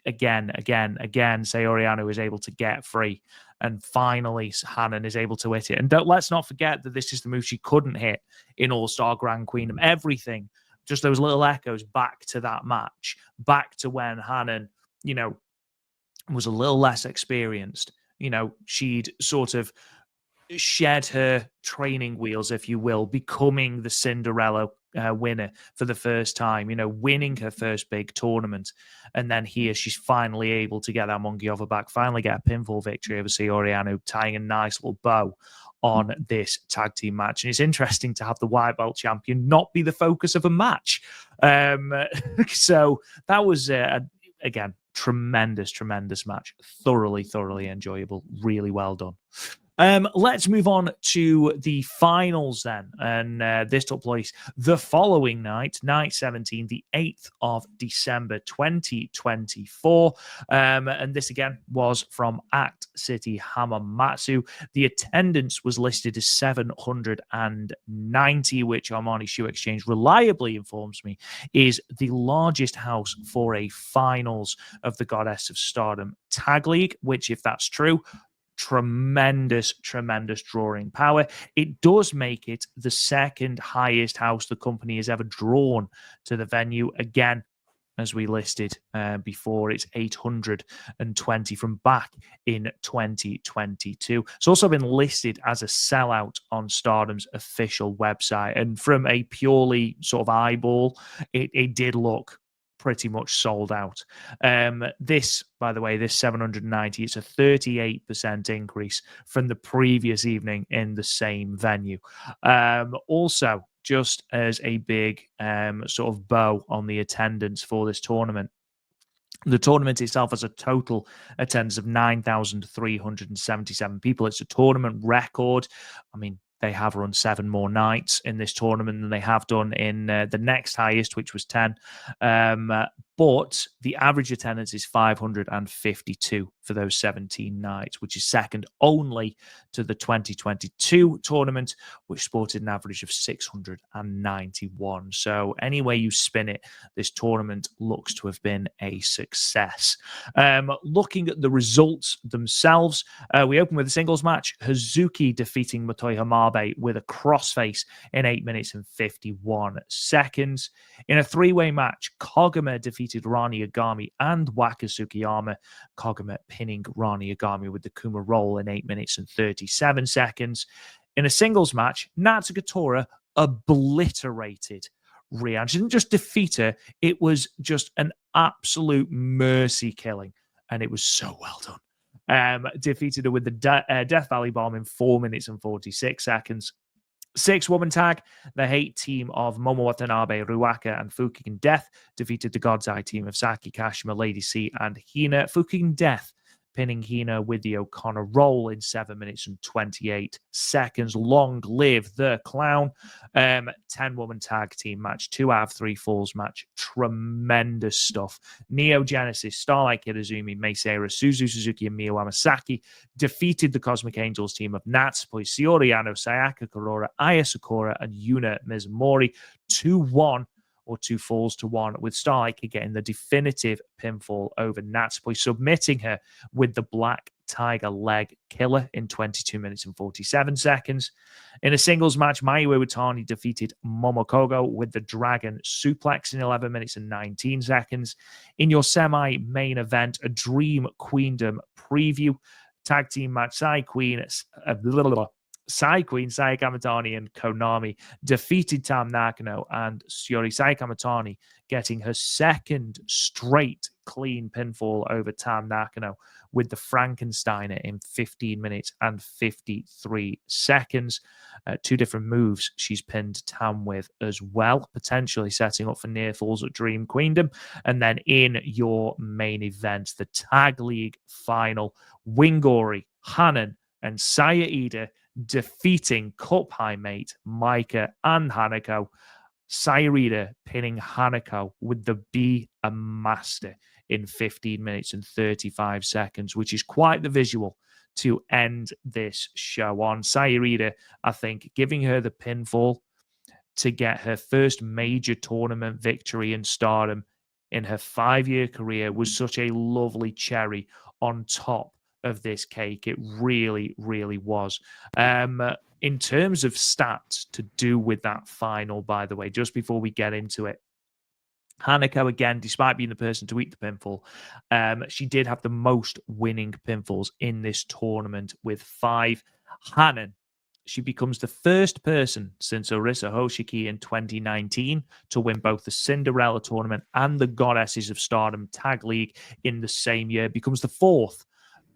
again, Saoriano is able to get free. And finally, Hanan is able to hit it. And let's not forget that this is the move she couldn't hit in All-Star Grand Queendom. Everything, just those little echoes back to that match, back to when Hanan, was a little less experienced. She'd sort of shed her training wheels, if you will, becoming the Cinderella winner for the first time, winning her first big tournament. And then here she's finally able to get that monkey off her back, finally get a pinfall victory over Saoriano, tying a nice little bow on this tag team match. And it's interesting to have the white belt champion not be the focus of a match. So that was, again, tremendous match. Thoroughly enjoyable. Really well done. Let's move on to the finals then. And this took place the following night 17, the 8th of December, 2024. And this again was from Act City Hamamatsu. The attendance was listed as 790, which Armani Shoe Exchange reliably informs me is the largest house for a finals of the Goddess of Stardom Tag League, which, if that's true, tremendous drawing power. It does make it the second highest house the company has ever drawn to the venue. Again, as we listed before, it's 820 from back in 2022. It's also been listed as a sellout on Stardom's official website. And from a purely sort of eyeball, it did look pretty much sold out. This, by the way, this 790, it's a 38% increase from the previous evening in the same venue. Also, just as a big sort of bow on the attendance for this tournament, the tournament itself has a total attendance of 9,377 people. It's a tournament record. I mean, they have run 7 more nights in this tournament than they have done in the next highest, which was 10. But the average attendance is 552 for for those 17 nights, which is second only to the 2022 tournament, which sported an average of 691. So any way you spin it, this tournament looks to have been a success. Looking at the results themselves, we open with a singles match. Hazuki defeating Motoi Hamabe with a crossface in 8 minutes and 51 seconds. In a three-way match, Koguma defeated Rani Agami and Waka Tsukiyama. Koguma pinning Rani Agami with the Kuma roll in 8 minutes and 37 seconds. In a singles match, Natsuko Tora obliterated Rian. She didn't just defeat her, it was just an absolute mercy killing, and it was so well done. Defeated her with the Death Valley Bomb in 4 minutes and 46 seconds. Six-woman tag, the hate team of Momo Watanabe, Ruaka, and Fukigen Death defeated the God's Eye team of Saki, Kashima, Lady C, and Hina. Fukigen Death pinning Hina with the O'Connor roll in 7 minutes and 28 seconds. Long live the clown. 10-woman tag team match, 2 out of 3 falls match. Tremendous stuff. Neo Genesis, Starlight Kid Azumi, Meisera, Suzu Suzuki, and Miyu Amasaki defeated the Cosmic Angels team of Natsupoi, Shiori Yano, Sayaka Kurora, Aya Sakura, and Yuna Mizumori 2-1. Or 2 falls to 1, with Starlight Kid getting the definitive pinfall over Natsupoi, submitting her with the Black Tiger leg killer in 22 minutes and 47 seconds. In a singles match, Mayu Iwatani defeated Momokogo with the Dragon Suplex in 11 minutes and 19 seconds. In your semi-main event, a Dream Queendom preview, tag team match, Sai Queen, Saya Kamatani, and Konami defeated Tam Nakano, and Shiori Saya Kamatani getting her second straight clean pinfall over Tam Nakano with the Frankensteiner in 15 minutes and 53 seconds. 2 different moves she's pinned Tam with as well, potentially setting up for near falls at Dream Queendom. And then in your main event, the Tag League final, Winggori, Hanan, and Saya Ida defeating Cup High mate Micah and HANAKO. Sairida pinning HANAKO with the Be a Master in 15 minutes and 35 seconds, which is quite the visual to end this show on. Sairida, I think, giving her the pinfall to get her first major tournament victory in Stardom in her 5-year career was such a lovely cherry on top of this cake. It really, really was. In terms of stats to do with that final, by the way, just before we get into it, HANAKO, again, despite being the person to eat the pinfall, she did have the most winning pinfalls in this tournament with 5. Hanan, she becomes the first person since Arisa Hoshiki in 2019 to win both the Cinderella tournament and the Goddesses of Stardom Tag League in the same year, becomes the 4th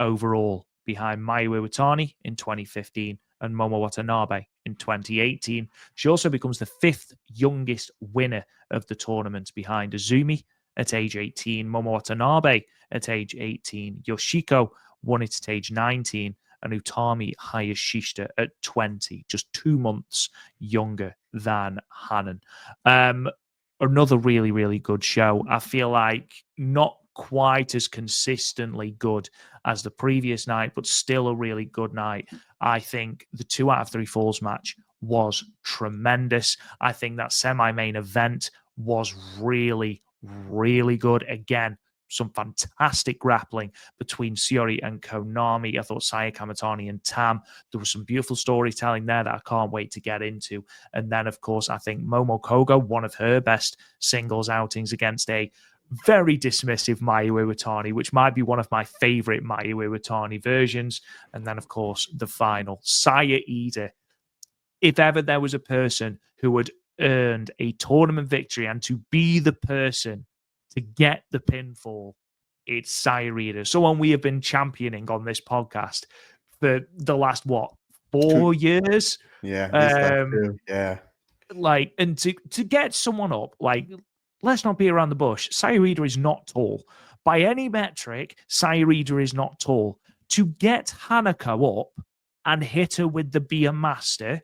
overall behind Mayu Iwatani in 2015 and Momo Watanabe in 2018. She also becomes the 5th youngest winner of the tournament behind Azumi at age 18, Momo Watanabe at age 18, Yoshiko won it at age 19, and Utami Hayashishita at 20, just 2 months younger than Hanan. Another really, really good show. I feel like not quite as consistently good as the previous night, but still a really good night. I think the 2 out of 3 falls match was tremendous. I think that semi-main event was really, really good. Again, some fantastic grappling between Shiori and Konami. I thought Saya Kamatani and Tam, there was some beautiful storytelling there that I can't wait to get into. And then, of course, I think Momo Kogo, one of her best singles outings against a very dismissive Mayu Iwatani, which might be one of my favorite Mayu Iwatani versions. And then, of course, the final, Saya Ida. If ever there was a person who had earned a tournament victory and to be the person to get the pinfall, it's Saya Ida, someone we have been championing on this podcast for the last, 4 years? Yeah, yeah. Like, and to get someone up, like, let's not be around the bush. Saya Ida is not tall. By any metric, Saya Ida is not tall. To get HANAKO up and hit her with the Be a Master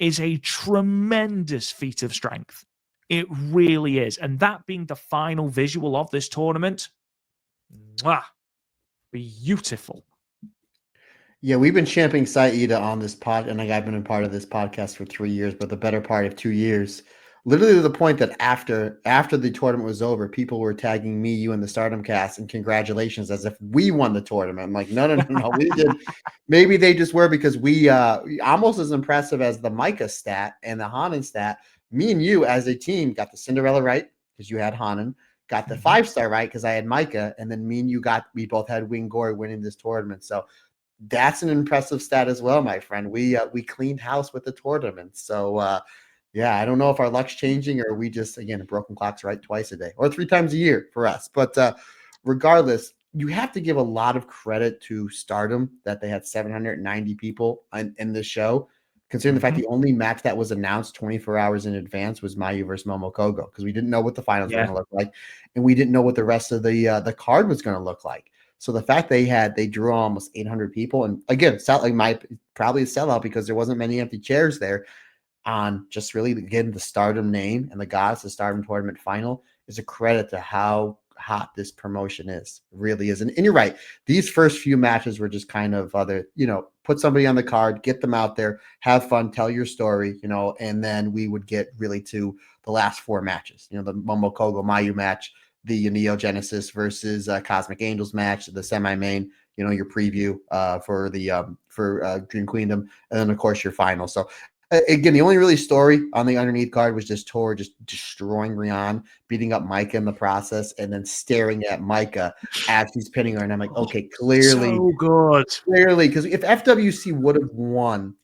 is a tremendous feat of strength. It really is. And that being the final visual of this tournament, Beautiful. Yeah, we've been championing Saida on this pod, and I've been a part of this podcast for 3 years, but the better part of 2 years. Literally to the point that after the tournament was over, people were tagging me, you, and the Stardom cast, and congratulations, as if we won the tournament. I'm like, no, we did. Maybe they just were, because we almost as impressive as the Micah stat and the Hanan stat. Me and you as a team got the Cinderella right because you had Hanan, got the 5-star right because I had Micah, and then me and you we both had Winggori winning this tournament. So that's an impressive stat as well, my friend. We cleaned house with the tournament. So yeah, I don't know if our luck's changing or we just, again, broken clocks right twice a day or 3 times a year for us. But regardless, you have to give a lot of credit to Stardom that they had 790 people in this show, considering the fact the only match that was announced 24 hours in advance was Mayu versus Momokogo, because we didn't know what the finals were going to look like, and we didn't know what the rest of the card was going to look like. So the fact they drew almost 800 people, and again, probably a sellout because there wasn't many empty chairs there, on just really getting the Stardom name and the Goddess, the Stardom tournament final, is a credit to how hot this promotion is. It really is. And you're right. These first few matches were just kind of put somebody on the card, get them out there, have fun, tell your story, and then we would get really to the last 4 matches, the Momokogo Mayu match, the Neo Genesis versus Cosmic Angels match, the semi-main, your preview for Dream Queendom, and then of course your final. So again, the only really story on the underneath card was just Tora just destroying Rian, beating up Micah in the process, and then staring at Micah as he's pinning her. And I'm like, okay, clearly, so good. Clearly, because if FWC would have won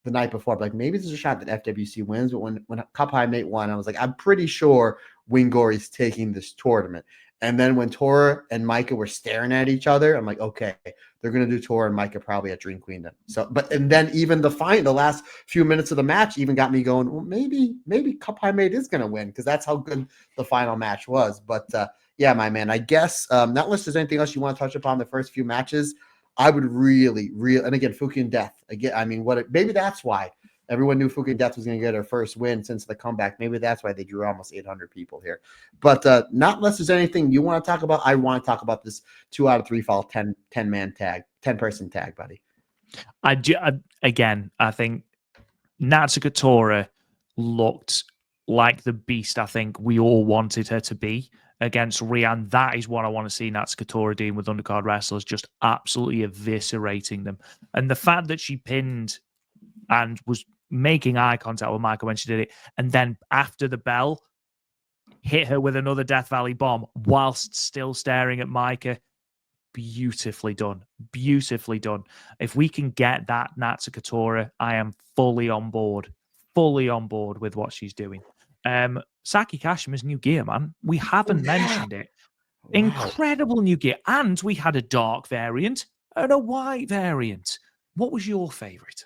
the night before, like maybe there's a shot that FWC wins, but when Cup High Mate won, I was like, I'm pretty sure Winggori's taking this tournament. And then when Tora and Micah were staring at each other, I'm like, okay, they're going to do Tora and Micah probably at Dream Queendom. So, and then even the last few minutes of the match even got me going, well, maybe Cup High Mate is going to win, because that's how good the final match was. But yeah, my man, I guess not unless there's anything else you want to touch upon the first few matches, I would really, and again, Fukigen Death. Again, I mean, maybe that's why everyone knew Fukigen Death was going to get her first win since the comeback. Maybe that's why they drew almost 800 people here. But not unless there's anything you want to talk about. I want to talk about this 2 out of 3 fall 10-man tag, 10-person tag, buddy. I think Natsuko Tora looked like the beast I think we all wanted her to be against Rian. That is what I want to see Natsuko Tora doing with undercard wrestlers, just absolutely eviscerating them. And the fact that she pinned and was making eye contact with Micah when she did it, and then after the bell, hit her with another Death Valley bomb whilst still staring at Micah. Beautifully done. Beautifully done. If we can get that Natsuko Tora, I am fully on board with what she's doing. Saki Kashima's new gear, man. We haven't mentioned it. Wow. Incredible new gear. And we had a dark variant and a white variant. What was your favorite?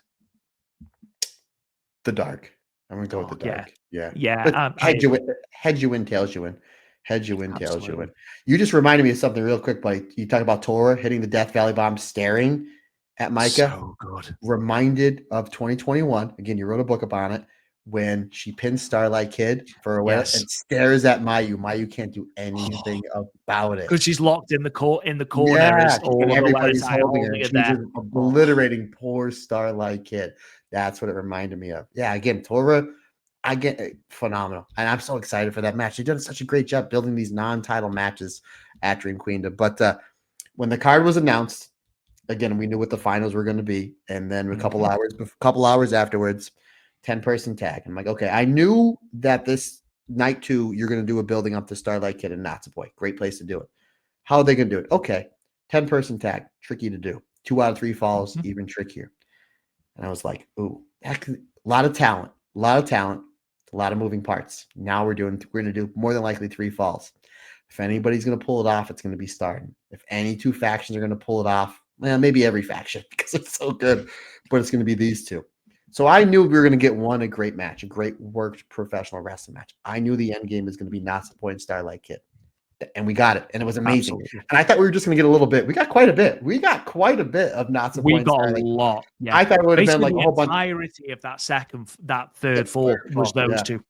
The dark. I'm going to go with the dark. Yeah. But head you in, tails you in. Head you in, tails you in. You just reminded me of something real quick, buddy. You talk about Tora hitting the Death Valley bomb, staring at Micah. So good. Reminded of 2021. Again, you wrote a book about it. When she pins Starlight Kid for a win and stares at Mayu. Mayu can't do anything about it. Because she's locked in the corner. Yeah, and everybody's holding her. She's just obliterating poor Starlight Kid. That's what it reminded me of. Yeah, again, Tora, I get phenomenal. And I'm so excited for that match. She's done such a great job building these non-title matches at Dream Queendom. But when the card was announced, again, we knew what the finals were going to be. And then a couple hours afterwards, 10-person tag. I'm like, okay, I knew that this night 2, you're going to do a building up to Starlight Kid and Natsupoi. Great place to do it. How are they going to do it? Okay, 10-person tag, tricky to do. 2 out of 3 falls, even trickier. And I was like, ooh, a lot of talent, a lot of moving parts. Now we're going to do more than likely 3 falls. If anybody's going to pull it off, it's going to be Stardom. If any 2 factions are going to pull it off, well, maybe every faction because it's so good, but it's going to be these 2. So I knew we were going to get a great match, a great worked professional wrestling match. I knew the end game was going to be Natsupoi and Starlight Kid. And we got it. And it was amazing. Absolutely. And I thought we were just going to get a little bit. We got quite a bit. We got quite a bit of Natsupoi. We got a lot. Yeah. I thought it would have been like a whole bunch. The entirety of that third fall was those 2.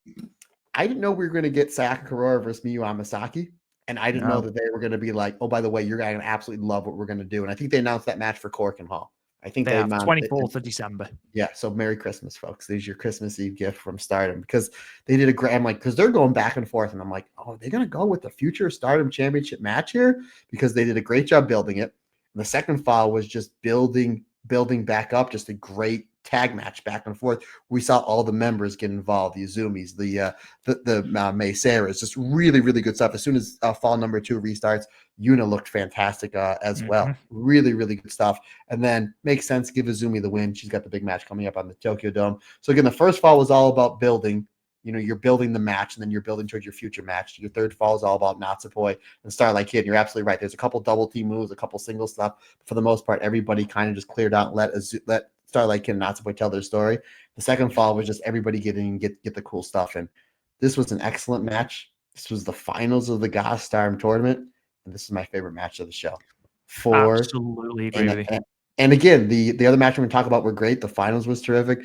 I didn't know we were going to get Sayaka Kurora versus Miyu Amasaki. And I didn't know that they were going to be like, oh, by the way, you're going to absolutely love what we're going to do. And I think they announced that match for Cork and Hall. I think they have 24th of December. Yeah. So Merry Christmas, folks. There's your Christmas Eve gift from Stardom, because they did a great, I'm like, because they're going back and forth. And I'm like, oh, they're going to go with the future Stardom Championship match here, because they did a great job building it. And the second file was just building back up, just a great tag match back and forth. We saw all the members get involved, the Izumis, the May Sarahs, just really, really good stuff. As soon as fall number 2 restarts, Yuna looked fantastic as well. Really, really good stuff. And then makes sense, give Izumi the win. She's got the big match coming up on the Tokyo Dome. So again, the first fall was all about building. You're building the match, and then you're building towards your future match. Your third fall is all about HANAKO and Starlight Kid. And you're absolutely right. There's a couple double team moves, a couple single stuff. But for the most part, everybody kind of just cleared out and let Starlight Kid and HANAKO tell their story. The second fall was just everybody get the cool stuff. And this was an excellent match. This was the finals of the GAS Stardom tournament, and this is my favorite match of the show. Absolutely agree. And again, the other match we're going to talk about were great. The finals was terrific.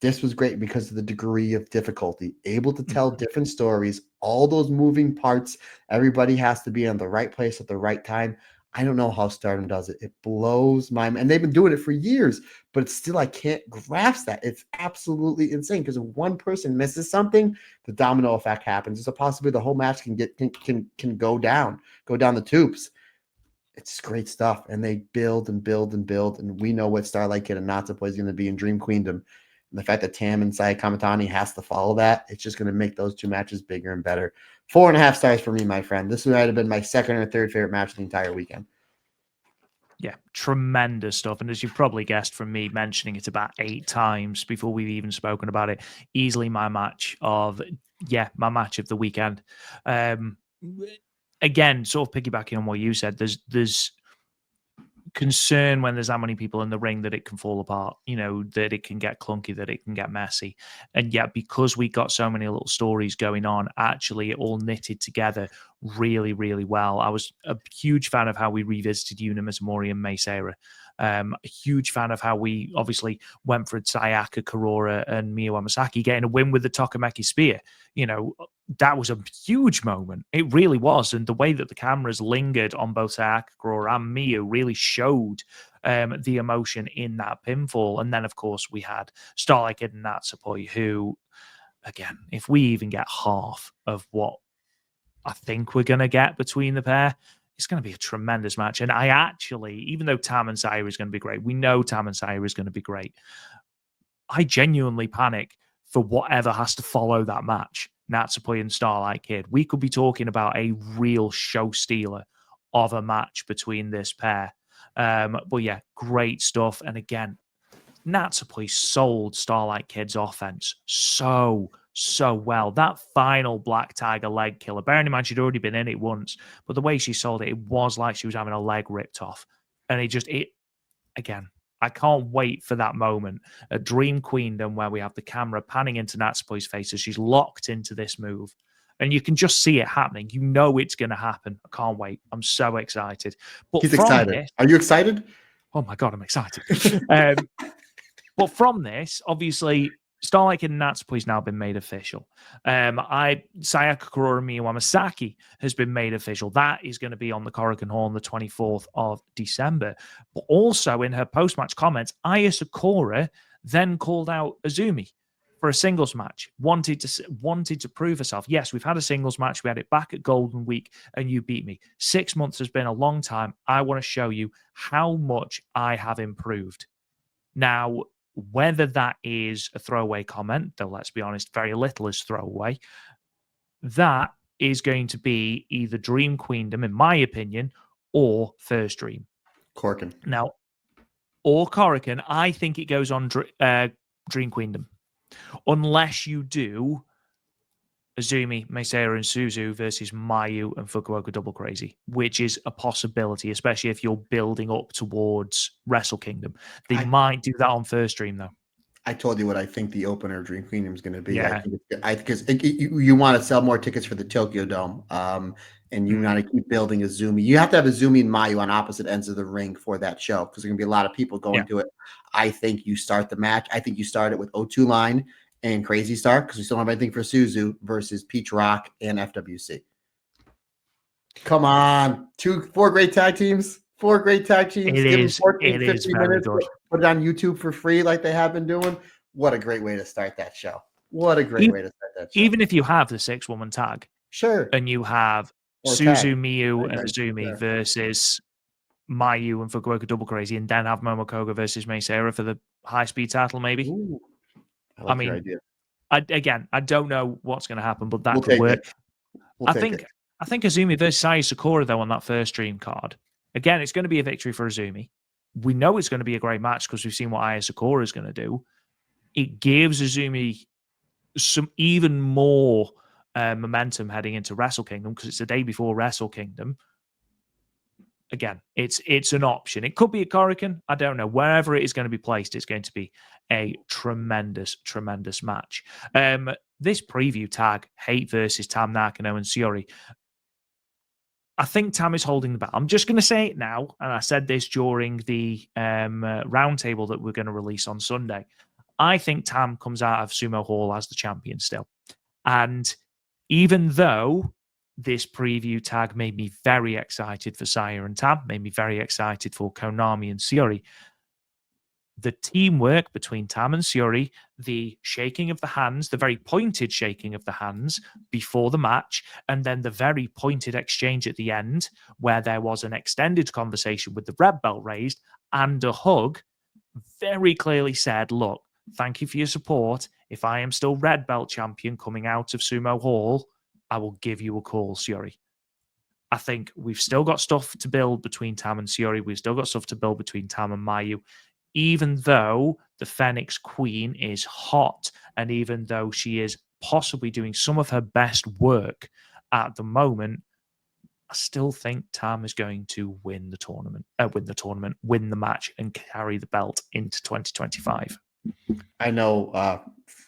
This was great because of the degree of difficulty, able to tell different stories, all those moving parts. Everybody has to be in the right place at the right time. I don't know how Stardom does it. It blows my mind. And they've been doing it for years, but still, I can't grasp that. It's absolutely insane, because if one person misses something, the domino effect happens. There's a possibility the whole match can go down the tubes. It's great stuff. And they build and build and build. And we know what Starlight Kid and HANAKO is going to be in Dream Queendom. And the fact that Tam and Saya Kamatani has to follow that, it's just going to make those two matches bigger and better. 4.5 stars for me, my friend. This might have been my second or third favorite match of the entire weekend. Yeah, tremendous stuff. And as you've probably guessed from me mentioning it about 8 times before we've even spoken about it, easily my match of the weekend. Again, sort of piggybacking on what you said, there's concern when there's that many people in the ring that it can fall apart, that it can get clunky, that it can get messy. And yet, because we got so many little stories going on, actually it all knitted together really, really well. I was a huge fan of how we revisited Yuna Mizumori and Mei Seira. A huge fan of how we obviously went for Sayaka Kurora and Miyu Amasaki getting a win with the Tokameki Spear. That was a huge moment. It really was. And the way that the cameras lingered on both Sayaka Kurora and Miyu really showed the emotion in that pinfall. And then, of course, we had Starlight Kid and HANAKO, who, again, if we even get half of what I think we're going to get between the pair, it's going to be a tremendous match. And I actually, even though Tam and Saya is going to be great, we know Tam and Saya is going to be great. I genuinely panic for whatever has to follow that match, HANAKO and Starlight Kid. We could be talking about a real show stealer of a match between this pair. But yeah, great stuff. And again, HANAKO sold Starlight Kid's offense so well. That final Black Tiger leg killer, bearing in mind she'd already been in it once, but the way she sold it, it was like she was having a leg ripped off. And again, I can't wait for that moment at Dream Queendom where we have the camera panning into HANAKO's face as she's locked into this move. And you can just see it happening. You know it's going to happen. I can't wait. I'm so excited. But he's excited. Are you excited? Oh my God, I'm excited. But from this, obviously, Starlight Kid and HANAKO has now been made official. Sayaka Kurora Miyu Amasaki has been made official. That is going to be on the Korakuen Hall on the 24th of December. But also in her post-match comments, Aya Sakura then called out Izumi for a singles match, wanted to prove herself. Yes, we've had a singles match. We had it back at Golden Week, and you beat me. 6 months has been a long time. I want to show you how much I have improved. Now, whether that is a throwaway comment, though let's be honest, very little is throwaway, that is going to be either Dream Queendom, in my opinion, or First Dream. Korakuen. Now, or Korakuen, I think it goes on Dream Queendom. Unless you do Izumi, Mei Seira, and Suzu versus Mayu and Fukuoka Double Crazy, which is a possibility, especially if you're building up towards Wrestle Kingdom. They might do that on First Dream, though. I told you what I think the opener of Dream Queendom is going to be. Yeah. I think you want to sell more tickets for the Tokyo Dome, and you want to keep building Izumi. You have to have Izumi and Mayu on opposite ends of the ring for that show because there's going to be a lot of people going to it. I think you start the match. I think you start it with O2 Line and Crazy Star because we still don't have anything for Suzu versus Peach Rock and FWC. Come on. 4 great tag teams. 4 great tag teams. It Give them is. 14, It 15 is very minutes. good. Put it on YouTube for free like they have been doing. What a great way to start that show. What a great way to start that show. Even if you have the 6-woman tag, Sure. and you have Or Suzu, tag. Miyu, and Right, Azumi sure. versus Mayu and Fukuoka Double Crazy, and then have Momokoga versus Meisera for the high-speed title, maybe. Ooh, I your mean, idea. I don't know what's going to happen, but that We'll could take work. it. We'll take it. I think Azumi versus Aya Sakura, though, on that first dream card, again, it's going to be a victory for Azumi. We know it's going to be a great match because we've seen what Aya Sakura is going to do. It gives Azumi some even more momentum heading into Wrestle Kingdom because it's the day before Wrestle Kingdom. Again, it's an option. It could be a Korakuen. I don't know. Wherever it is going to be placed, it's going to be a tremendous, tremendous match. This preview tag, Hate versus Tam Nakano and Saori. I think Tam is holding the belt. I'm just going to say it now, and I said this during the roundtable that we're going to release on Sunday. I think Tam comes out of Sumo Hall as the champion still. And even though this preview tag made me very excited for Saya and Tam, made me very excited for Konami and Saori, the teamwork between Tam and Saori, the shaking of the hands, the very pointed shaking of the hands before the match, and then the very pointed exchange at the end where there was an extended conversation with the red belt raised and a hug, very clearly said, look, thank you for your support. If I am still red belt champion coming out of Sumo Hall, I will give you a call, Saori. I think we've still got stuff to build between Tam and Saori. We've still got stuff to build between Tam and Mayu. Even though the Phoenix Queen is hot and even though she is possibly doing some of her best work at the moment, I still think Tam is going to win the match and carry the belt into 2025. I know,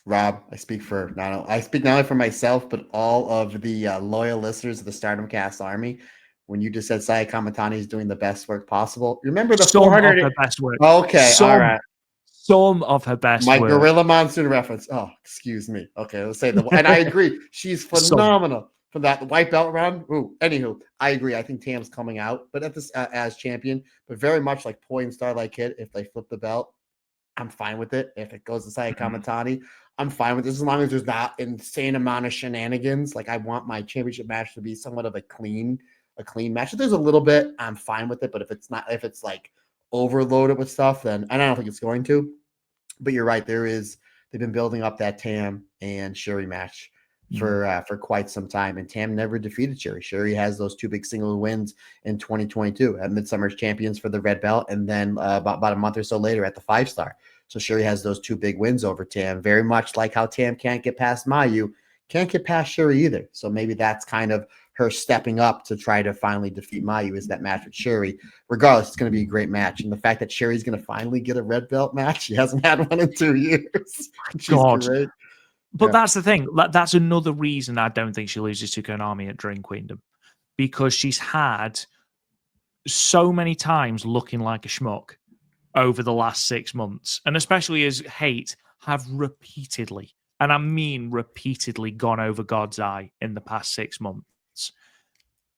Rob, I speak not only for myself, but all of the loyal listeners of the Stardom Cast Army. When you just said Saya Kamatani is doing the best work possible, remember the 400 of her best work. Okay, all right. Some of her best My work. Gorilla Monsoon reference. Oh, excuse me. Okay, let's say and I agree. She's phenomenal from that white belt round. Ooh, anywho, I agree. I think Tam's coming out, but at this as champion, but very much like Poi and Starlight Kid. If they flip the belt, I'm fine with it. If it goes to Saya Kamatani, I'm fine with this as long as there's not insane amount of shenanigans. Like I want my championship match to be somewhat of a clean match. If there's a little bit, I'm fine with it. But if it's like overloaded with stuff, then and I don't think it's going to. But you're right. They've been building up that Tam and Shuri match for quite some time, and Tam never defeated Shuri. Shuri has those 2 big single wins in 2022 at Midsummer's Champions for the red belt, and then about a month or so later at the 5-star. So Shuri has those 2 big wins over Tam. Very much like how Tam can't get past Mayu, can't get past Shuri either. So maybe that's kind of her stepping up to try to finally defeat Mayu is that match with Shuri. Regardless, it's going to be a great match. And the fact that Shuri's going to finally get a red belt match, she hasn't had one in 2 years. She's great. But that's the thing. That's another reason I don't think she loses to Konami at Dream Queendom. Because she's had so many times looking like a schmuck over the last 6 months. And especially as Hate have repeatedly, and I mean repeatedly, gone over God's eye in the past 6 months.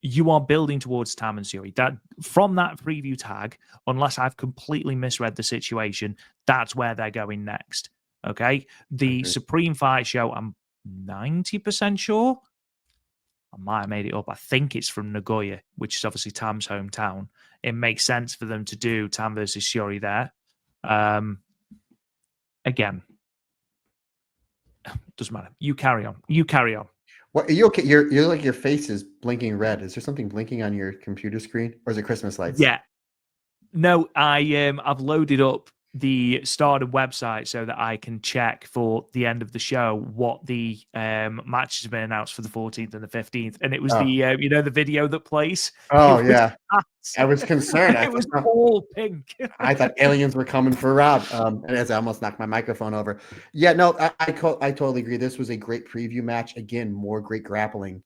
You are building towards Tam and Saori. That from that preview tag, unless I've completely misread the situation, that's where they're going next. Okay? The Supreme Fight show, I'm 90% sure. I might have made it up. I think it's from Nagoya, which is obviously Tam's hometown. It makes sense for them to do Tam versus Saori there. Again, doesn't matter. You carry on. What, are you okay? You're like your face is blinking red. Is there something blinking on your computer screen, or is it Christmas lights? Yeah. No, I've loaded up the Stardom website so that I can check for the end of the show what the matches have been announced for the 14th and the 15th, and it was the video that plays. Oh yeah, I was concerned. It was all pink. I thought aliens were coming for Rob, and as I almost knocked my microphone over. Yeah, no, I totally agree. This was a great preview match. Again, more great grappling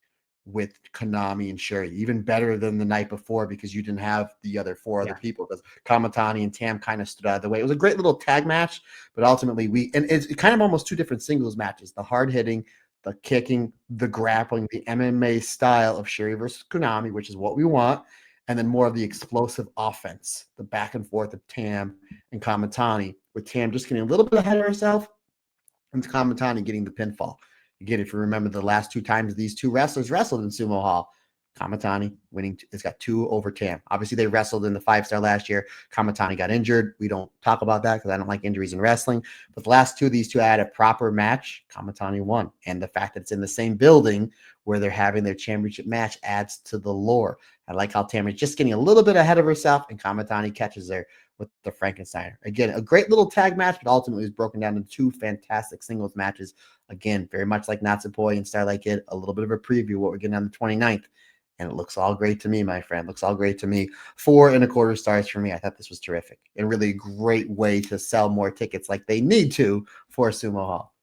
with Konami and Shuri, even better than the night before because you didn't have the other 4 other people because Kamatani and Tam kind of stood out of the way. It was a great little tag match, but ultimately it's kind of almost 2 different singles matches. The hard hitting, the kicking, the grappling, the MMA style of Syuri versus Konami, which is what we want, and then more of the explosive offense, the back and forth of Tam and Kamatani, with Tam just getting a little bit ahead of herself and Kamatani getting the pinfall. Again, if you remember the last 2 times these 2 wrestlers wrestled in Sumo Hall, Kamatani winning, it's got 2 over Tam. Obviously, they wrestled in the 5-star last year. Kamatani got injured. We don't talk about that because I don't like injuries in wrestling. But the last 2 of these 2 had a proper match. Kamatani won. And the fact that it's in the same building where they're having their championship match adds to the lore. I like how Tam is just getting a little bit ahead of herself, and Kamatani catches her with the Frankensteiner. Again, a great little tag match, but ultimately was broken down into 2 fantastic singles matches. Again, very much like Natsupoi and Starlight Kid, a little bit of a preview of what we're getting on the 29th. And it looks all great to me, my friend. Looks all great to me. 4.25 stars for me. I thought this was terrific. And really a great way to sell more tickets like they need to for Sumo Hall.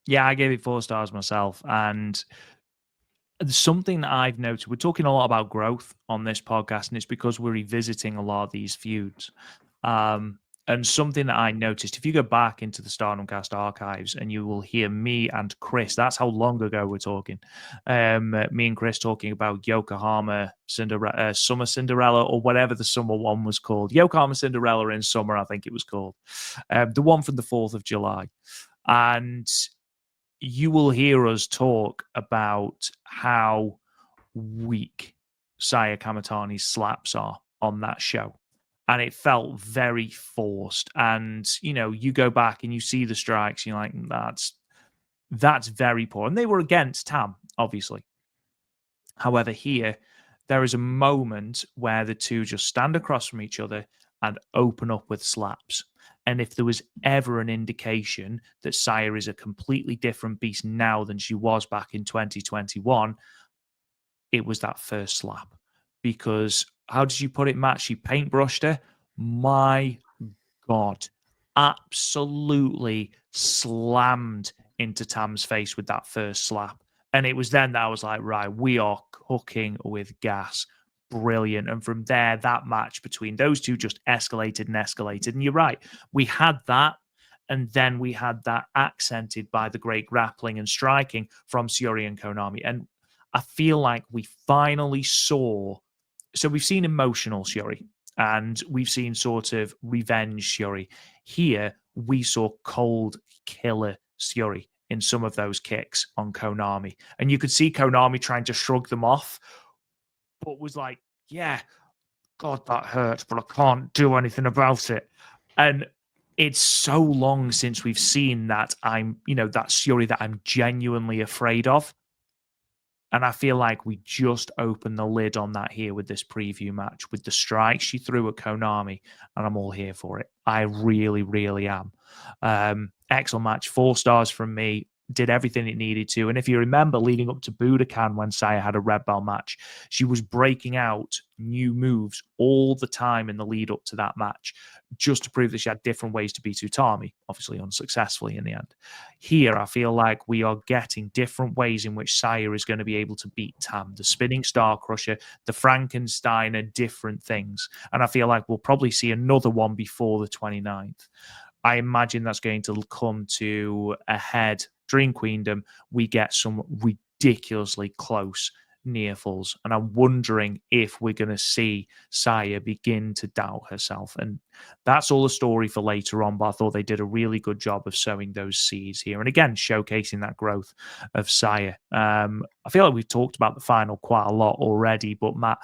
Yeah, I gave it 4 stars myself. And something that I've noticed, we're talking a lot about growth on this podcast, and it's because we're revisiting a lot of these feuds. And something that I noticed, if you go back into the Stardom Cast archives and you will hear me and Chris, that's how long ago we're talking, me and Chris talking about Yokohama Summer Cinderella, or whatever the summer one was called. Yokohama Cinderella in summer, I think it was called. The one from the 4th of July. And you will hear us talk about how weak Saya Kamatani's slaps are on that show. And it felt very forced. And, you go back and you see the strikes, and you're like, that's very poor. And they were against Tam, obviously. However, here, there is a moment where the 2 just stand across from each other and open up with slaps. And if there was ever an indication that Saya is a completely different beast now than she was back in 2021, it was that first slap. Because how did you put it, Matt? She paintbrushed her. My God. Absolutely slammed into Tam's face with that first slap. And it was then that I was like, right, we are cooking with gas. Brilliant. And from there, that match between those 2 just escalated and escalated. And you're right. We had that. And then we had that accented by the great grappling and striking from Syuri and Konami. And I feel like we finally saw. So we've seen emotional Syuri, and we've seen sort of revenge Syuri. Here, we saw cold killer Syuri in some of those kicks on Konami. And you could see Konami trying to shrug them off, but was like, yeah, God, that hurts, but I can't do anything about it. And it's so long since we've seen that that Syuri that I'm genuinely afraid of. And I feel like we just opened the lid on that here with this preview match, with the strike she threw at Konami, and I'm all here for it. I really, really am. Excellent match, 4 stars from me. Did everything it needed to. And if you remember, leading up to Budokan, when Saya had a red belt match, she was breaking out new moves all the time in the lead up to that match, just to prove that she had different ways to beat Utami, obviously unsuccessfully in the end. Here, I feel like we are getting different ways in which Saya is going to be able to beat Tam. The spinning star crusher, the Frankensteiner, different things. And I feel like we'll probably see another one before the 29th. I imagine that's going to come to a head during Queendom. We get some ridiculously close near falls, and I'm wondering if we're going to see Saya begin to doubt herself. And that's all a story for later on, but I thought they did a really good job of sowing those seeds here, and again showcasing that growth of Saya. I feel like we've talked about the final quite a lot already, but Matt,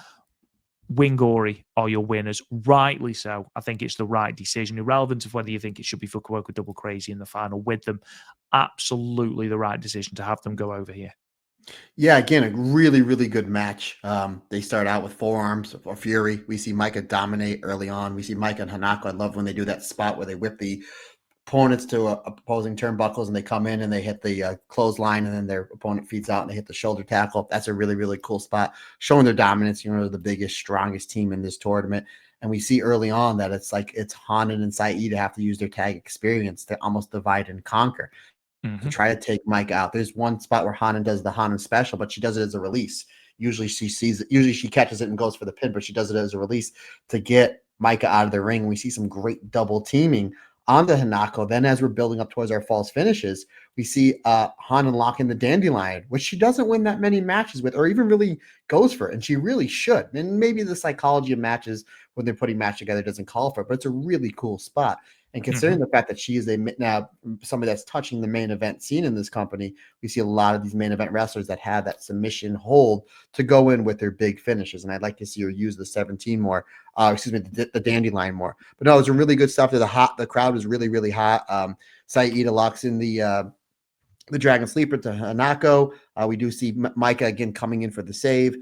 Winggori are your winners, rightly so. I think it's the right decision, irrelevant of whether you think it should be Fukuoka Double Crazy in the final with them. Absolutely the right decision to have them go over here. Yeah, again, a really, really good match. They start out with forearms or Fury. We see Micah dominate early on. We see Micah and HANAKO. I love when they do that spot where they whip the opponents to opposing turnbuckles and they come in and they hit the clothesline, and then their opponent feeds out and they hit the shoulder tackle. That's a really, really cool spot, showing their dominance. They're the biggest, strongest team in this tournament. And we see early on that it's like it's Hanan and Sae to have to use their tag experience to almost divide and conquer, to try to take Mike out. There's one spot where Hanan does the Hanan special, but she does it as a release. Usually she catches it and goes for the pin, but she does it as a release to get Micah out of the ring. We see some great double teaming on the Hanako. Then as we're building up towards our false finishes, we see Hanan lock in the Dandelion, which she doesn't win that many matches with or even really goes for, and she really should. And maybe the psychology of matches when they're putting match together doesn't call for it, but it's a really cool spot. And considering the fact that she is now somebody that's touching the main event scene in this company, we see a lot of these main event wrestlers that have that submission hold to go in with their big finishes. And I'd like to see her use the 17 more, the Dandelion more. But no, it was a really good stuff. The crowd was really, really hot. Saida locks in the Dragon Sleeper to Hanako. We do see Micah again coming in for the save.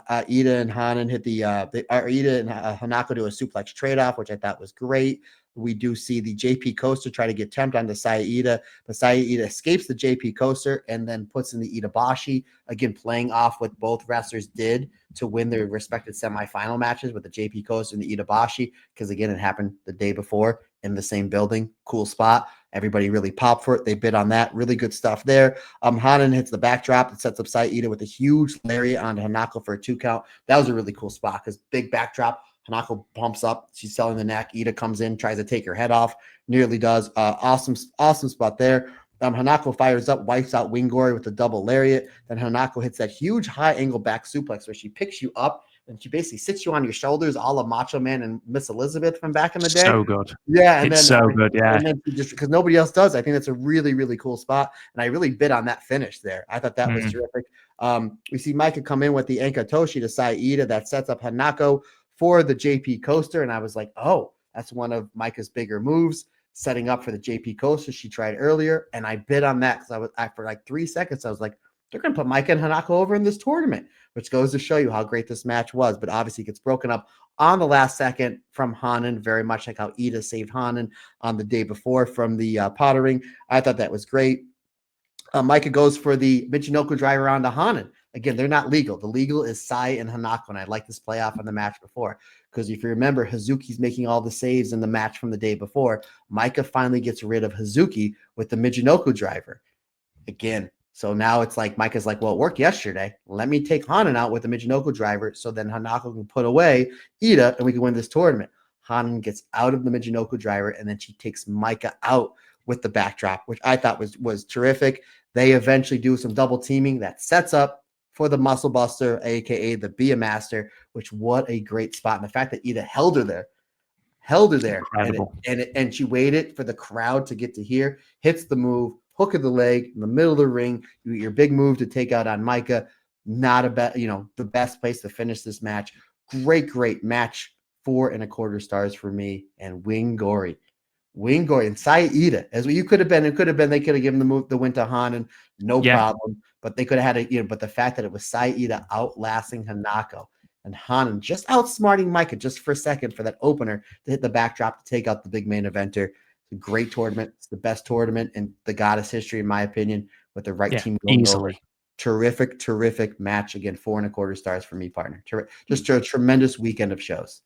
Ida and Hanan hit Ida and Hanako do a suplex trade-off, which I thought was great. We do see the JP Coaster try to get tempt onto Saida, but Saida escapes the JP Coaster and then puts in the Itabashi, again playing off what both wrestlers did to win their respective semifinal matches with the JP Coaster and the Itabashi, because again, it happened the day before in the same building. Cool spot. Everybody really popped for it. They bid on that. Really good stuff there. Hanan hits the backdrop that sets up Saida with a huge lariat onto Hanako for a 2 count. That was a really cool spot because big backdrop. Hanako pumps up. She's selling the neck. Ida comes in, tries to take her head off. Nearly does. Awesome spot there. Hanako fires up, wipes out Winggori with a double lariat. Then Hanako hits that huge high angle back suplex where she picks you up and she basically sits you on your shoulders, a la Macho Man and Miss Elizabeth from back in the day. So good. Yeah, and it's then so good. Yeah, and then just because nobody else does, I think that's a really, really cool spot. And I really bid on that finish there. I thought that was terrific. We see Micah come in with the Enkatoshi to Saida that sets up Hanako for the JP Coaster, and I was like, oh, that's one of Micah's bigger moves, setting up for the JP Coaster she tried earlier, and I bid on that because for like 3 seconds I was like, they're going to put Micah and Hanako over in this tournament, which goes to show you how great this match was. But obviously, it gets broken up on the last second from Hanan, very much like how Ida saved Hanan on the day before from the pottering. I thought that was great. Micah goes for the Michinoku driver onto Hanan. Again, they're not legal. The legal is Sai and Hanako, and I like this playoff in the match before because if you remember, Hazuki's making all the saves in the match from the day before. Micah finally gets rid of Hazuki with the Michinoku driver. Again, so now it's like Micah's like, well, it worked yesterday. Let me take Hanan out with the Michinoku driver so then Hanako can put away Ida and we can win this tournament. Hanan gets out of the Michinoku driver and then she takes Micah out with the backdrop, which I thought was terrific. They eventually do some double teaming that sets up for the Muscle Buster, aka the Be a Master, which what a great spot. And the fact that Ida held her there, and she waited for the crowd to get to here, hits the move, hook of the leg in the middle of the ring. You get your big move to take out on Micah. Not the best place to finish this match. Great match. 4.25 stars for me. And Winggori and Saida, as what you could have been. It could have been they could have given the win to Hanan, no problem. But they could have had it, but the fact that it was Saida outlasting Hanako and Hanan just outsmarting Micah just for a second for that opener to hit the backdrop to take out the big main eventer. It's a great tournament. It's the best tournament in the Goddess history, in my opinion, with the right team going easily. Over. Terrific match. Again, 4.25 stars for me, partner. Just a tremendous weekend of shows.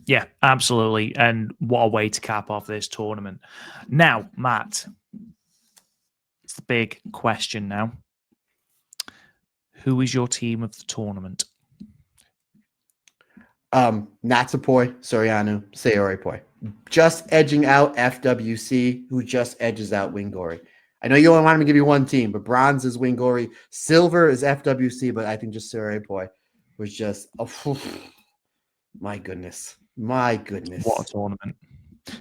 Yeah, absolutely. And what a way to cap off this tournament. Now, Matt, it's the big question now. Who is your team of the tournament? Natsupoi, Soriano, SaoriPoi. Just edging out FWC, who just edges out Winggori. I know you only want me to give you one team, but bronze is Winggori, silver is FWC, but I think just SaoriPoi was just, my goodness. What a tournament.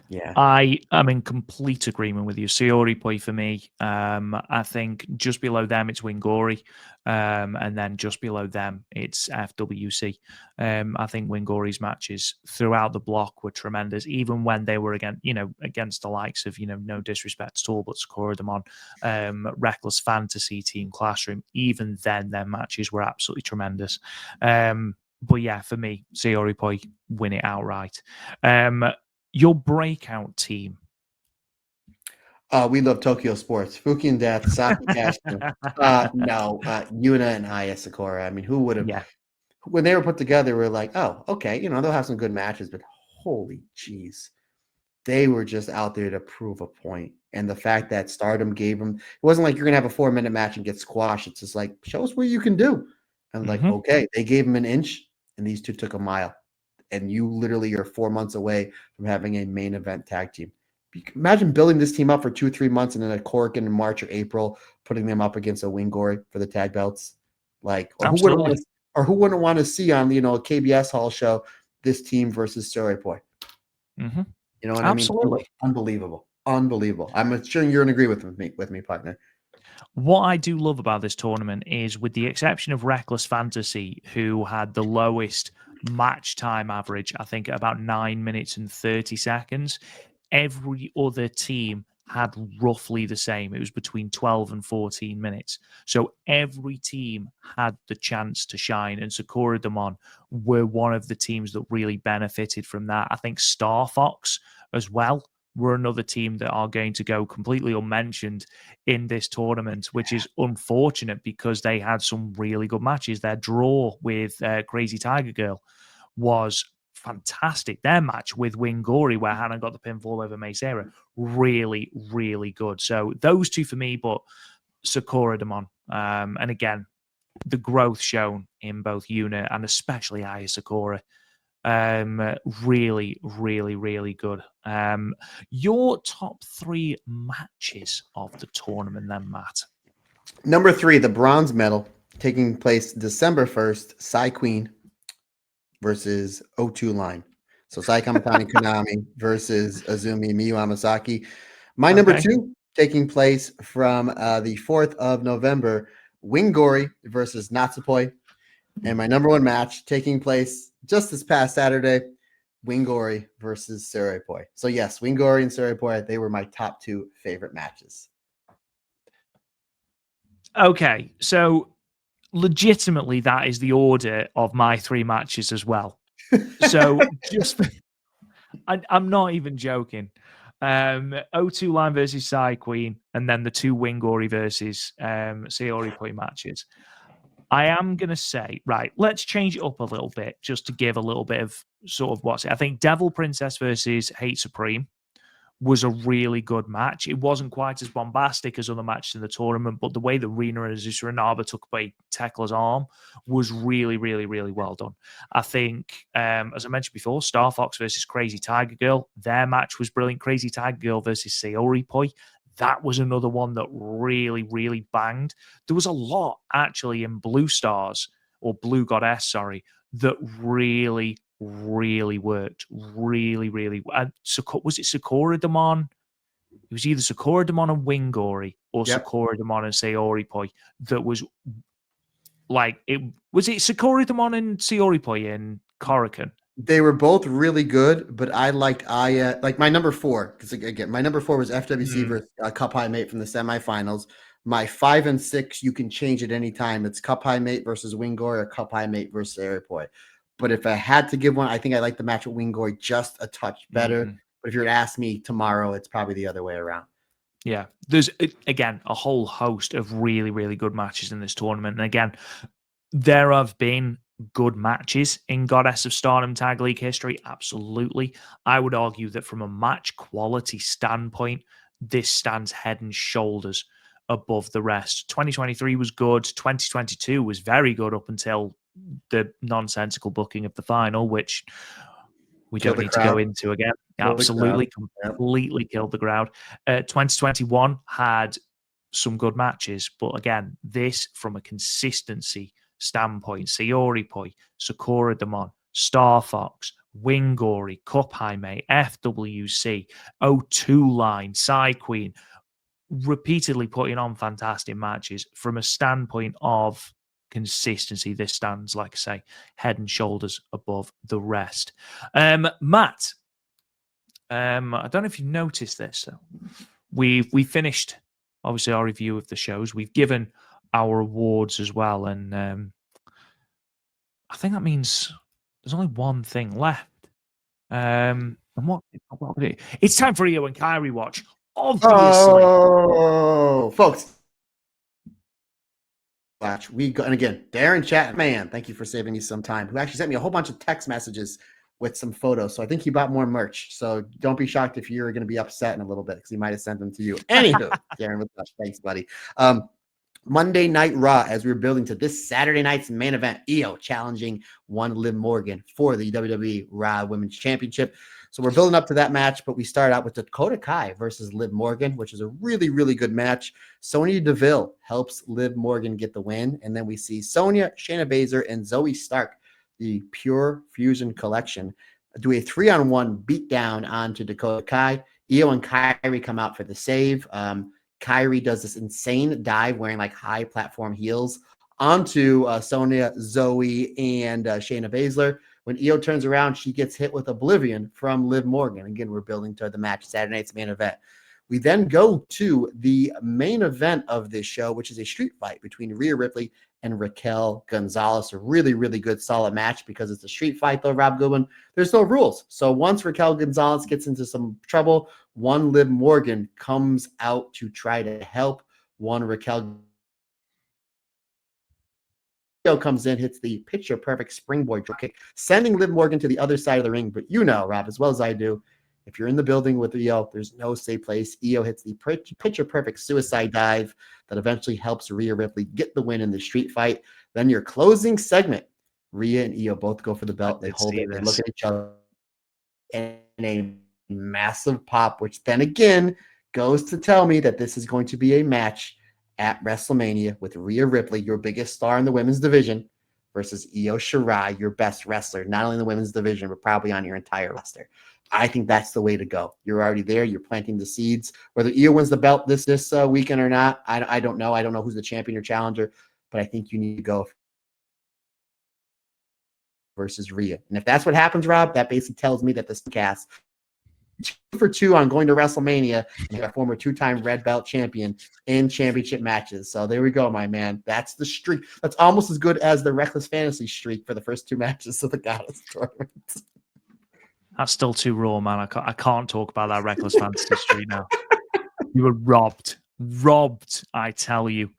Yeah. I am in complete agreement with you. SaoriPoi for me. I think just below them it's Winggori, and then just below them it's FWC. I think Winggori's matches throughout the block were tremendous, even when they were against the likes of no disrespect at all, but Sakura Demon, Reckless Fantasy, Team Classroom. Even then, their matches were absolutely tremendous. But yeah, for me, SaoriPoi win it outright. Your breakout team. We love Tokyo Sports. Fukigen Death, Saki Kashima. Yuna and Aya Sakura. I mean, who would have? Yeah. When they were put together, we were like, oh, okay, they'll have some good matches, but holy jeez, they were just out there to prove a point. And the fact that Stardom gave them, it wasn't like you're gonna have a 4-minute match and get squashed. It's just like, show us what you can do. And like, okay, they gave them an inch, and these two took a mile. And you literally are 4 months away from having a main event tag team. Imagine building this team up for 2 or 3 months and then a Cork in March or April, putting them up against a Winggori for the tag belts. Like, or Absolutely. who wouldn't want to see on, a KBS Hall show this team versus SaoriPoi? Mm-hmm. You know what Absolutely. I mean? Unbelievable. I'm sure you're in agreement with me, partner. What I do love about this tournament is, with the exception of Reckless Fantasy, who had the lowest match time average, I think at about 9 minutes and 30 seconds, every other team had roughly the same. It was between 12 and 14 minutes. So every team had the chance to shine, and Sakura Demon were one of the teams that really benefited from that. I think Star Fox as well were another team that are going to go completely unmentioned in this tournament, which is unfortunate because they had some really good matches. Their draw with Crazy Tiger Girl was fantastic. Their match with Winggori, where Hannah got the pinfall over May Sarah, really, really good. So those two for me, but Sakura Demon. And again, the growth shown in both Yuna and especially Aya Sakura. Really, really, really good. Your top 3 matches of the tournament then, Matt? Number 3, the bronze medal, taking place December 1st, Sai Queen versus O2 Line. So Sai Kamatani Konami versus Azumi Miyu Amasaki. My number 2, taking place from the 4th of November, Winggori versus Natsupoi. And my number 1 match, taking place just this past Saturday, Winggori versus SaoriPoi. So yes, Winggori and SaoriPoi, they were my top 2 favorite matches. Okay, so legitimately that is the order of my 3 matches as well. So just I'm not even joking. O2 Line versus Sai Queen, and then the 2 Winggori versus SaoriPoi matches. I am going to say, right, let's change it up a little bit just to give a little bit of sort of what's it. I think Devil Princess versus Hate Supreme was a really good match. It wasn't quite as bombastic as other matches in the tournament, but the way that Rina Azusa Inaba took away Thekla's arm was really, really, really well done. I think, as I mentioned before, Star Fox versus Crazy Tiger Girl, their match was brilliant. Crazy Tiger Girl versus SaoriPoi, that was another one that really, really banged. There was a lot actually in Blue Stars, or Blue Goddess, sorry, that really, really worked. Really, really. Was it Sakura Demon? It was either Sakura Demon and Winggori or Sakura Demon and SaoriPoi that was like it. Was it Sakura Demon and SaoriPoi in Korakuen? They were both really good, but I liked Aya. Like my number 4, because again, my number 4 was FWC versus Cup High Mate from the semifinals. My 5 and 6, you can change at any time. It's Cup High Mate versus Winggori or Cup High Mate versus SaoriPoi. But if I had to give one, I think I like the match with Winggori just a touch better. But if you were to ask me tomorrow, it's probably the other way around. Yeah, there's, again, a whole host of really, really good matches in this tournament. And again, there have been good matches in Goddess of Stardom Tag League history. Absolutely. I would argue that from a match quality standpoint, this stands head and shoulders above the rest. 2023 was good. 2022 was very good up until the nonsensical booking of the final, which we don't need to go into again. Absolutely, completely killed the crowd. 2021 had some good matches, but again, this from a consistency standpoint, SaoriPoi, Sakura Demon, Star Fox, Winggori, Cup High Mate, FWC, O2 Line, Sai Queen, repeatedly putting on fantastic matches. From a standpoint of consistency, this stands, like I say, head and shoulders above the rest. Matt, I don't know if you noticed this. We finished, obviously, our review of the shows. We've given our awards as well, and I think that means there's only one thing left. And what it's time for Io and Kairi watch. Obviously, folks. We got, and again, Darren Chatman, thank you for saving me some time. Who actually sent me a whole bunch of text messages with some photos. So I think he bought more merch. So don't be shocked if you're going to be upset in a little bit because he might have sent them to you. Anywho, Darren, with us, thanks, buddy. Monday Night Raw, as we were building to this Saturday night's main event, Io challenging one Liv Morgan for the WWE Raw Women's Championship. So we're building up to that match, but we start out with Dakota Kai versus Liv Morgan, which is a really, really good match. Sonya Deville helps Liv Morgan get the win. And then we see Sonya, Shayna Baszler, and Zoe Stark, the Pure Fusion Collection, do a 3-on-1 beatdown onto Dakota Kai. Io and Kairi come out for the save. Kairi does this insane dive wearing like high platform heels onto Sonya, Zoe, and Shayna Baszler. When Io turns around, she gets hit with Oblivion from Liv Morgan. Again, we're building to the match, Saturday night's main event. We then go to the main event of this show, which is a street fight between Rhea Ripley and Raquel Gonzalez. A really, really good, solid match because it's a street fight, though, Rob Goodwin. There's no rules. So once Raquel Gonzalez gets into some trouble, one Liv Morgan comes out to try to help. One Raquel comes in, hits the picture perfect springboard drop kick, sending Liv Morgan to the other side of the ring. But you know, Rob, as well as I do, if you're in the building with Io, there's no safe place. Io hits the picture perfect suicide dive that eventually helps Rhea Ripley get the win in the street fight. Then your closing segment, Rhea and Io both go for the belt. They hold it. They look at each other, and a massive pop, which then again goes to tell me that this is going to be a match at WrestleMania with Rhea Ripley, your biggest star in the women's division, versus Io Shirai, your best wrestler, not only in the women's division, but probably on your entire roster. I think that's the way to go. You're already there. You're planting the seeds. Whether Io wins the belt this weekend or not, I don't know. I don't know who's the champion or challenger, but I think you need to go versus Rhea. And if that's what happens, Rob, that basically tells me that this cast 2-for-2 on going to WrestleMania and a former 2-time red belt champion in championship matches. So there we go, my man. That's the streak. That's almost as good as the Reckless Fantasy streak for the first 2 matches of the Goddess tournament. That's still too raw, man. I can't talk about that Reckless Fantasy streak now. You were robbed. Robbed, I tell you.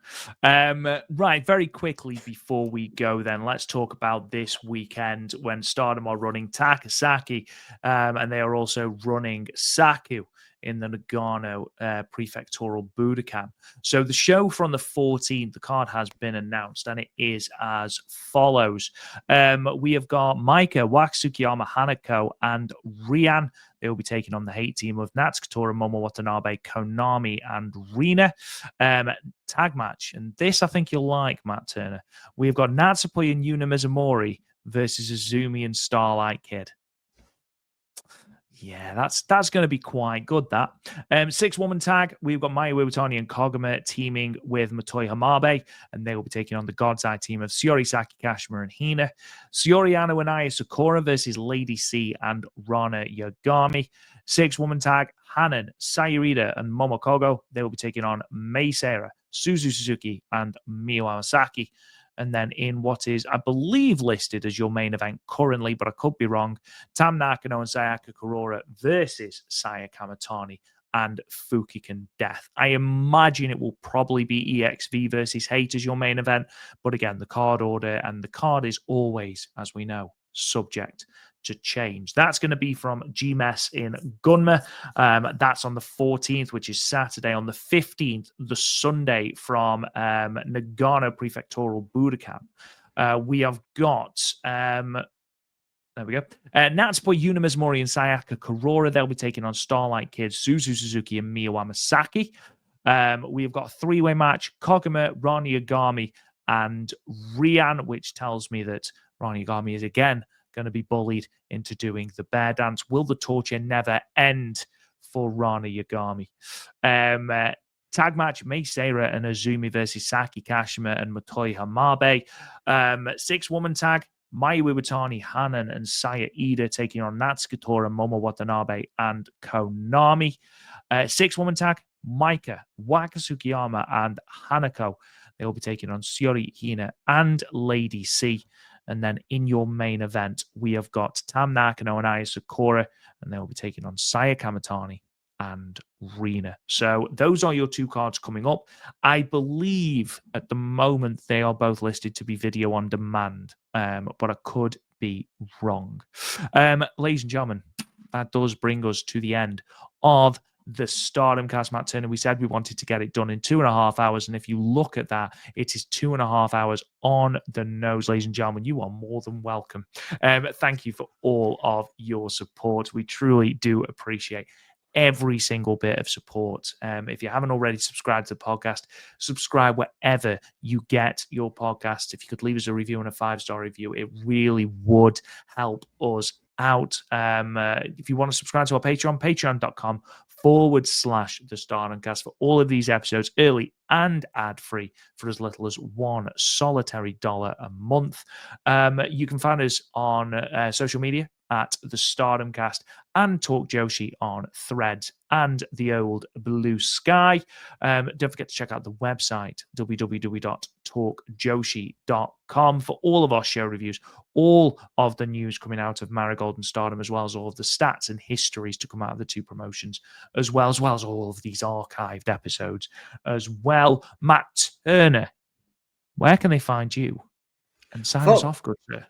Right, very quickly before we go then, let's talk about this weekend when Stardom are running Takasaki, and they are also running Saku in the Nagano Prefectural Budokan. So the show from the 14th, the card has been announced, and it is as follows. We have got Maika, Wakasukiyama, Hanako, and Rian. They will be taking on the hate team of Natsukatora, Momo Watanabe, Konami, and Rina. Tag match. And this I think you'll like, Matt Turner. We've got Natsupoi and Yuna Mizumori versus Azumi and Starlight Kid. Yeah, that's going to be quite good, that. 6-woman tag, we've got Mayu Iwatani and Koguma teaming with Motoi Hamabe, and they will be taking on the God's Eye team of Shiori Saki Kashima and Hina. Shiori Ano and Aya Sakura versus Lady C and Rana Yagami. 6-woman tag, Hanan, Sayurita, and Momokogo. They will be taking on Mei Seira, Suzu Suzuki, and Miyu Amasaki. And then in what is, I believe, listed as your main event currently, but I could be wrong, Tam Nakano and Sayaka Kurora versus Saya Kamatani and Fukigen Death. I imagine it will probably be EXV versus Hate as your main event. But again, the card order, and the card is always, as we know, subject to change. That's going to be from GMS in Gunma. That's on the 14th, which is Saturday. On the 15th, the Sunday, from Nagano Prefectural Budokan. We have got there we go. Natsupoi, Yuna Mizumori, and Sayaka Kurora. They'll be taking on Starlight Kid, Suzu Suzuki, and Miyu Amasaki. We've got a 3-way match: Koguma, Rani Yagami, and Rian, which tells me that Rani Yagami is again going to be bullied into doing the bear dance. Will the torture never end for Rana Yagami? Tag match: Mei Seira and Azumi versus Saki Kashima and Motoi Hamabe. 6-woman tag: Mayu Iwatani, Hanan, and Saya Ida taking on Natsukatora, Momo Watanabe, and Konami. 6-woman tag: Maika, Wakasukiyama, and Hanako. They will be taking on Shiori, Hina, and Lady C. And then in your main event, we have got Tam Nakano and Aya Sakura, and they will be taking on Saya Kamatani and Rina. So those are your 2 cards coming up. I believe at the moment they are both listed to be video on demand, but I could be wrong. Ladies and gentlemen, that does bring us to the end of the Stardom cast, Matt Turner. We said we wanted to get it done in 2.5 hours. And if you look at that, it is 2.5 hours on the nose, ladies and gentlemen. You are more than welcome. Thank you for all of your support. We truly do appreciate every single bit of support. If you haven't already subscribed to the podcast, subscribe wherever you get your podcast. If you could leave us a review and a 5-star review, it really would help us out. If you want to subscribe to our Patreon, patreon.com/the Stardom Cast for all of these episodes early and ad-free for as little as $1 solitary a month. You can find us on social media at the Stardom Cast and Talk Joshi on Threads and the old Blue Sky. Don't forget to check out the website, www.talkjoshi.com, for all of our show reviews, all of the news coming out of Marigold and Stardom, as well as all of the stats and histories to come out of the two promotions, as well as all of these archived episodes as well. Matt Turner, where can they find you? And sign us off, good sir.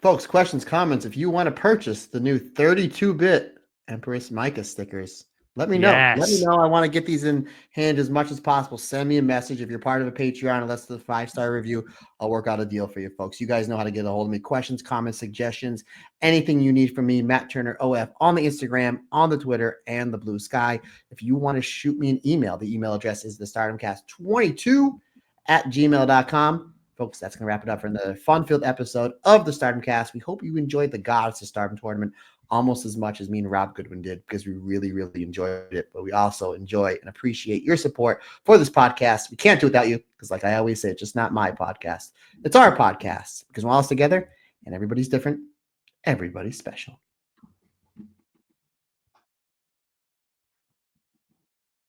Folks, questions, comments. If you want to purchase the new 32-bit Empress Micah stickers, let me know. Yes. Let me know. I want to get these in hand as much as possible. Send me a message. If you're part of a Patreon and that's the 5-star review, I'll work out a deal for you folks. You guys know how to get a hold of me. Questions, comments, suggestions, anything you need from me, Matt Turner OF, on the Instagram, on the Twitter, and the Blue Sky. If you want to shoot me an email, the email address is thestardomcast22@gmail.com. Folks, that's going to wrap it up for another fun-filled episode of the Stardom Cast. We hope you enjoyed the Goddess of Stardom tournament almost as much as me and Rob Goodwin did, because we really, really enjoyed it. But we also enjoy and appreciate your support for this podcast. We can't do it without you, because like I always say, it's just not my podcast. It's our podcast, because we're all together and everybody's different. Everybody's special.